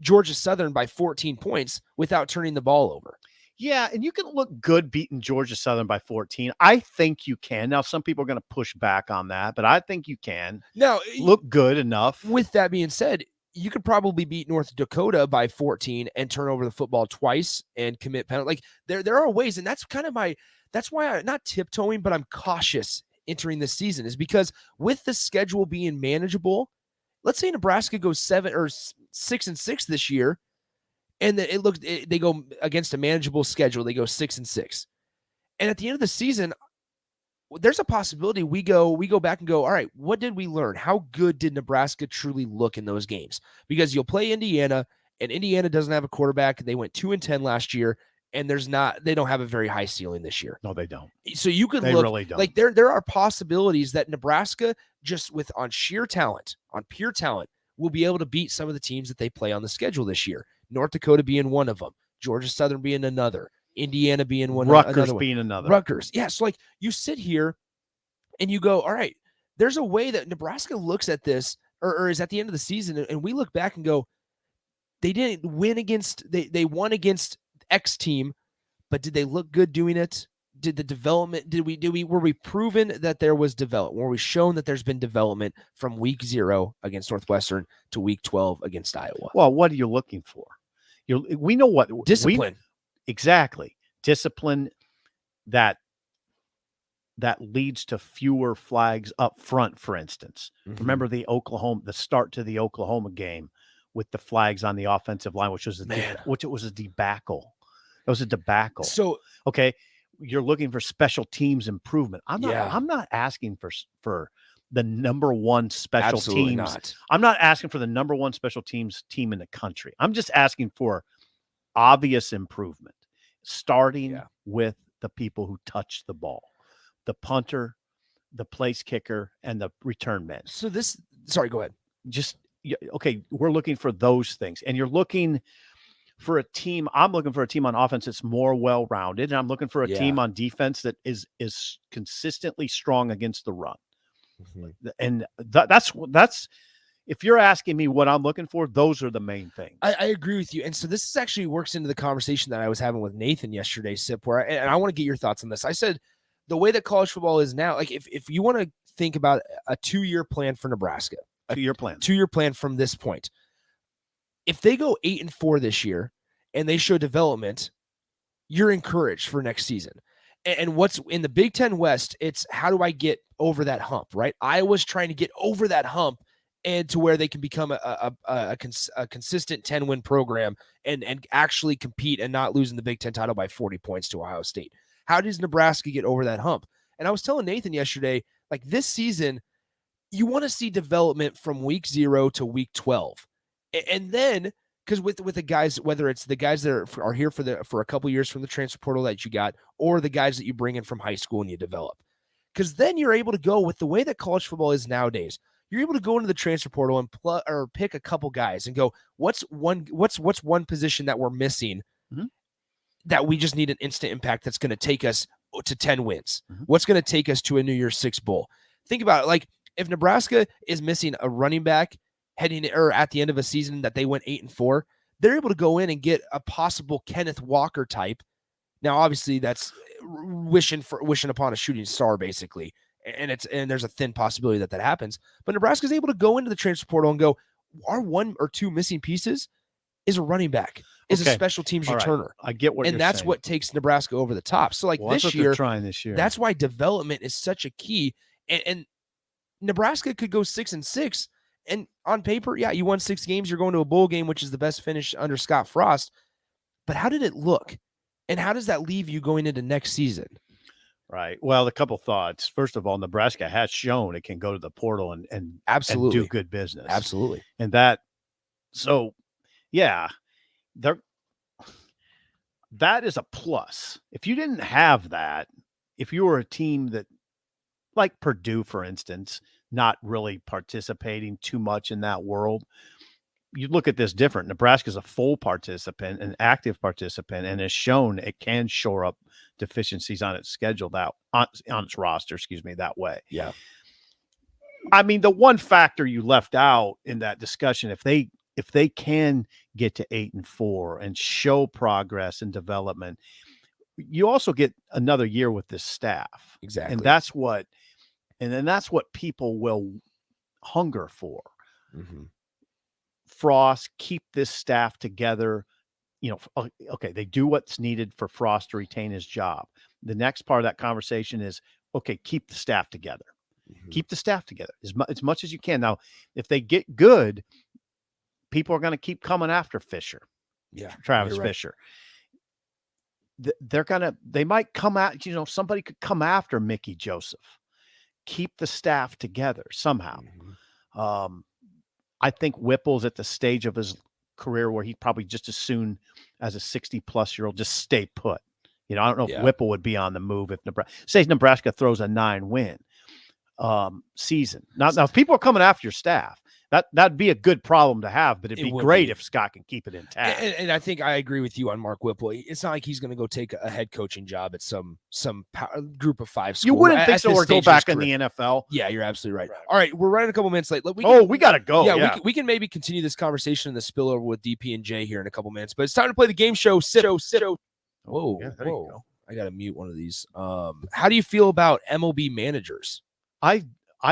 Georgia Southern by 14 points without turning the ball over. Yeah, and you can look good beating Georgia Southern by 14. I think you can. Now, some people are going to push back on that, but I think you can. Now, look good enough. With that being said, you could probably beat North Dakota by 14 and turn over the football twice and commit penalty. Like there are ways, and that's kind of that's why I'm not tiptoeing, but I'm cautious entering this season, is because with the schedule being manageable, let's say Nebraska goes 6-6 this year. And they go against a manageable schedule. They go 6-6. And at the end of the season, there's a possibility we go back and go, all right, what did we learn? How good did Nebraska truly look in those games? Because you'll play Indiana, and Indiana doesn't have a quarterback. They went 2-10 last year, and they don't have a very high ceiling this year. No, they don't. So you could really don't. Like there are possibilities that Nebraska, just on sheer talent, on pure talent, will be able to beat some of the teams that they play on the schedule this year. North Dakota being one of them, Georgia Southern being another, Indiana being one, Rutgers being another. Rutgers. Yeah. So like you sit here and you go, all right, there's a way that Nebraska looks at this or is at the end of the season. And we look back and go, they didn't win they won against X team, but did they look good doing it? Did the development, were we proven that there was development? Were we shown that there's been development from week 0 against Northwestern to week 12 against Iowa? Well, what are you looking for? We know what discipline. Exactly. Discipline that leads to fewer flags up front, for instance. Mm-hmm. Remember the start to the Oklahoma game with the flags on the offensive line, which was a debacle. It was a debacle. So, okay, you're looking for special teams improvement. I'm not asking for the number one special Absolutely teams. Not. I'm not asking for the number one special teams team in the country. I'm just asking for obvious improvement, starting with the people who touch the ball, the punter, the place kicker, and the return man. So sorry, go ahead. Okay, we're looking for those things. And you're looking for a team. I'm looking for a team on offense that's more well-rounded, and I'm looking for a team on defense that is consistently strong against the run. Mm-hmm. And that's if you're asking me what I'm looking for, those are the main things. I agree with you. And so this actually works into the conversation that I was having with Nathan yesterday, Sip, and I want to get your thoughts on this. I said the way that college football is now, like if you want to think about a 2-year plan for Nebraska, a 2-year plan from this point, if they go 8-4 this year and they show development, you're encouraged for next season. And what's in the Big Ten West, it's how do I get over that hump, right? Iowa's trying to get over that hump and to where they can become a consistent 10-win program and actually compete and not losing the Big Ten title by 40 points to Ohio State. How does Nebraska get over that hump? And I was telling Nathan yesterday, like this season, you want to see development from week 0 to week 12. And then because with the guys, whether it's the guys that are here for a couple years from the transfer portal that you got, or the guys that you bring in from high school and you develop, because then you're able to go with the way that college football is nowadays. You're able to go into the transfer portal and or pick a couple guys and go, what's one position that we're missing that we just need an instant impact that's going to take us to 10 wins? What's going to take us to a New Year's Six bowl? Think about it. Like if Nebraska is missing a running back heading or at the end of a season that they went 8-4, they're able to go in and get a possible Kenneth Walker type. Now, obviously, that's wishing upon a shooting star, basically, and there's a thin possibility that happens. But Nebraska's able to go into the transfer portal and go, our one or two missing pieces is a running back, is a special teams returner. Right. I get what, and that's saying. what takes Nebraska over the top. So, like this year, trying this year, that's why development is such a key. And Nebraska could go 6-6. And on paper, yeah, you won 6 games. You're going to a bowl game, which is the best finish under Scott Frost. But how did it look? And how does that leave you going into next season? Right. Well, a couple thoughts. First of all, Nebraska has shown it can go to the portal and absolutely and do good business. Absolutely. And yeah, that is a plus. If you didn't have that, if you were a team that, like Purdue, for instance, not really participating too much in that world, you look at this different. Nebraska's a full participant, an active participant, and has shown it can shore up deficiencies on its schedule on its roster, that way. Yeah. I mean, the one factor you left out in that discussion, if they can get to 8-4 and show progress and development, you also get another year with this staff. Exactly. And that's what people will hunger for. Frost, keep this staff together. Okay, they do what's needed for Frost to retain his job. The next part of that conversation is, okay, keep the staff together. Keep the staff together as much as you can. Now, if they get good, people are going to keep coming after Fisher. Yeah, Travis Fisher. They might come out, somebody could come after Mickey Joseph. Keep the staff together somehow. I think Whipple's at the stage of his career where he'd probably just as soon as a 60-plus-year-old just stay put. I don't know if Whipple would be on the move if Nebraska throws a 9-win season. Now, if people are coming after your staff, that'd be a good problem to have, but it'd be great if Scott can keep it intact. And I think I agree with you on Mark Whipple. It's not like he's going to go take a head coaching job at some group of 5 school. You wouldn't think so, or go back in the NFL. Yeah, you're absolutely right. All right, we're running a couple minutes late. We got to go. Yeah, we can maybe continue this conversation in the spillover with DP and J here in a couple minutes, but it's time to play the game show. Whoa. I got to mute one of these. How do you feel about MLB managers? I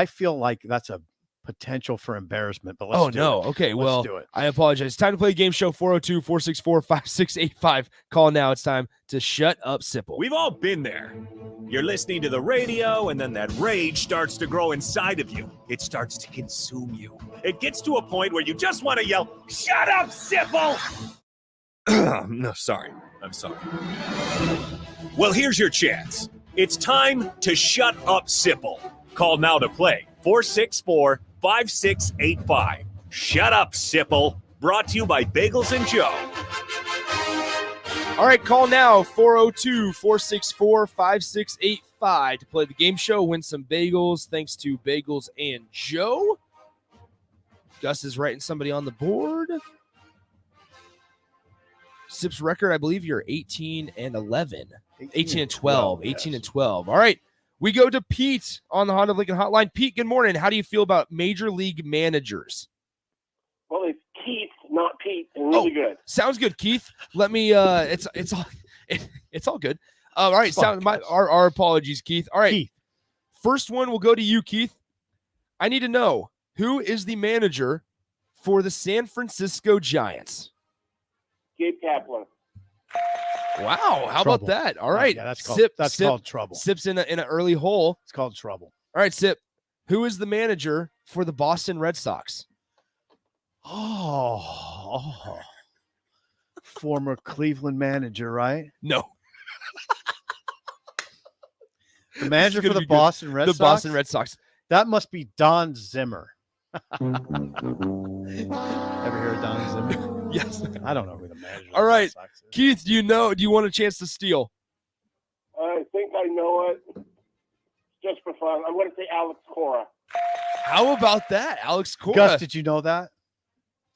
feel like that's a potential for embarrassment, but let's do it. Okay, let's do it. I apologize. Time to play a game show. 402-464-5685. Call now. It's time to shut up, Sipple. We've all been there. You're listening to the radio, and then that rage starts to grow inside of you. It starts to consume you. It gets to a point where you just want to yell, "Shut up, Sipple!" No, sorry. I'm sorry. Well, here's your chance. It's time to shut up, Sipple. Call now to play. 464-5685. Shut up, Sipple. Brought to you by Bagels and Joe. All right, call now. 402-464-5685 to play the game show. Win some bagels thanks to Bagels and Joe. Gus is writing somebody on the board. Sip's record, I believe you're 18-11. 18-12. 18-12. All right. We go to Pete on the Honda of Lincoln hotline. Pete, good morning. How do you feel about major league managers? Well, it's Keith, not Pete, and really good. Sounds good, Keith. Let me. It's all good. All right. Our apologies, Keith. All right. Keith. First one will go to you, Keith. I need to know, who is the manager for the San Francisco Giants? Gabe Kapler. Wow, how about that? All right, that's Sip, called trouble. Sip's in an early hole. It's called trouble. All right, Sip. Who is the manager for the Boston Red Sox? Oh. Former Cleveland manager, right? No. The manager for the Boston Red Sox? The Boston Red Sox. That must be Don Zimmer. Ever hear of Don Zimmer? Yes. I don't know who the manager. All right, of the Red Sox is. Keith. Do you want a chance to steal? I think I know it. Just for fun, I'm going to say Alex Cora. How about that, Alex Cora? Gus, did you know that?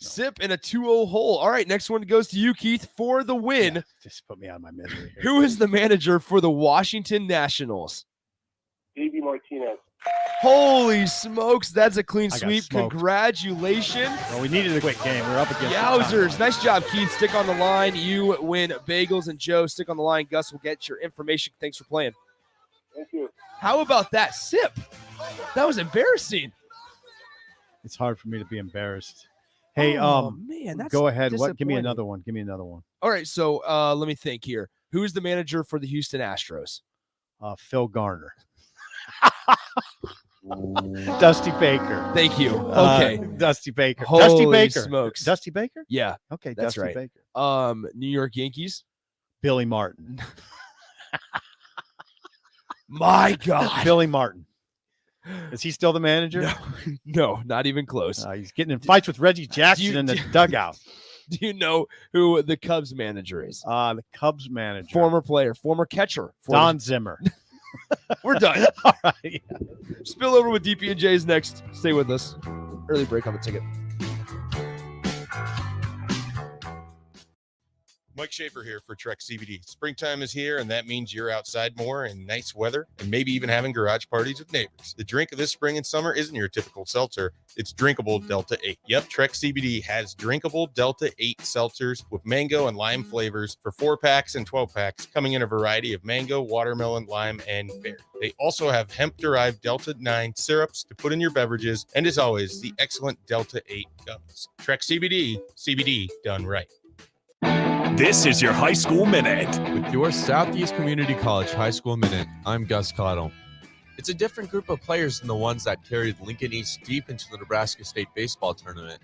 Sip in a 2-0 hole. All right, next one goes to you, Keith, for the win. Yeah, just put me out of my misery here. Who is the manager for the Washington Nationals? Davey Martinez. Holy smokes, that's a clean I got sweep. smoked. Congratulations. Well, we needed a quick game. We're up against Yowzers. Nice job, Keith. Stick on the line. You win bagels. And Joe, stick on the line. Gus will get your information. Thanks for playing. Thank you. How about that sip? That was embarrassing. It's hard for me to be embarrassed. Hey, man, that's go ahead. What? Give me disappointing. another one. Give me another one. All right, so let me think here. Who is the manager for the Houston Astros? Phil Garner. Dusty Baker. Thank you. Okay. Dusty Baker. Holy Dusty Baker. smokes. Dusty Baker? Yeah, Okay, that's Dusty right. Baker. New York Yankees. Billy Martin. My God. Billy Martin. Is he still the manager? No, not even close. He's getting in fights with Reggie Jackson in the dugout. Do you know who the Cubs manager is? The Cubs manager. Former player, former catcher. Don Zimmer. We're done. All right. Yeah. Spill over with DP and J's next. Stay with us. Early break on the ticket. Mike Schaefer here for Trek CBD. Springtime is here, and that means you're outside more in nice weather and maybe even having garage parties with neighbors. The drink of this spring and summer isn't your typical seltzer. It's drinkable Delta 8. Yep, Trek CBD has drinkable Delta 8 seltzers with mango and lime flavors for 4-packs and 12-packs, coming in a variety of mango, watermelon, lime, and berry. They also have hemp-derived Delta 9 syrups to put in your beverages, and as always, the excellent Delta 8 gummies. Trek CBD, CBD done right. This is your High School Minute. With your Southeast Community College High School Minute, I'm Gus Cottle. It's a different group of players than the ones that carried Lincoln East deep into the Nebraska State baseball tournament.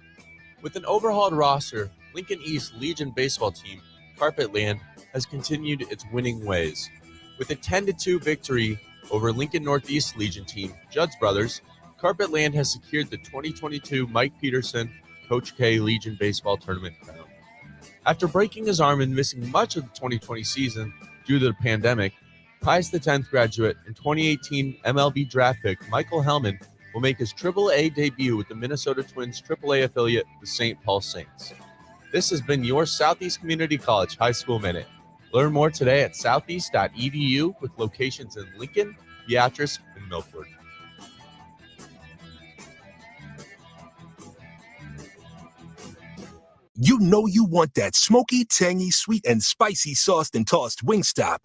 With an overhauled roster, Lincoln East Legion baseball team, Carpetland, has continued its winning ways. With a 10-2 victory over Lincoln Northeast Legion team, Judd's Brothers, Carpetland has secured the 2022 Mike Peterson Coach K Legion baseball tournament crown. After breaking his arm and missing much of the 2020 season due to the pandemic, Pius X graduate and 2018 MLB draft pick Michael Hellman will make his AAA debut with the Minnesota Twins AAA affiliate, the St. Paul Saints. This has been your Southeast Community College High School Minute. Learn more today at southeast.edu with locations in Lincoln, Beatrice, and Milford. You know you want that smoky, tangy, sweet, and spicy sauced and tossed Wingstop.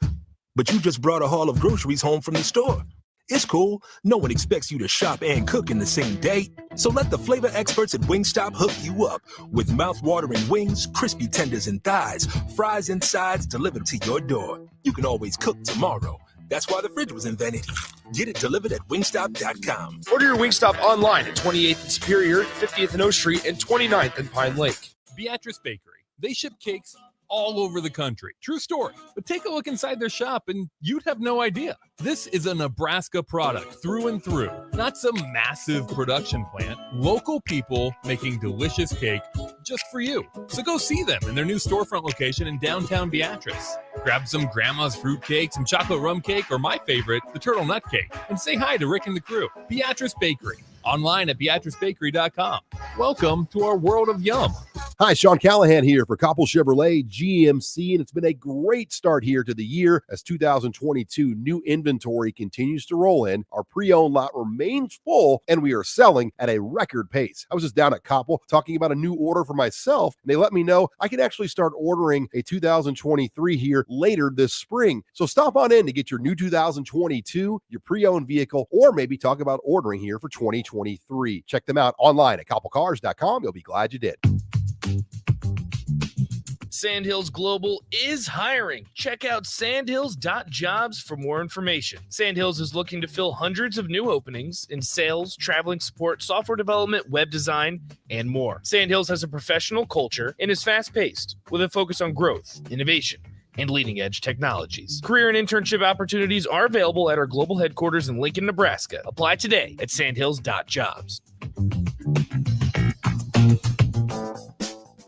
But you just brought a haul of groceries home from the store. It's cool. No one expects you to shop and cook in the same day. So let the flavor experts at Wingstop hook you up with mouth-watering wings, crispy tenders and thighs, fries and sides delivered to your door. You can always cook tomorrow. That's why the fridge was invented. Get it delivered at wingstop.com. Order your Wingstop online at 28th and Superior, 50th and O Street, and 29th and Pine Lake. Beatrice Bakery. They ship cakes all over the country. True story. But take a look inside their shop and you'd have no idea. This is a Nebraska product through and through. Not some massive production plant. Local people making delicious cake just for you. So go see them in their new storefront location in downtown Beatrice. Grab some grandma's fruit cake, some chocolate rum cake, or my favorite, the turtle nut cake. And say hi to Rick and the crew. Beatrice Bakery. Online at BeatriceBakery.com. Welcome to our world of yum. Hi, Sean Callahan here for Koppel Chevrolet GMC, and it's been a great start here to the year as 2022 new inventory continues to roll in. Our pre-owned lot remains full, and we are selling at a record pace. I was just down at Koppel talking about a new order for myself, and they let me know I can actually start ordering a 2023 here later this spring. So stop on in to get your new 2022, your pre-owned vehicle, or maybe talk about ordering here for 2023. Check them out online at koppelcars.com. You'll be glad you did. Sandhills Global is hiring. Check out sandhills.jobs for more information. Sandhills is looking to fill hundreds of new openings in sales, traveling support, software development, web design, and more. Sandhills has a professional culture and is fast-paced with a focus on growth, innovation, and leading-edge technologies. Career and internship opportunities are available at our global headquarters in Lincoln, Nebraska. Apply today at sandhills.jobs.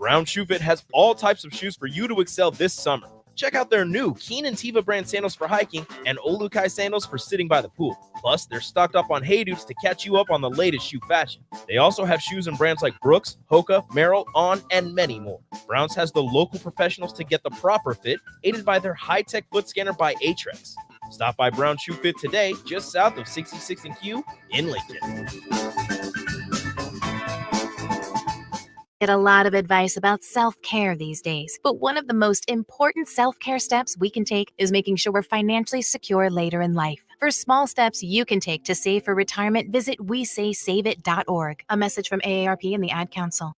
Brown Shoe Fit has all types of shoes for you to excel this summer. Check out their new Keen and Tiva brand sandals for hiking and Olukai sandals for sitting by the pool. Plus, they're stocked up on Hey Dudes to catch you up on the latest shoe fashion. They also have shoes in brands like Brooks, Hoka, Merrell, On, and many more. Browns has the local professionals to get the proper fit, aided by their high-tech foot scanner by Aetrex. Stop by Brown Shoe Fit today, just south of 66th and Q in Lincoln. Get a lot of advice about self-care these days, but one of the most important self-care steps we can take is making sure we're financially secure later in life. For small steps you can take to save for retirement, visit WeSaySaveIt.org. A message from AARP and the Ad Council.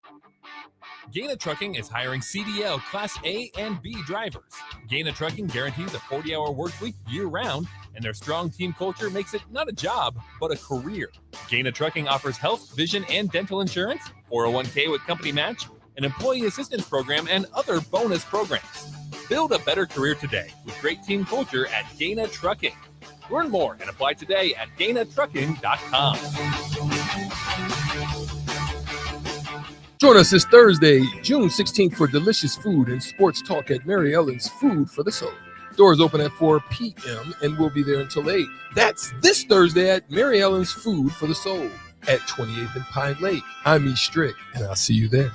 Gaina Trucking is hiring CDL Class A and B drivers. Gaina Trucking guarantees a 40-hour work week year-round, and their strong team culture makes it not a job, but a career. Gaina Trucking offers health, vision, and dental insurance, 401k with company match, an employee assistance program, and other bonus programs. Build a better career today with great team culture at Gaina Trucking. Learn more and apply today at GainaTrucking.com. Join us this Thursday, June 16th for delicious food and sports talk at Mary Ellen's Food for the Soul. Doors open at 4 p.m. and we'll be there until 8. That's this Thursday at Mary Ellen's Food for the Soul at 28th and Pine Lake. I'm E. Strick, and I'll see you there.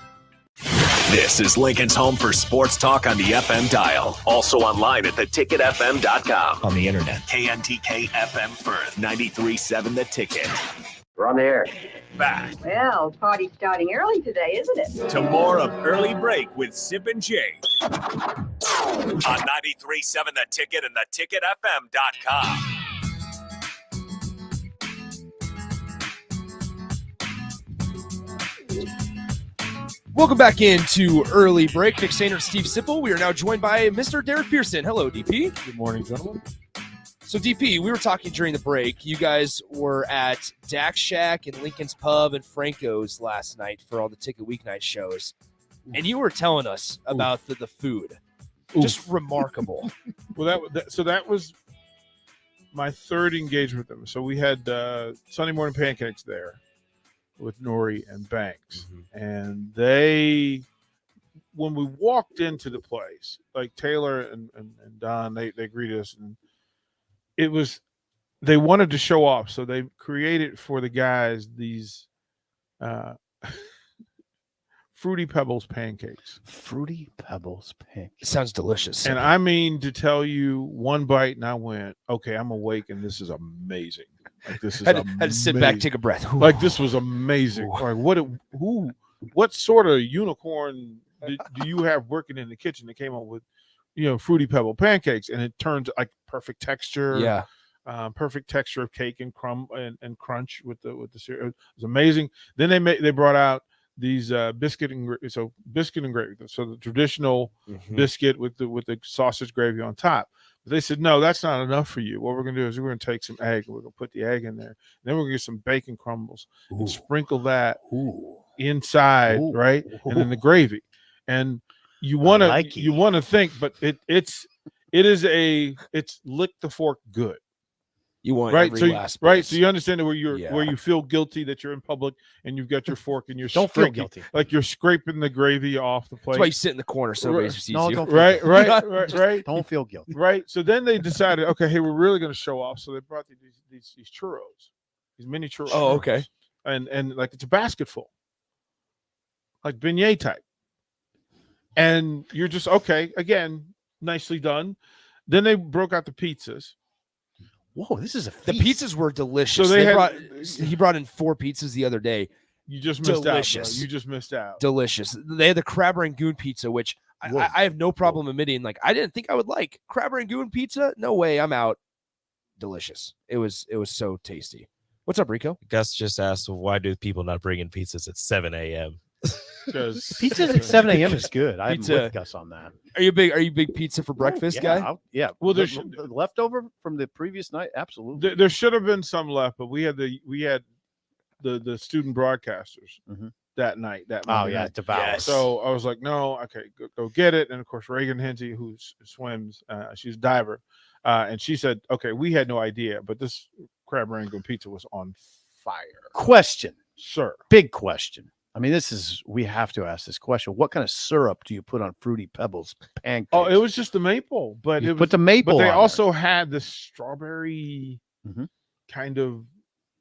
This is Lincoln's home for sports talk on the FM dial. Also online at theticketfm.com. On the internet. KNTK FM Firth, 93.7 The Ticket. We're on the air. Back Well, party's starting early today, isn't it? to more of Early Break with Sip and Jake. On 93.7 The Ticket and theticketfm.com. Welcome back into Early Break. Nick Sainer, Steve Sipple. We are now joined by Mr. Derek Pearson. Hello, DP. Good morning, gentlemen. So, DP, we were talking during the break. You guys were at Dak Shack and Lincoln's Pub and Franco's last night for all the Ticket Weeknight shows. And you were telling us about the food. Just remarkable. Well, that was my third engagement with them. So we had Sunday morning pancakes there with Nori and Banks. And they, when we walked into the place, like Taylor and Don, they greeted us, and it was, they wanted to show off. So they created for the guys these Fruity Pebbles pancakes. Fruity Pebbles pancakes. It sounds delicious. And I mean, to tell you, one bite and I went, okay, I'm awake and this is amazing. Like, this is had to sit back, take a breath. Like, this was amazing. Like, what sort of unicorn do you have working in the kitchen that came up with, Fruity Pebble pancakes? And it turns like perfect texture. Yeah. Perfect texture of cake and crumb and crunch with the cereal. It was amazing. Then they brought out these biscuit and gravy. So the traditional biscuit with the sausage gravy on top. But they said, no, that's not enough for you. What we're gonna do is we're gonna take some egg and we're gonna put the egg in there. Then we're gonna get some bacon crumbles and sprinkle that inside, right? And then the gravy. And you wanna think, but it's lick the fork good. You want right, every last bit. So you understand where you feel guilty that you're in public and you've got your fork and you're don't feel guilty, like you're scraping the gravy off the plate. That's why you sit in the corner so nobody sees you. Right. Don't feel guilty. Right. So then they decided, okay, hey, we're really going to show off. So they brought these churros, these mini churros. Oh, okay. And like it's a basket full, like beignet type. And you're just okay. Again, nicely done. Then they broke out the pizzas. Whoa, this is a feast. The pizzas were delicious. So he brought in 4 pizzas the other day. You just missed out. Bro. You just missed out. Delicious. They had the crab rangoon pizza, which I have no problem admitting. Like, I didn't think I would like crab rangoon pizza. No way, I'm out. Delicious. It was so tasty. What's up, Rico? Gus just asked, why do people not bring in pizzas at 7 a.m.? Pizzas at 7 a.m. is good. I'm with Gus on that. Are you big pizza for breakfast guy? Yeah. Well, there's the leftover from the previous night. Absolutely. There should have been some left, but we had the student broadcasters that night. Night. Devour. Yes. So I was like, no, okay, go get it. And of course, Reagan Henty, who swims, she's a diver, and she said, okay, we had no idea, but this crab rangoon pizza was on fire. Question, sir. Big question. I mean, we have to ask this question. What kind of syrup do you put on Fruity Pebbles pancakes? Oh, it was just the maple, but You it put was the maple But they on also had the strawberry Mhm. kind of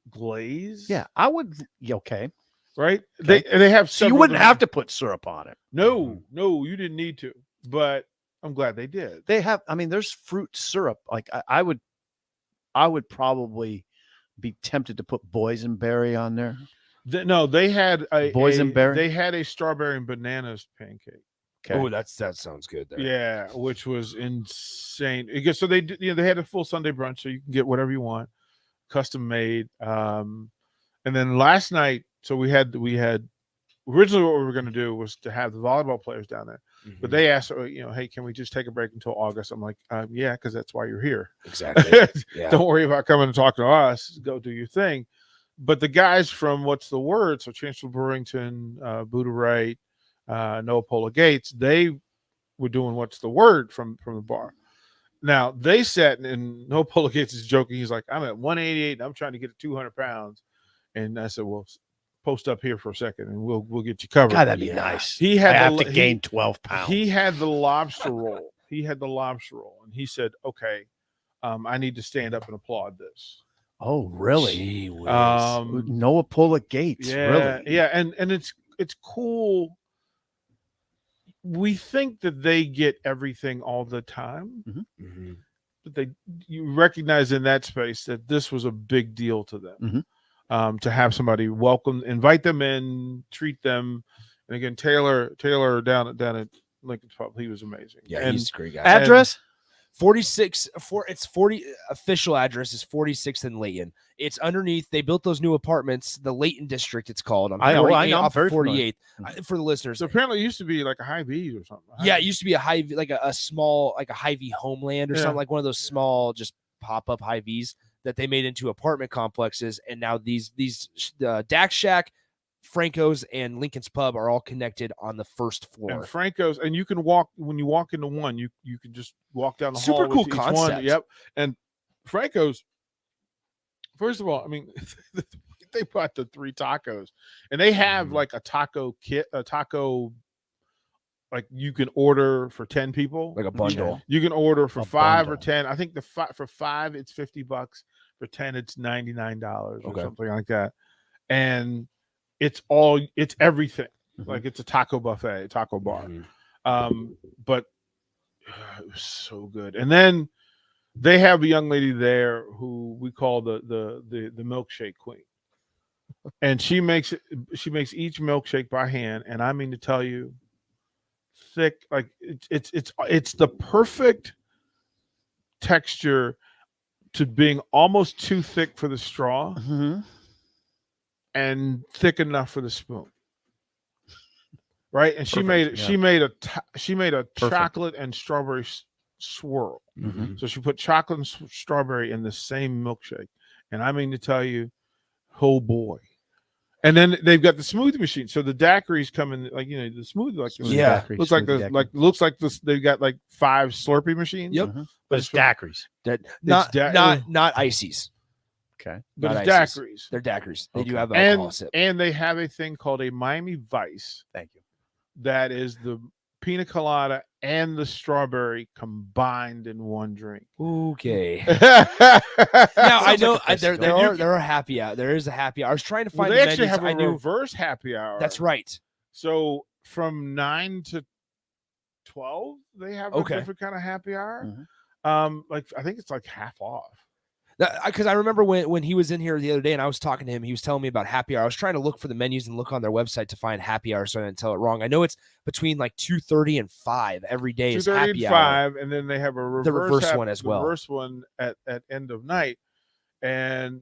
glaze. Yeah, I would. Okay. Right. Okay. They have. So you several wouldn't different- have to put syrup on it. No, you didn't need to. But I'm glad they did. They have. I mean, there's fruit syrup. Like I would probably be tempted to put boysenberry on there. No, they had a Boysenberry? They had a strawberry and bananas pancake. Okay. Oh, that sounds good there. Yeah, which was insane. So they they had a full Sunday brunch, so you can get whatever you want, custom made. And then last night, so we had originally what we were going to do was to have the volleyball players down there, but they asked, hey, can we just take a break until August? I'm like, yeah, because that's why you're here. Exactly. Yeah. Don't worry about coming and talking to us. Go do your thing. But the guys from What's the Word, so Chancellor Brewington, Buddha Wright, Noah Pola Gates, they were doing What's the Word from the bar. Now they sat and Noah Pola Gates is joking. He's like, I'm at 188 and I'm trying to get to 200 pounds. And I said, well, post up here for a second and we'll get you covered. God, that'd be nice. He had I have to gain 12 pounds. He had the lobster roll. And he said, okay, I need to stand up and applaud this. Oh, really? Gee whiz. Noah Pola Gates. Yeah, Really? yeah, and it's cool. We think that they get everything all the time, but you recognize in that space that this was a big deal to them. To have somebody invite them in, treat them, and again, Taylor down at Lincoln's Pub, he was amazing. Yeah, and, he's a great guy. Address? 40 official address is 46th and Layton. It's underneath. They built those new apartments, the Layton District. It's called. I know. I'm off very 48th. For the listeners, So apparently, it used to be like a Hy-Vee or something. yeah, it used to be a Hy-Vee, like a small, like a Hy-Vee Homeland or Yeah. something, like one of those small, just pop-up Hy-Vees that they made into apartment complexes. And now these Dax Shack, Franco's, and Lincoln's Pub are all connected on the first floor. And Franco's, and you can when you walk into one, you can just walk down the Super hall. cool to each concept. One. Yep. And Franco's, first of all, I mean, they bought the 3 tacos, and they have like a taco kit, like you can order for 10 people, like a bundle. You can order for A 5 or bundle. 10. I think for 5 it's $50. For 10 it's $99 or Okay. something like that. And it's everything. Like it's a taco buffet, taco bar. But it was so good. And then they have a young lady there who we call the milkshake queen. And she makes each milkshake by hand. And I mean to tell you, thick, like it's the perfect texture to being almost too thick for the straw and thick enough for the spoon. Right? And she made a chocolate and strawberry swirl. So she put chocolate and strawberry in the same milkshake. And I mean to tell you, oh boy. And then they've got the smoothie machine. So the daiquiris come in, like, the smoothie, like, Yeah. looks like this. They've got like 5 Slurpee machines. Yep. But it's daiquiris. Not ices. Okay. But Not it's ices. daiquiris. They're daiquiris. They do have alcohol sip. And they have a thing called a Miami Vice. Thank you. That is the pina colada and the strawberry combined in one drink. Okay. Now Now I know there are happy hour. There is a happy hour. I was trying to find. they the actually menus. have a reverse happy hour. That's right. So from 9 to 12, they have a different kind of happy hour. Like I think it's like half off. Because I remember when he was in here the other day and I was talking to him, he was telling me about happy hour. I was trying to look for the menus and look on their website to find happy hour, so I didn't tell it wrong. I know it's between like 2:30 and 5 every day is 2:30 happy and hour. 5, and then they have a reverse one as well. Reverse one at end of night, and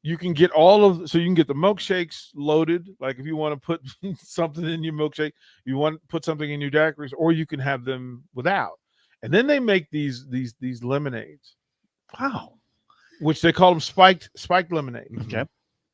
you can get all of. So you can get the milkshakes loaded. Like if you want to put something in your milkshake, you want to put something in your daiquiris, or you can have them without. And then they make these lemonades. Wow. Which they call them spiked lemonade. Okay.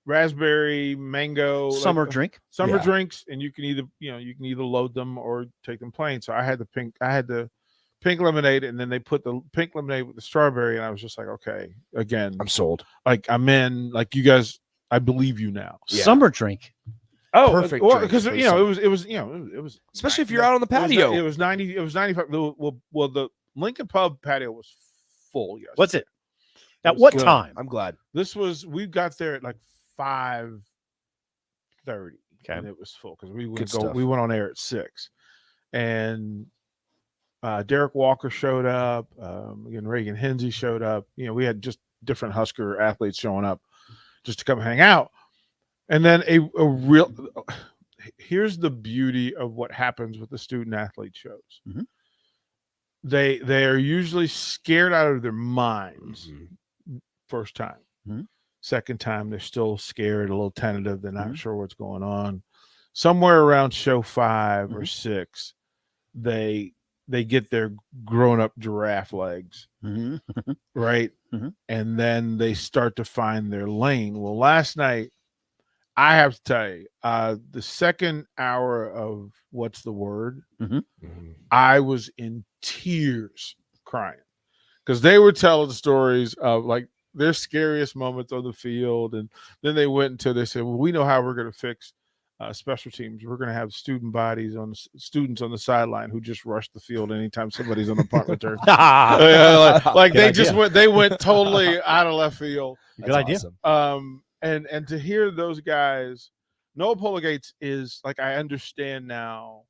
Raspberry, mango, Summer drink. Summer Yeah. drinks, and you can either load them or take them plain. So I had the pink lemonade, and then they put the pink lemonade with the strawberry, and I was just like, okay, again, I'm sold. Like I'm in. Like you guys, I believe you now. Summer drink. Oh, perfect. well, drink because for the it was summer. it was Especially if you're out on the patio. It was 90. It was 95. Well, the Lincoln Pub patio was full. Yes. What's it? It At was what good. time? I'm glad. We got there at like 5:30. Okay. And it was full because we Good stuff. went on air at 6. And Derek Walker showed up. Again, Reagan Hensey showed up. We had just different Husker athletes showing up just to come hang out. And then here's the beauty of what happens with the student athlete shows. Mhm. They are usually scared out of their minds first time. Mhm. Second time, they're still scared, a little tentative. They're not sure what's going on. Somewhere around show 5 or 6, they get their grown-up giraffe legs, right? And then they start to find their lane. Well, last night, I have to tell you, the second hour of What's the Word, I was in tears crying because they were telling stories of like their scariest moments on the field. And then they they said, well, we know how we're going to fix special teams. We're going to have students on the sideline who just rush the field anytime somebody's on the punt return. They went totally out of left field. Good idea. Awesome. And to hear those guys, Noah Pola-Gates is like, I understand now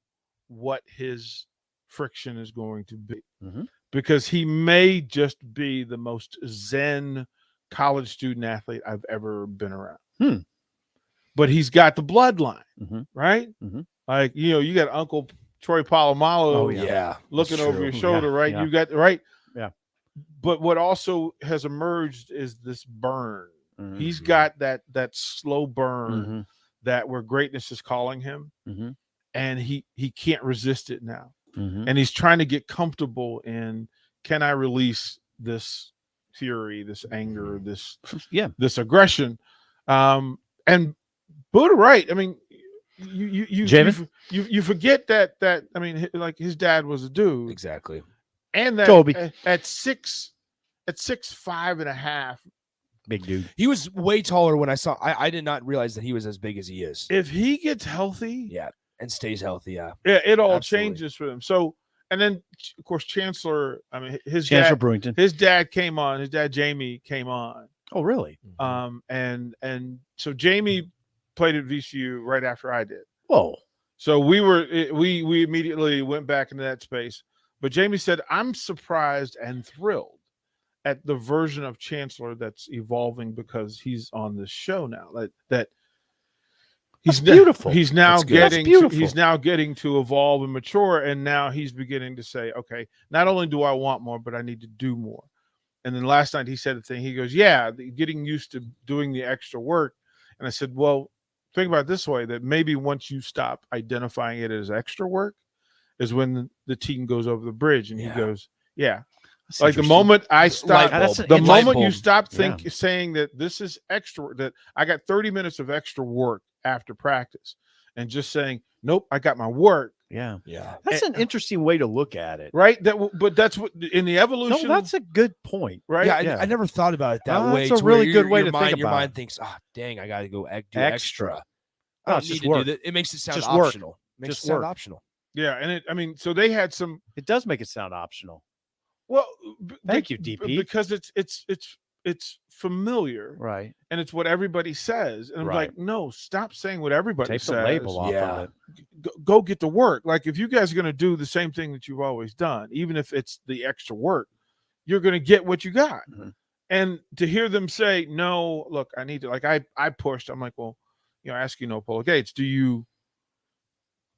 what his friction is going to be because he may just be the most zen college student athlete I've ever been around. But he's got the bloodline, right? Like, you got Uncle Troy Polamalu looking over your shoulder, right? Yeah. You got, right? Yeah. But what also has emerged is this burn. He's got that slow burn that where greatness is calling him, and he can't resist it now. And he's trying to get comfortable in, can I release this fury, this anger, this aggression? And Buddha, right? I mean, you forget that. I mean, like his dad was a dude, Exactly. and that Toby. at 6'5.5", Big dude. He was way taller when I saw. I did not realize that he was as big as he is. if he gets healthy, Yeah, and stays healthy. Yeah. it all Absolutely. changes for them. So, and then of course Chancellor. I mean, his Chancellor dad, Brewington. his dad came on. His dad Jamie came on. Oh, really? And so Jamie played at VCU right after I did. Whoa. So we immediately went back into that space. But Jamie said, I'm surprised and thrilled at the version of Chancellor that's evolving because he's on this show now. That he's beautiful. He's now That's good. That's getting beautiful. he's now getting to evolve and mature, and now he's beginning to say, okay, not only do I want more, but I need to do more. And then last night he said a thing. He goes, yeah, getting used to doing the extra work. And I said, well, think about it this way, that maybe once you stop identifying it as extra work is when the team goes over the bridge. And he goes, yeah. That's Like the interesting. moment I stop, That's an the light moment you bulb. stop saying that this is extra work, that I got 30 minutes of extra work after practice, and just saying, nope, I got my work. Yeah. Yeah. That's an interesting way to look at it. Right. But that's what in the evolution. No, that's a good point. right. Yeah, I never thought about it that Oh, way. that's a to where really good way your to think mind, Your about mind it. thinks, dang, I got to go do Extra. extra. I Oh, don't it's need just to work. do that. It makes it sound Just work. optional. Makes Just it sound work. optional. Yeah. And so they had some. It does make it sound optional. Well, Thank you, DP. Because it's familiar, Right. and it's what everybody says, and I'm Right. like, no, stop saying what everybody Take says. the label off Yeah. of it. Go get to work. Like if you guys are going to do the same thing that you've always done, even if it's the extra work, you're going to get what you got. Mhm. And to hear them say, no, look, I need to, like, I pushed. I'm like, well, ask Noah Pola-Gates,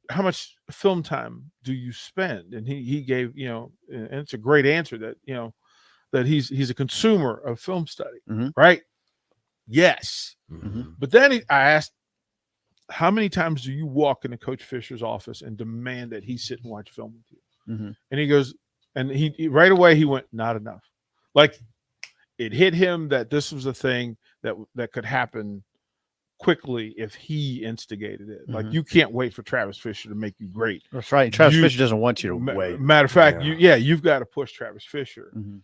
how much film time do you spend? And he gave, and it's a great answer that, that he's a consumer of film study, Mhm. right? Yes. Mhm. But then I asked, how many times do you walk into Coach Fisher's office and demand that he sit and watch film with you? Mhm. And he goes, and he right away he went, not enough. Like it hit him that this was a thing that could happen quickly if he instigated it. Like Mhm. you can't wait for Travis Fisher to make you great. That's right. Travis You- Fisher doesn't want you to wait. Matter of fact, you've got to push Travis Fisher. Mhm.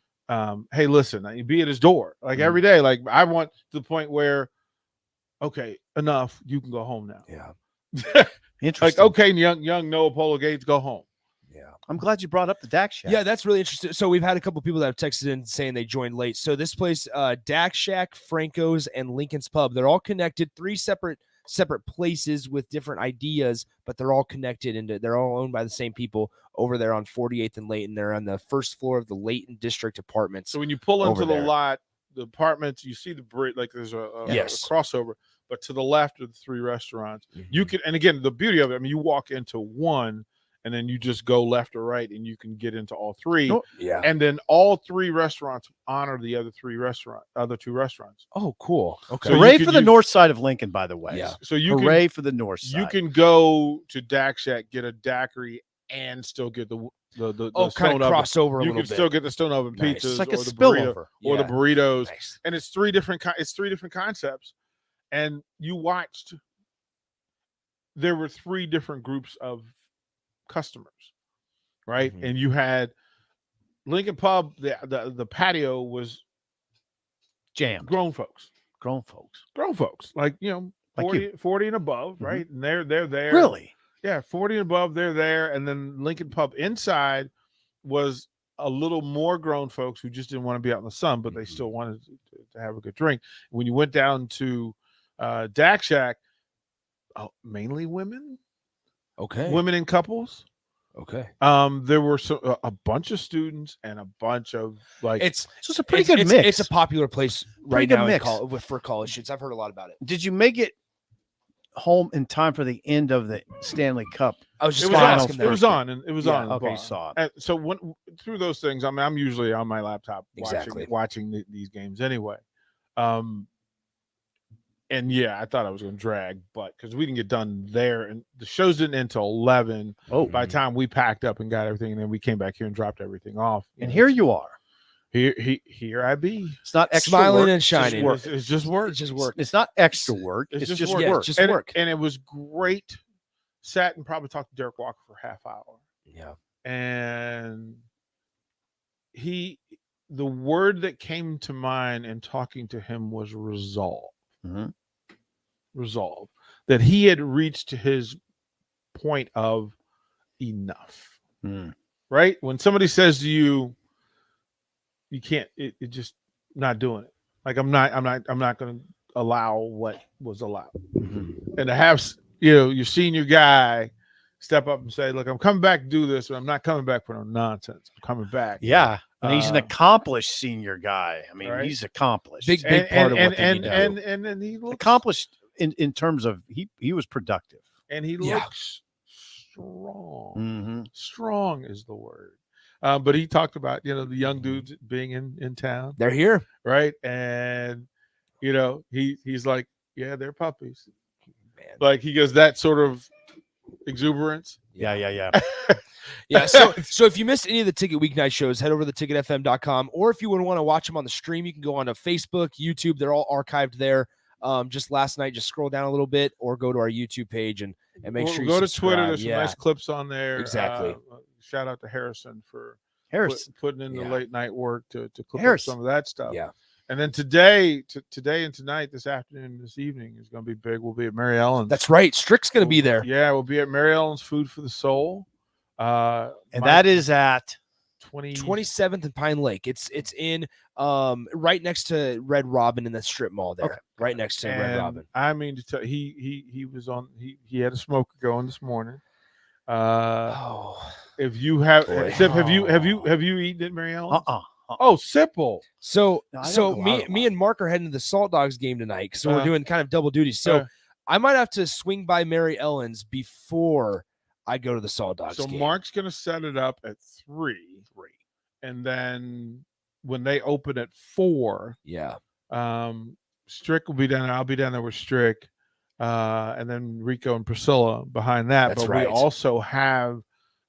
Hey, listen, you be at his door like every day. Like I want to the point where, okay, enough. You can go home now. Yeah. Interesting. Like, okay, young Noah Polo Gates, go home. I'm glad you brought up the Dak Shack. Yeah, that's really interesting. So we've had a couple people that have texted in saying they joined late. So this place, Dak Shack, Franco's, and Lincoln's Pub, they're all connected. 3 separate places with different ideas, but they're all connected and they're all owned by the same people over there on 48th and Layton. They're on the first floor of the Layton District Apartments. So when you pull into over the there. lot, the apartments, you see the bridge, like there's a Yes. crossover, but to the left are the 3 restaurants. Mm-hmm. You can, and again, the beauty of it, I mean, you walk into one and then you just go left or right and you can get into all 3. Oh, yeah. And then all 3 restaurants honor the other 2 restaurants. Oh, cool. Okay. So Hooray you for the north side of Lincoln, by the way. So you Hooray can, for the north side. You can go to Dak Shack, get a daiquiri, and still get the kind stone of oven. cross over a You little can bit. still get the stone oven Nice. pizzas It's like a or the burrito, spillover. or the Yeah. burritos, Nice. and it's 3 different. It's 3 different concepts, and you watched. There were 3 different groups of customers, right? Mm-hmm. And you had Lincoln Pub. The patio was jammed. Grown folks, like Like 40 and above, Mhm. right? And they're there. Really? Yeah, 40 and above, they're there. And then Lincoln Pub inside was a little more grown folks who just didn't want to be out in the sun, but they still wanted to have a good drink. When you went down to Dak Shack, mainly women. Okay. Women and couples. Okay. There were a bunch of students and a bunch of like. It's a pretty good mix. It's a popular place right good now mix. for college students. I've heard a lot about it. Did you make it home in time for the end of the Stanley Cup? I was just It was gonna on. ask him It that. was on, and it was Yeah, on. in the okay, bar. saw it. And so through those things, I mean, I'm usually on my laptop Exactly. watching these games anyway. And yeah, I thought I was going to drag, but because we didn't get done there, and the shows didn't end until 11. Oh, by the time we packed up and got everything, and then we came back here and dropped everything off. and here you are. Here I be. It's not extra Smiling work, and it's just shining. work. It's just work. It's just work. It's not extra work. It's just work. Yeah, work. just and, work. and it was great. Sat and probably talked to Derek Walker for a half hour. Yeah. And the word that came to mind in talking to him was resolve. Mhm. Resolve. That he had reached his point of enough. Mm. Right? When somebody says to you, you can't, it just not doing it. Like I'm not going to allow what was allowed. Mm-hmm. And to have, your senior guy step up and say, look, I'm coming back to do this, but I'm not coming back for no nonsense. I'm coming back. Yeah. And he's an Uh, accomplished senior guy. I mean, right? he's accomplished. Big part of what they need to do. and then he looks Accomplished in terms of he was productive. and he Yeah. looks strong. Mm-hmm. Strong is the word. But he talked about the young dudes being in town, They're here. right? And he's like, yeah, they're puppies. Man. Like he goes that sort of exuberance. Yeah. Yeah. So if you missed any of the Ticket Weeknight shows, head over to theticketfm.com. Or if you would want to watch them on the stream, you can go on to Facebook, YouTube. They're all archived there. Just last night, just scroll down a little bit or go to our YouTube page and make sure you go to subscribe. Twitter. There's some Yeah. nice clips on there. Exactly. Shout out to Harrison for putting in the Yeah. late night work to clip up Harrison. some of that stuff. Yeah. And then today and tonight, this afternoon, this evening is going to be big. We'll be at Mary Ellen's. That's right. Strick's going to be there. Yeah, we'll be at Mary Ellen's Food for the Soul. And that is at 27th and Pine Lake. It's in right next to Red Robin in the strip mall there. Okay. Right next to Red and Robin. I mean to tell he was on he had a smoker going this morning. Oh. If you have Boy. Sip, have you eaten at Mary Ellen's? Uh-uh. Oh, Sipple. So No, I don't so go out a me lot. and Mark are heading to the Salt Dogs game tonight. So we're Uh, doing kind of double duty. So uh, I might have to swing by Mary Ellen's before I go to the Salt Dogs So game. Mark's gonna set it up at 3, and then when they open at 4, Yeah. Strick will be down there. I'll be down there with Strick, and then Rico and Priscilla behind that. That's but right. we also have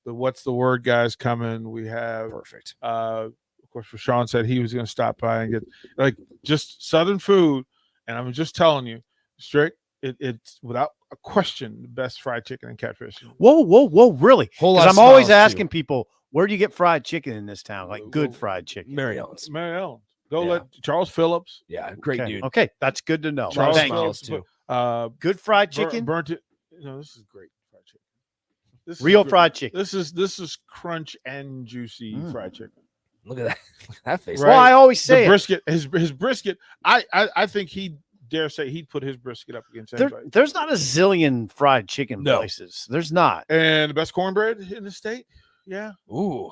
the What's the Word guys coming. We have Perfect. of course, Rashawn said he was going to stop by and get like just Southern food. And I'm just telling you, Strick, it's without a question the best fried chicken and catfish. Whoa, really? Whole lot Because of I'm always smiles, too. asking people, where do you get fried chicken in this town? Like good fried chicken. Mary Ellen's. Mary Ellen. Go Yeah. let Charles Phillips. Yeah, great Okay. dude. Okay, that's good to know. Charles Thank you. Phillips. too. Good fried chicken. Burnt it. No, this is great fried chicken. This is Real great. fried chicken. This is crunch and juicy fried chicken. Look at that. That face. Well, I always say the it. brisket. His brisket. I think he dare say he'd put his brisket up against anybody. There's not a zillion fried chicken No. places. There's not. And the best cornbread in the state. Yeah. Ooh.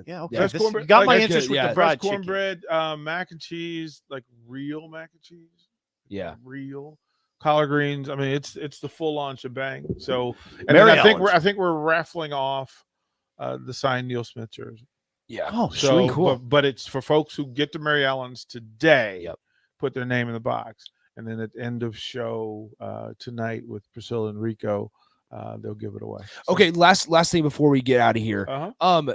Yeah. Okay. Best This- cornbread. you got my like, interest with yeah, the fried best chicken. cornbread, mac and cheese, like real mac and cheese. Yeah. Real collard greens. I mean, it's the full on shebang. So, and Mary then Ellen's. I think we're raffling off the signed Neil Smith jersey. Yeah. Oh, So, sweet. Cool. but it's for folks who get to Mary Ellen's today. Yep. Put their name in the box, and then at the end of show tonight with Priscilla and Rico, they'll give it away. So- Okay, last thing before we get out of here. Uh-huh.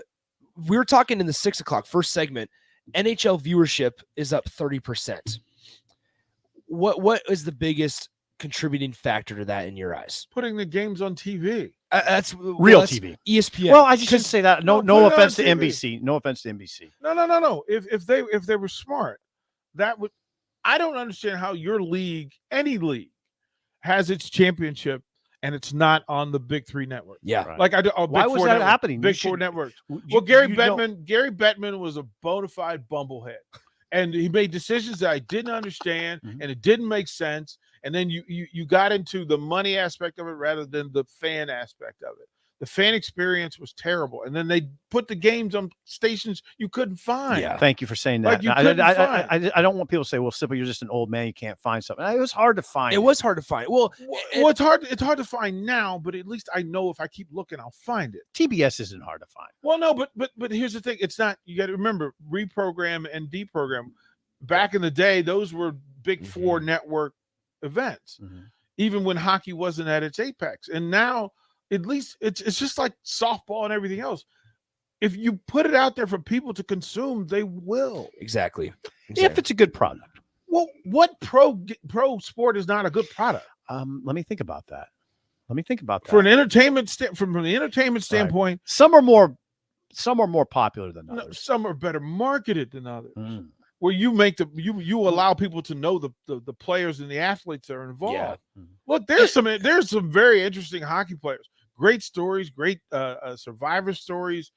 We were talking in the 6 o'clock first segment. NHL viewership is up 30%. What is the biggest contributing factor to that in your eyes? Putting the games on TV. That's Real that's TV. ESPN. Well, I just shouldn't say that. No, No, put no it on offense to TV. NBC. No offense to NBC. No. If they were smart, that would. I don't understand how your league, any league, has its championship and it's not on the big three network. Yeah. Right. Like I do. Why Big was four that network, happening? Big You four should- networks. you- Well, Gary you don't- Bettman was a bona fide bumblehead, and he made decisions that I didn't understand, Mm-hmm. and it didn't make sense. And then you got into the money aspect of it rather than the fan aspect of it. The fan experience was terrible, and then they put the games on stations you couldn't find. Yeah. Thank you for saying Like that. you I, couldn't I don't want people to say, "Well, Sipple, you're just an old man. You can't find something." It was hard to find. It was hard to find. Well, Well, it's hard to find now, but at least I know if I keep looking, I'll find it. TBS isn't hard to find. Well, no, but here's the thing: it's not. You got to remember, reprogram and deprogram. Back in the day, those were big four network events. Even when hockey wasn't at its apex, and now at least it's just like softball and everything else. If you put it out there for people to consume, they will. Exactly. If it's a good product. Well, what pro sport is not a good product? Let me think about that. For an entertainment from the entertainment standpoint, Some are more popular than no, others. some are better marketed than others. Mm. Where you make you allow people to know the players and the athletes that are involved. Yeah. Look, there's some very interesting hockey players. Great stories, great survivor stories.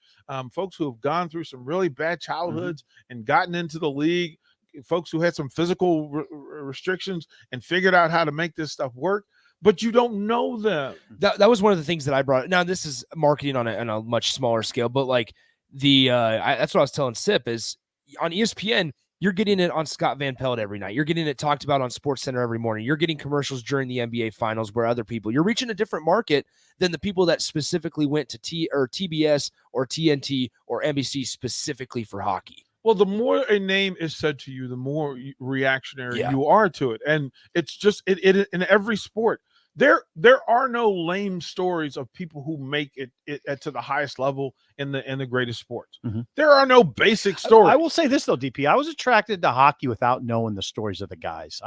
Folks who have gone through some really bad childhoods and gotten into the league. Folks who had some physical restrictions and figured out how to make this stuff work. But you don't know them. That was one of the things that I brought. Now this is marketing on a much smaller scale, but like that's what I was telling Sip is on ESPN. You're getting it on Scott Van Pelt every night. You're getting it talked about on SportsCenter every morning. You're getting commercials during the NBA Finals where other people. You're reaching a different market than the people that specifically went to TBS or TNT or NBC specifically for hockey. Well, the more a name is said to you, the more reactionary Yeah. you are to it, and it's just it in every sport. There are no lame stories of people who make it to the highest level in the greatest sports. There are no basic stories. I will say this though, DP. I was attracted to hockey without knowing the stories of the guys.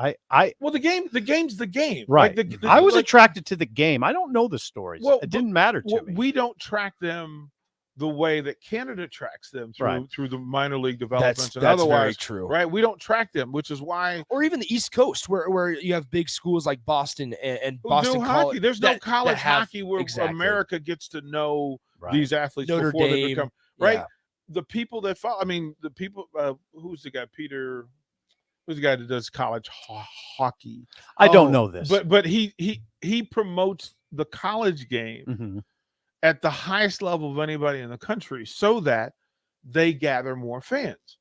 Well, the game's the game, Right. Like I was attracted to the game. I don't know the stories. Well, it didn't matter to me. We don't track them the way that Canada tracks them through the minor league developments and That's otherwise. very true. Right? We don't track them, which is why. Or even the East Coast, where you have big schools like Boston and Who Boston do College. hockey. There's no college hockey where exactly. America gets to know Right. these athletes Notre before they Dame, become right. yeah. The people that follow. I mean, the people. Who's the guy? Peter. Who's the guy that does college hockey? I don't know this. But he promotes the college game Mhm. at the highest level of anybody in the country, so that they gather more fans.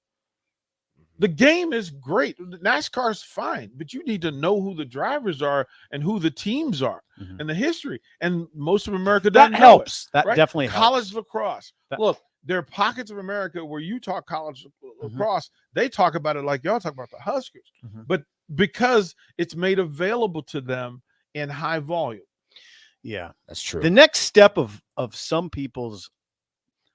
The game is great. NASCAR's fine, but you need to know who the drivers are and who the teams are and the history. And most of America doesn't That know helps. it, That right? definitely college helps. lacrosse. That- Look, there are pockets of America where you talk college lacrosse. They talk about it like y'all talk about the Huskers, but because it's made available to them in high volume. Yeah, that's true. The next step of some people's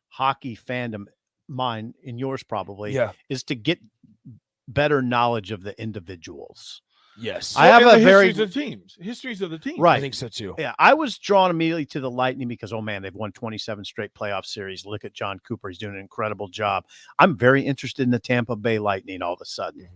hockey fandom, mine and yours probably, Yeah. is to get better knowledge of the individuals. Yes. I have And a the very histories of the teams. right. I think so too. Yeah, I was drawn immediately to the Lightning because, oh man, they've won 27 straight playoff series. Look at John Cooper; he's doing an incredible job. I'm very interested in the Tampa Bay Lightning all of a sudden.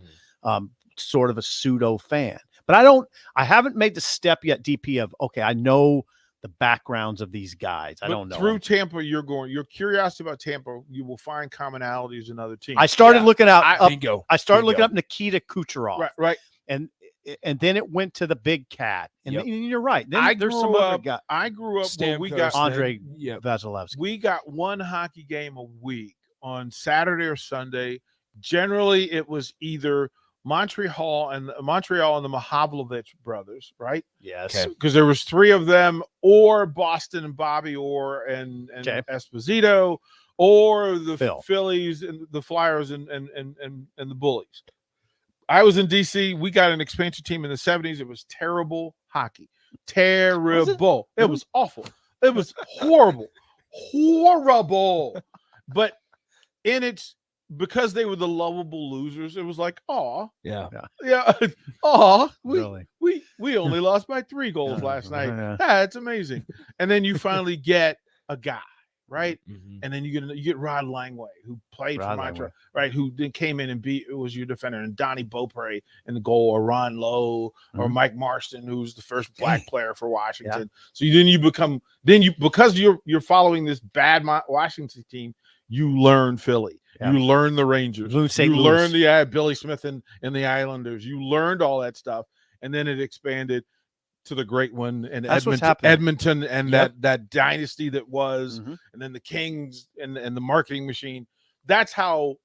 Sort of a pseudo fan, But I haven't made the step yet, DP, of, okay, I know the backgrounds of these guys. I But don't know. Through Tampa, your curiosity about Tampa, you will find commonalities in other teams. I started looking out. Bingo. I started looking Bingo. up Nikita Kucherov. Right. And then it went to the big cat. And Yep. then you're right. Then I there's grew some other up. guy. I grew up where we Stamkos, got Andre Yep. Vasilevsky. we got one hockey game a week on Saturday or Sunday. Generally, it was either Montreal and the Mahavlovich brothers, right? Yes. Because there was 3 of them, or Boston and Bobby Orr and Okay. Esposito, or the Phil. Phillies and the Flyers and the Bullies. I was in DC. We got an expansion team in the 70s. It was terrible hockey. Terrible. It was awful. It was horrible. Horrible. But because they were the lovable losers, it was like, oh, Yeah. oh, Really? we only lost by 3 goals last night. Yeah. That's amazing. And then you finally get a guy, right? Mhm. And then you get Rod Langway, who played Rod for Montreal, Langway. right? Who then came in and was your defender, and Donnie Beaupre in the goal, or Ron Lowe, or Mike Marston, who's the first black player for Washington. So because you're following this bad Washington team, you learn Philly. Yeah. You learn the Rangers. St. You Louis. learn the Billy Smith and the Islanders. You learned all that stuff, and then it expanded to the great one and That's what's happening. Edmonton and Yep. that dynasty that was, Mhm. and then the Kings and the marketing machine. That's how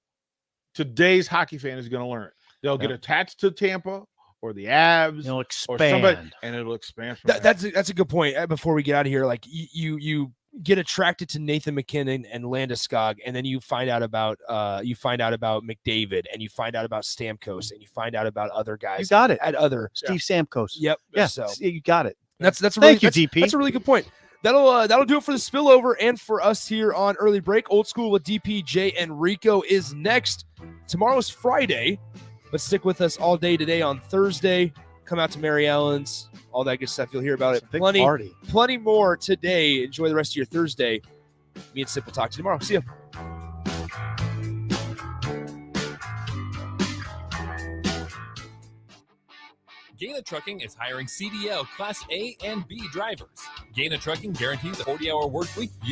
today's hockey fan is going to learn. They'll get Yep. attached to Tampa or the Avs It'll or somebody, expand. and it'll expand from there. That's a good point. Before we get out of here, like you get attracted to Nathan McKinnon and Landeskog, and then you find out about McDavid, and you find out about Stamkos, and you find out about other guys. You got it. At other Steve Stamkos. Yep. Yeah. So You got it. that's a Thank really, you, DP. That's a really good point. That'll do it for the spillover and for us here on Early Break. Old School with DP, Jay, and Rico is next. Tomorrow's Friday, but stick with us all day today on Thursday. Come out to Mary Ellen's, all that good stuff. You'll hear about it. Big party. Plenty more today. Enjoy the rest of your Thursday. Me and Sip will talk to you tomorrow. See ya. Gaina Trucking is hiring CDL Class A and B drivers. Gaina Trucking guarantees a 40-hour work week.